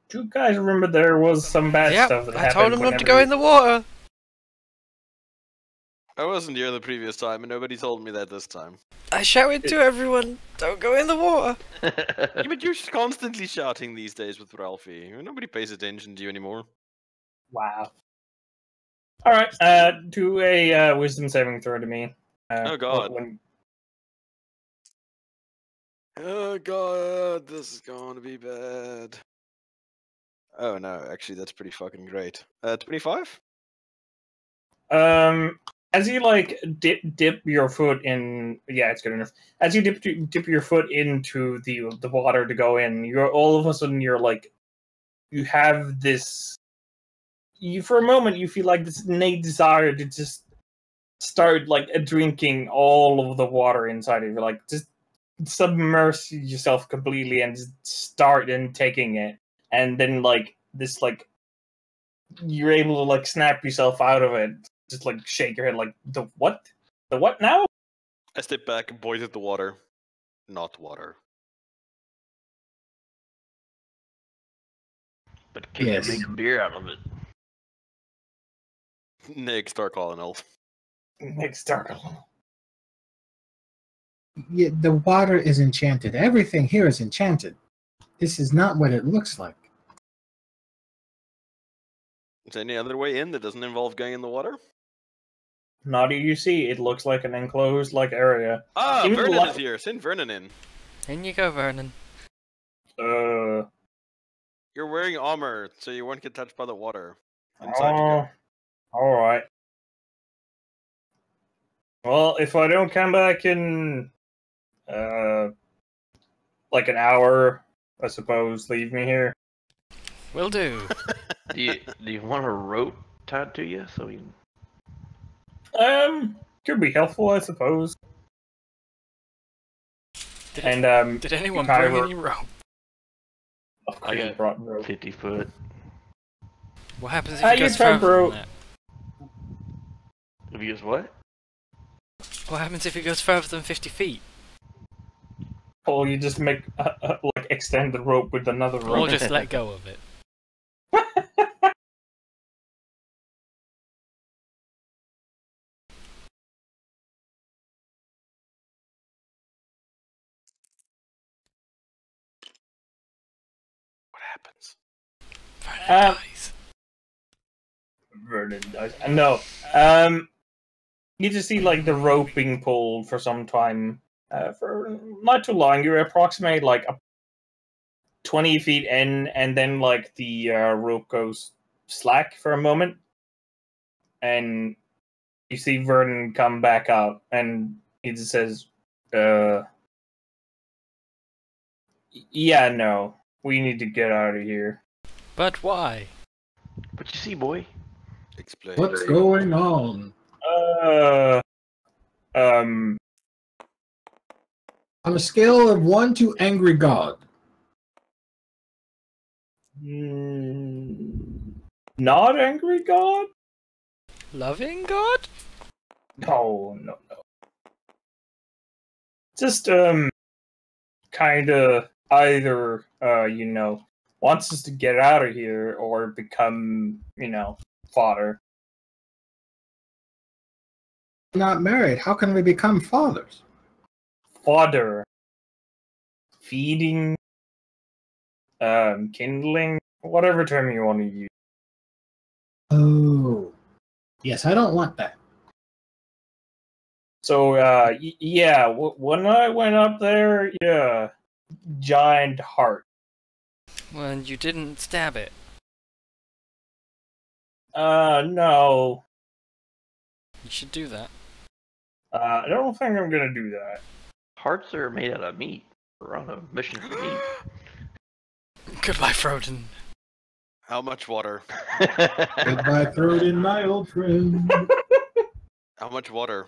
Do you guys remember there was some bad Yep, stuff that I happened? told him not to whenever go in the water. I wasn't here the previous time, and nobody told me that this time. I shouted to everyone, don't go in the water. Yeah, but you're constantly shouting these days with Ralphie. Nobody pays attention to you anymore. Wow. All right. Do a wisdom saving throw to me. Oh, God. When... Oh god, this is going to be bad. Oh no, actually that's pretty fucking great. 25? As you like dip your foot in, yeah, it's good enough. As you dip your foot into the water to go in, you're all of a sudden you're like, you have this. You for a moment you feel like this innate desire to just start like drinking all of the water inside of you, like just submerge yourself completely and just start and taking it, and then like this like you're able to like snap yourself out of it. Just like shake your head, like the what now? I step back and point at the water. Not water. But can Yes. you make beer out of it? Nick, start calling elf. Next dark. Yeah, the water is enchanted. Everything here is enchanted. This is not what it looks like. Is there any other way in that doesn't involve going in the water? Not you see, it looks like an enclosed like area. Ah, Even Vernon li- is here. Send Vernon in. In you go, Vernon. Uh, You're wearing armor, so you won't get touched by the water. Inside you go. all right. Well, if I don't come back in, like an hour, I suppose, leave me here. Will do. Do you want a rope tied to you so you? Could be helpful, I suppose. Did, And did anyone Kyra- bring any rope? of I course you got brought rope. 50 foot. What happens if Ah, it you goes tried, further bro. than that? If you use what? What happens if it goes further than 50 feet? Or you just make like extend the rope with another Or rope. just let go of it? What happens? Vernon dies. Vernon does. No. You just see like the rope being pulled for some time. For not too long. You approximate like 20 feet in, and then like the rope goes slack for a moment, and you see Vernon come back up, and he just says, yeah, no, we need to get out of here." But why? What you see, boy? Explain. What's going on? Um, On a scale of 1 to angry God, not angry God? Loving God? No. Just, kinda either, wants us to get out of here or become, fodder. not married. How can we become fathers? Fodder. Feeding. Kindling. Whatever term you want to use. Oh, yes, I don't want that. So, yeah, when I went up there, yeah, giant heart. Well, you didn't stab it. No. You should do that. I don't think I'm gonna do that. Hearts are made out of meat. We're on a mission for meat. Goodbye, Froden. How much water? Goodbye, Throden, my old friend. How much water?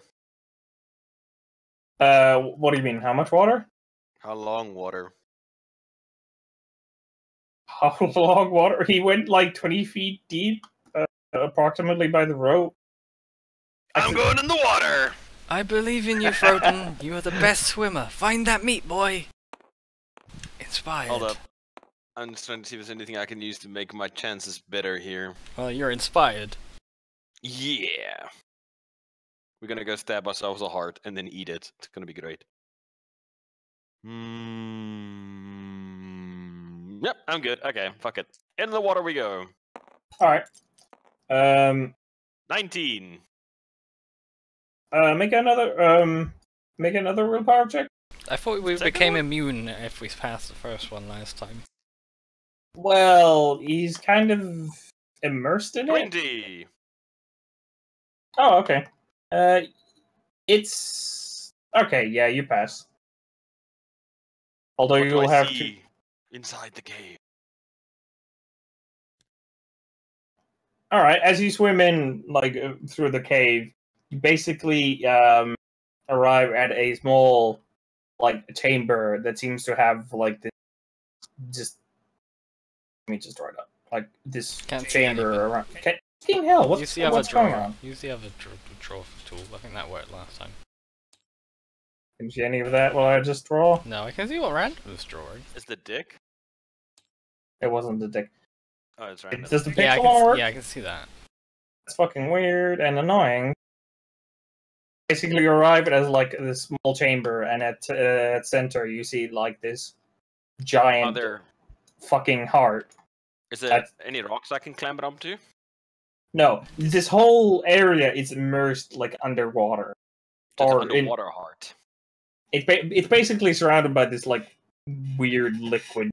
What do you mean? How much water? How long water? How long water? He went like 20 feet deep, approximately by the rope. I'm going in the water! I believe in you, Froden. You are the best swimmer. Find that meat, boy. Inspired. Hold up. I'm just trying to see if there's anything I can use to make my chances better here. Well, you're inspired. Yeah. We're gonna go stab ourselves a heart and then eat it. It's gonna be great. Yep, I'm good. Okay, fuck it. In the water we go. Alright. 19. Make another willpower check. I thought we Second became one? immune if we passed the first one last time. Well, he's kind of immersed in it. 20. Oh, okay. It's okay. Yeah, you pass. Although What do you'll I have to. see inside the cave? All right, as you swim in, like through the cave, you basically arrive at a small, like, chamber that seems to have like this. Just let me just draw it up. Like this Can't see chamber anything. around. Fucking hell! Use the What's other going drawer. on? Use the other draw tool. I think that worked last time. Can you see any of that while I just draw? No, I can see what random is drawing. Is the dick? It wasn't the dick. Oh, it's random. Does the Yeah, pixel work? yeah, I can see that. It's fucking weird and annoying. Basically, you arrive at like this small chamber, and at center you see like this giant fucking heart. Is there That's- any rocks I can clamber up to? No, this whole area is immersed like underwater. Just Or an underwater heart. It's basically surrounded by this like weird liquid.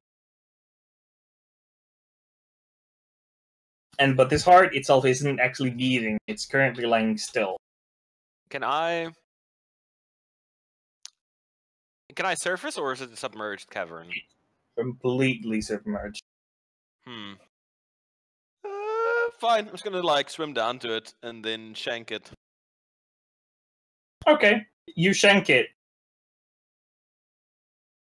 But this heart itself isn't actually beating; it's currently laying still. Can I surface, or is it a submerged cavern? Completely submerged. Fine. I'm just gonna like swim down to it and then shank it. Okay, you shank it.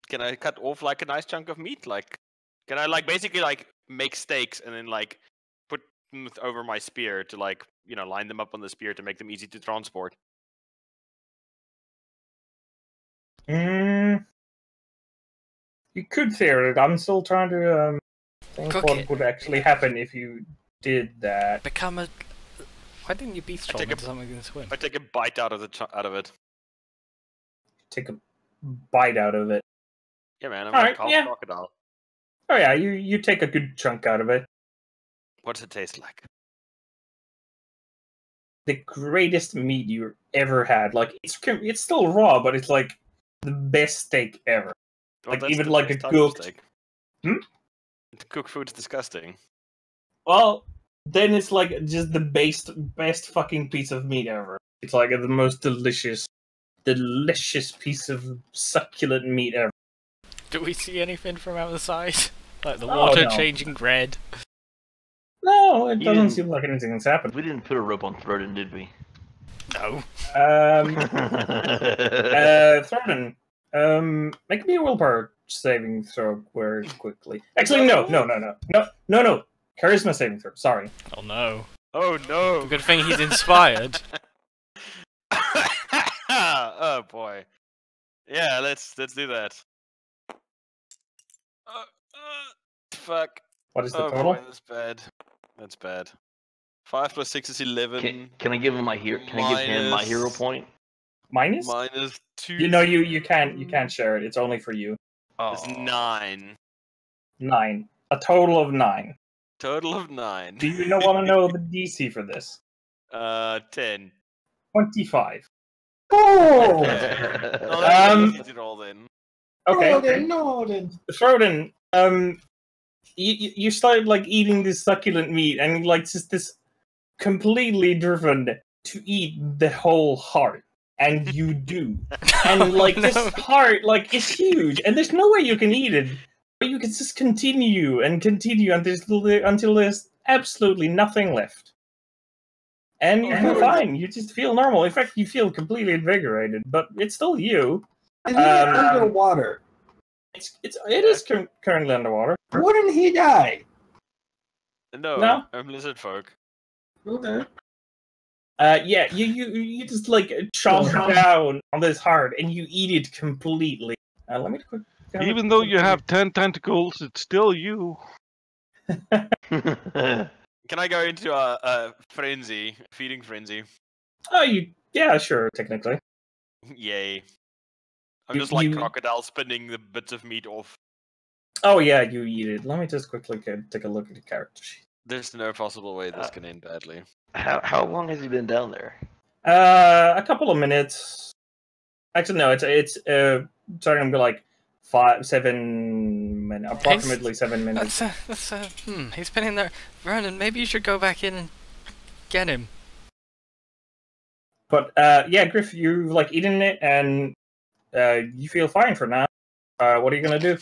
Can I cut off like a nice chunk of meat? Like, can I like basically like make steaks and then like put them over my spear to like line them up on the spear to make them easy to transport? You could theory it. I'm still trying to think Cook what it. would actually happen if you did that. Become a. Why didn't you be strong take a- into something that can swim? I take a bite out of it. Take a bite out of it. Yeah, man. I'm Alright, like half yeah. crocodile. Oh yeah, you take a good chunk out of it. What does it taste like? The greatest meat you ever had. Like it's still raw, but it's like the best steak ever. Well, Like, that's even the like best a type of cooked- steak. Hmm? The cooked food's disgusting. Well, then it's like just the best fucking piece of meat ever. It's like the most delicious piece of succulent meat ever. Do we see anything from outside? Like the Oh, water no. changing red? No, it You doesn't didn't- seem like anything's happened. We didn't put a rope on Throden, did we? No. Thornton, make me a willpower saving throw very quickly. Actually, no. Charisma saving throw. Sorry. Oh no. Oh no! Good thing he's inspired. Oh boy. Yeah, let's do that. Fuck. What is the Oh total? boy, that's bad. That's bad. 5 plus 6 is 11. Can I give him my hero? Can I give him my hero Minus- point? Minus? Minus 2. You can't share it. It's only for you. It's 9. 9. A total of 9. Total of 9. Do you want to know the DC for this? 10. 25. Oh. No, that's Um, easy roll then. Okay. No, then. Froden, you started like eating this succulent meat, and like just this completely driven to eat the whole heart, and you do, and like No. this heart like is huge, and there's no way you can eat it But you can just continue and continue until there's absolutely nothing left. And you feel fine. You just feel normal. In fact, you feel completely invigorated. But it's still you. And he's underwater. It is currently underwater. Wouldn't he die? No, I'm lizard folk. Okay. Yeah, you just like chomp down on this heart and you eat it completely. Let me quick. Even though you have 10 tentacles, it's still you. Can I go into a feeding frenzy? Oh, yeah, sure, technically. Yay. I'm just like crocodile spinning the bits of meat off. Oh yeah, you eat it. Let me just quickly take a look at the character sheet. There's no possible way this can end badly. How long has he been down there? A couple of minutes. Actually, no, it's starting to be like 7 minutes, approximately 7 minutes. He's been in there. Vernon, maybe you should go back in and get him. But yeah, Griff, you've like eaten it and you feel fine for now. What are you gonna do?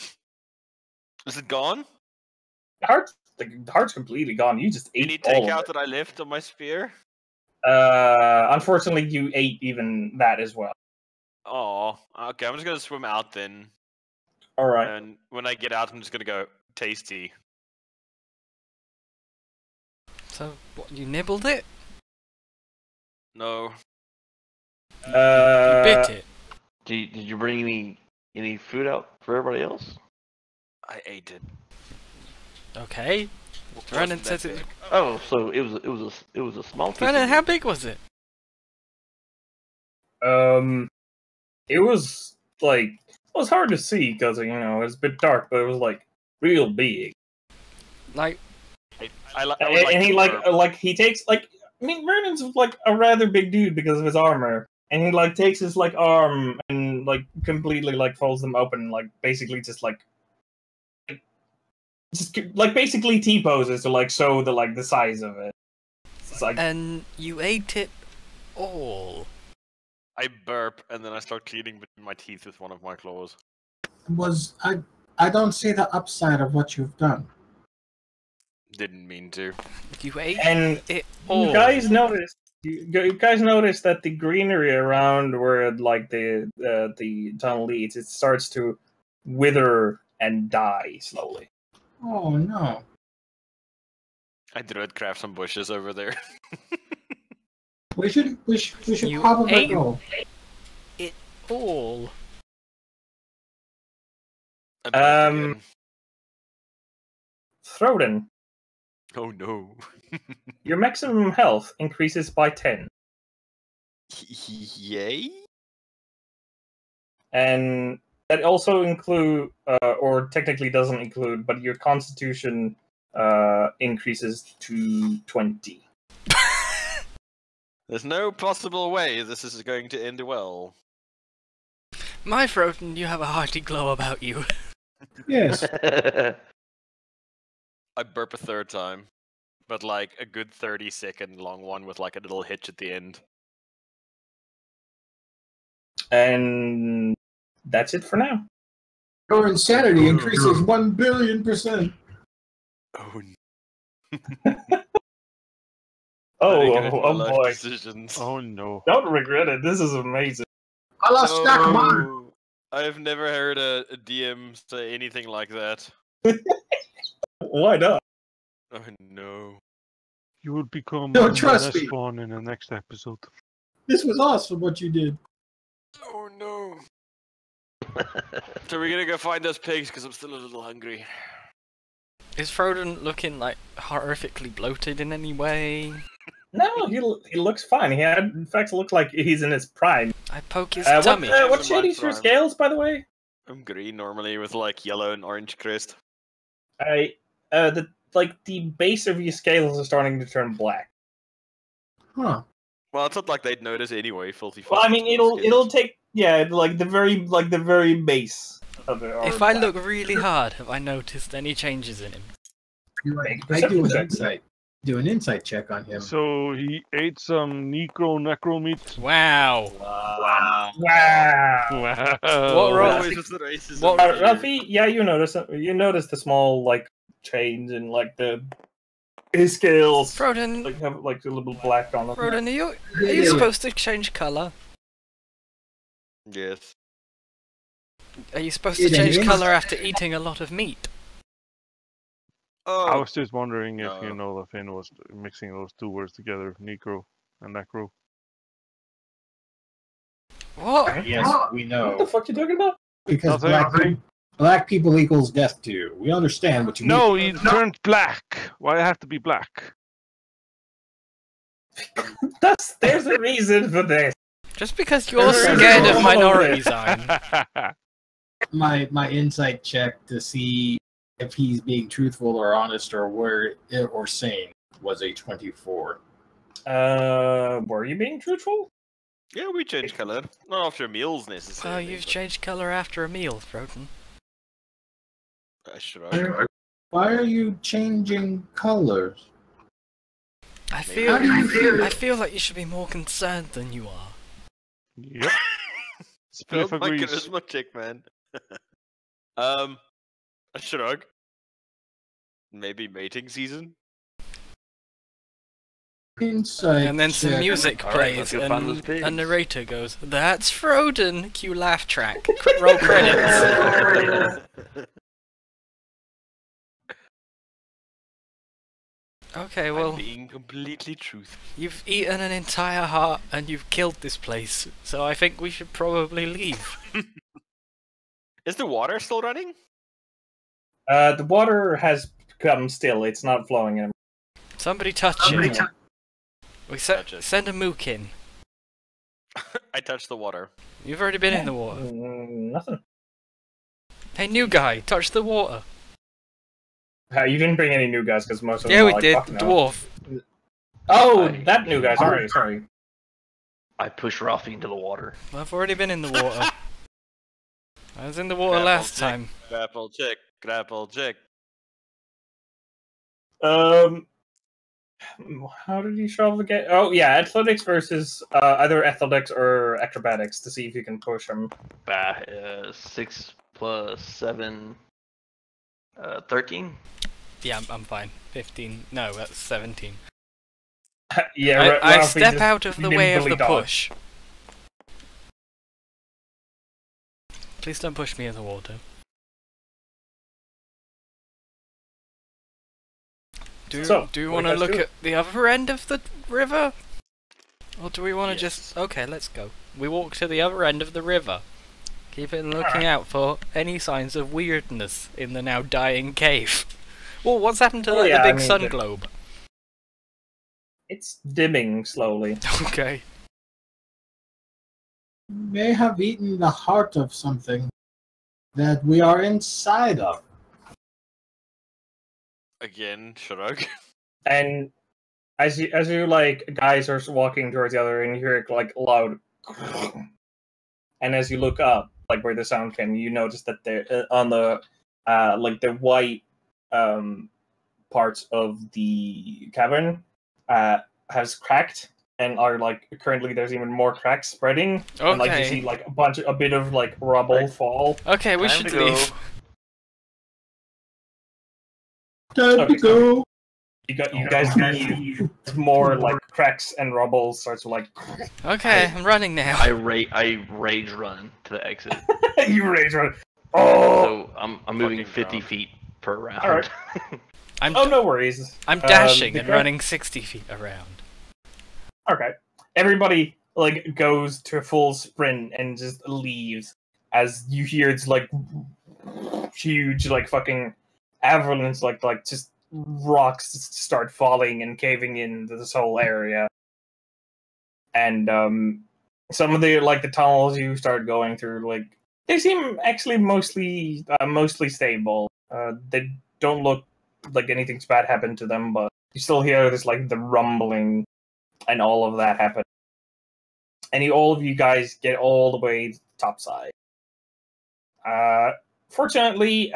Is it gone? The heart's completely gone. You just ate Any all of takeout it. that I left on my spear? Unfortunately, you ate even that as well. Oh, okay. I'm just gonna swim out then. All right. And when I get out, I'm just gonna go tasty. So, what, you nibbled it? No. You bit it? Did you bring any food out for everybody else? I ate it. Okay. Vernon says it. Oh, so it was a small piece. Vernon, how big was it? It was like it was hard to see because it was a bit dark, but it was like real big. Like, And he takes Vernon's like a rather big dude because of his armor, and he like takes his like arm and like completely like folds them open, like basically just basically T-poses to like show the size of it. It's like, and you ate it all. I burp and then I start cleaning between my teeth with one of my claws. I don't see the upside of what you've done. Didn't mean to. You ate and it all. You guys noticed that the greenery around where like the tunnel leads, it starts to wither and die slowly. Oh no! I druid craft some bushes over there. We should You probably ate go. it all. I burped again. Throden, Oh no. your maximum health increases by 10, Yay? and that also include, or technically doesn't include, but your Constitution increases to 20. There's no possible way this is going to end well. My Froden, you have a hearty glow about you. Yes. I burp a third time, but like a good 30-second long one with like a little hitch at the end. And that's it for now. Your insanity increases 1,000,000,000%. Oh Oh boy. Decisions. Oh no. Don't regret it. This is amazing. I lost stack of mine. No. I've never heard a DM say anything like that. Why not? Oh no. You will become No, trust me. spawn in the next episode. This was awesome what you did. Oh no. So we're gonna go find those pigs because I'm still a little hungry. Is Froden looking like horrifically bloated in any way? No, he looks fine. He in fact looks like he's in his prime. I poke his What tummy. shade is your Prime. scales, by the way? I'm green normally with like yellow and orange crest. The base of your scales are starting to turn black. Huh. Well, it's not like they'd notice anyway. Filthy. Well, I mean, fucking it'll take the very base of it. If I look really hard, have I noticed any changes in him? I do with insight. do an insight check on him. So he ate some necro meat. Wow. Wow. Wow. What roll? Always with the racism What- here. Ralphie, yeah, you notice the small like change in like his scales. Froden, Like have like a little black on them. Froden, are you supposed to change colour? Yes. Are you supposed to It change is. colour after eating a lot of meat? Oh, I was just wondering if No. you know that Finn was mixing those two words together, necro and necro. What? Yes, we What the know. fuck you talking about? Because Nothing. black people equals death to you. We understand what you mean. No, he turned black. Why have to be black? There's a reason for this. Just because you're scared of minorities, I My insight check to see if he's being truthful or honest or sane was a 24. Were you being truthful? yeah, we change color. Not after meals Oh, necessarily. you've changed colour after a meal, Froden. Sure. Why are you changing colors? I Maybe. feel like you should be more concerned than you are. Yep. Spilled Spliff my agrees. charisma check, man. A shrug. Maybe mating season. Insight And then some check. music Alright, plays, let's go find those and pigs. a narrator goes, "That's Froden." Cue laugh track. Roll credits. Okay, I'm well, being completely truthful. you've eaten an entire heart and you've killed this place, so I think we should probably leave. Is the water still running? The water has become still. It's not flowing anymore. Somebody touch it. We Touch it. send a mook in. I touched the water. You've already been in the water. Nothing. Hey, new guy, touch the water. You didn't bring any new guys because most of them Yeah, are we like, did. "Fuck no." Dwarf. Oh, I- that new guy. Sorry. I push Ralphie into the water. I've already been in the water. I was in the water Grapple last check. time. Grapple check. Grapple check. How did you shovel again? Oh yeah, athletics versus either athletics or acrobatics to see if you can push them. 6 plus 7, 13. Yeah, I'm fine. 15. No, that's 17. Yeah, I Ralphie step just out of the way of the nimbly dodged. push. Please don't push me in the water. Do So, you what want to do you guys look do? at the other end of the river? Or do we want to Yes. just... Okay, let's go. We walk to the other end of the river. Keeping looking Alright. out for any signs of weirdness in the now dying cave. Well, what's happened to Well, the yeah, I big mean, sun the- globe? It's dimming slowly. Okay. May have eaten the heart of something that we are inside of. Again, shrug. And as you like guys are walking towards the other end, you hear like loud. And as you look up, like where the sound came, you notice that there on the like the white parts of the cavern has cracked and are like currently there's even more cracks spreading. And like you see Okay. like a bit of like rubble Right. fall. Okay, we Time should to go. leave. Time Okay, to go. You guys see more like cracks and rubble starts to like Okay, I'm running now. I rage run to the exit. you raise run. Oh, So I'm moving Fucking 50 ground. feet per round. Alright. I'm oh no worries. I'm dashing the and gra- running 60 feet around. Okay. Everybody like goes to a full sprint and just leaves as you hear it's like huge like fucking avalanche like just rocks just start falling and caving into this whole area. And some of the like the tunnels you start going through like they seem actually mostly stable. They don't look like anything's bad happened to them, but you still hear this like the rumbling and all of that happen. And all of you guys get all the way to the top side. Fortunately,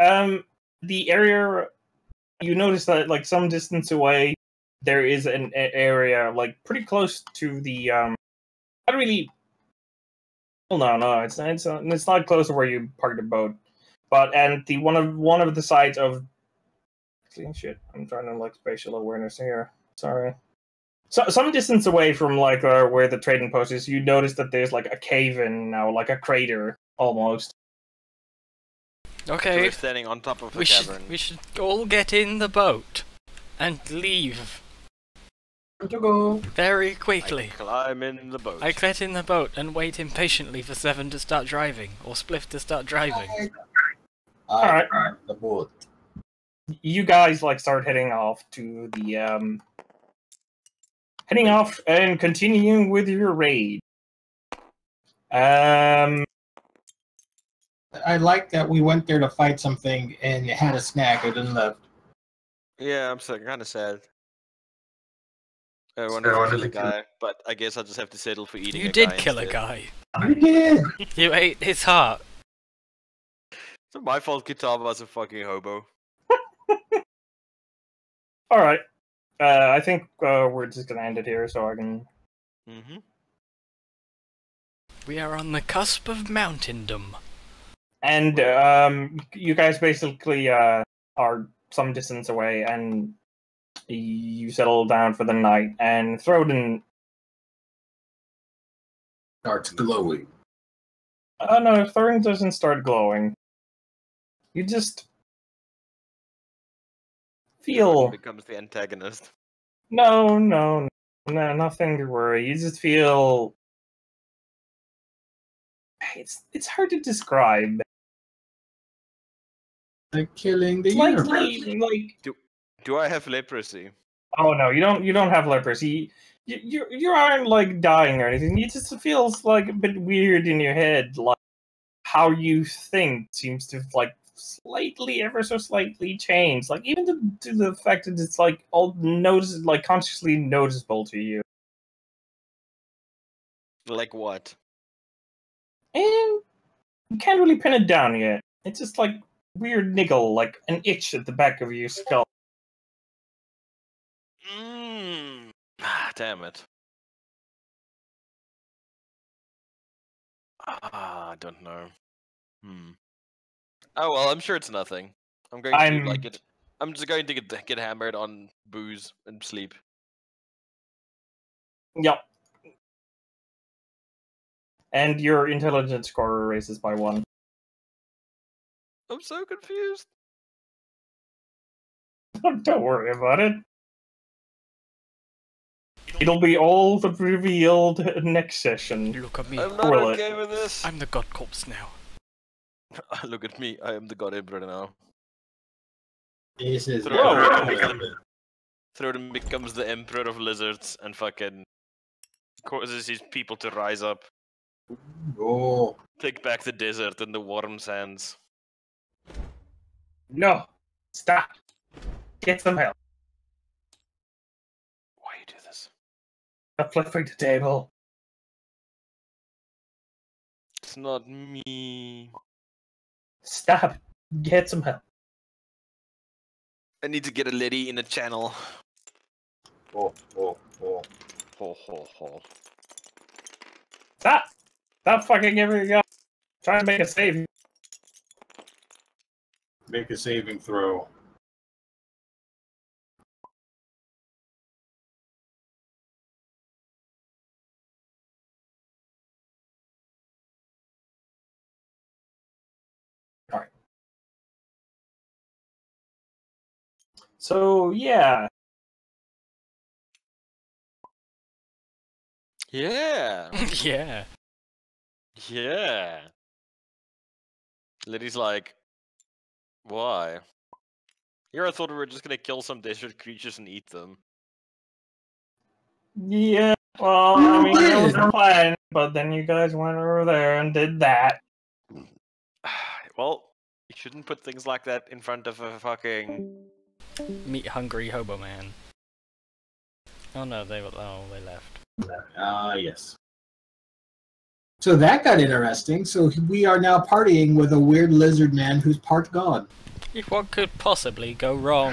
the area you notice that like some distance away, there is an area like pretty close to the not really. Well, no, it's not close to where you parked the boat, but and the one of the sides of. Shit, I'm trying to like spatial awareness here. Sorry. So some distance away from like where the trading post is, you notice that there's like a cave in now, like a crater almost. So Okay, we're standing on top of the we cavern. should all get in the boat and leave Time to go. very I quickly. climb in the boat. I get in the boat and wait impatiently for Seven to start driving, or Spliff to start driving. Alright. The boat. You guys like start heading off to the heading off and continuing with your raid. I like that we went there to fight something and it had a snack and then left. Yeah, I'm so kind of sad. I wanted to kill a guy, but I guess I'll just have to settle for eating You a did guy kill a instead. guy. You did. You ate his heart. It's not my fault Kitava's a fucking hobo. Alright. I think we're just gonna end it here so I can. Mm-hmm. We are on the cusp of mountaindom. And you guys basically are some distance away, and you settle down for the night. And Throden, Starts glowing. no, Throden doesn't start glowing. You just feel Becomes the antagonist. no, nothing to worry. You just feel it's hard to describe. Like killing the It's like, universe. Do I have leprosy? oh no, you don't have leprosy. You aren't like dying or anything. It just feels like a bit weird in your head, like how you think seems to like slightly, ever so slightly change. Like even to the fact that it's like all like consciously noticeable to you. Like what? And you can't really pin it down yet. It's just like weird niggle, like an itch at the back of your skull. Damn it. I don't know. Oh well, I'm sure it's nothing. I'm just going to get hammered on booze and sleep. Yep. And your intelligence score raises by 1. I'm so confused. Don't worry about it. It'll be all revealed next session. Look at me. I'm not Will it? okay with this. I'm the god corpse now. Look at me. I am the god emperor now. This is Throden becomes the emperor of lizards and fucking causes his people to rise up, Oh, take back the desert and the warm sands. No! Stop! Get some help. Why you do this? Stop flipping the table. It's not me. Stop! Get some help. I need to get a lady in a channel. oh. Ho ho ho. Stop! Stop fucking everything up. Try to make a save. Make a saving throw. So, yeah. Yeah. Yeah. Yeah. Liddy's like, why? Here I thought we were just gonna kill some desert creatures and eat them. Yeah, well, I mean, that was the plan, but then you guys went over there and did that. Well, you shouldn't put things like that in front of a fucking... Meat hungry hobo man. Oh no, they left. Yes. So that got interesting. So we are now partying with a weird lizard man who's part god. What could possibly go wrong?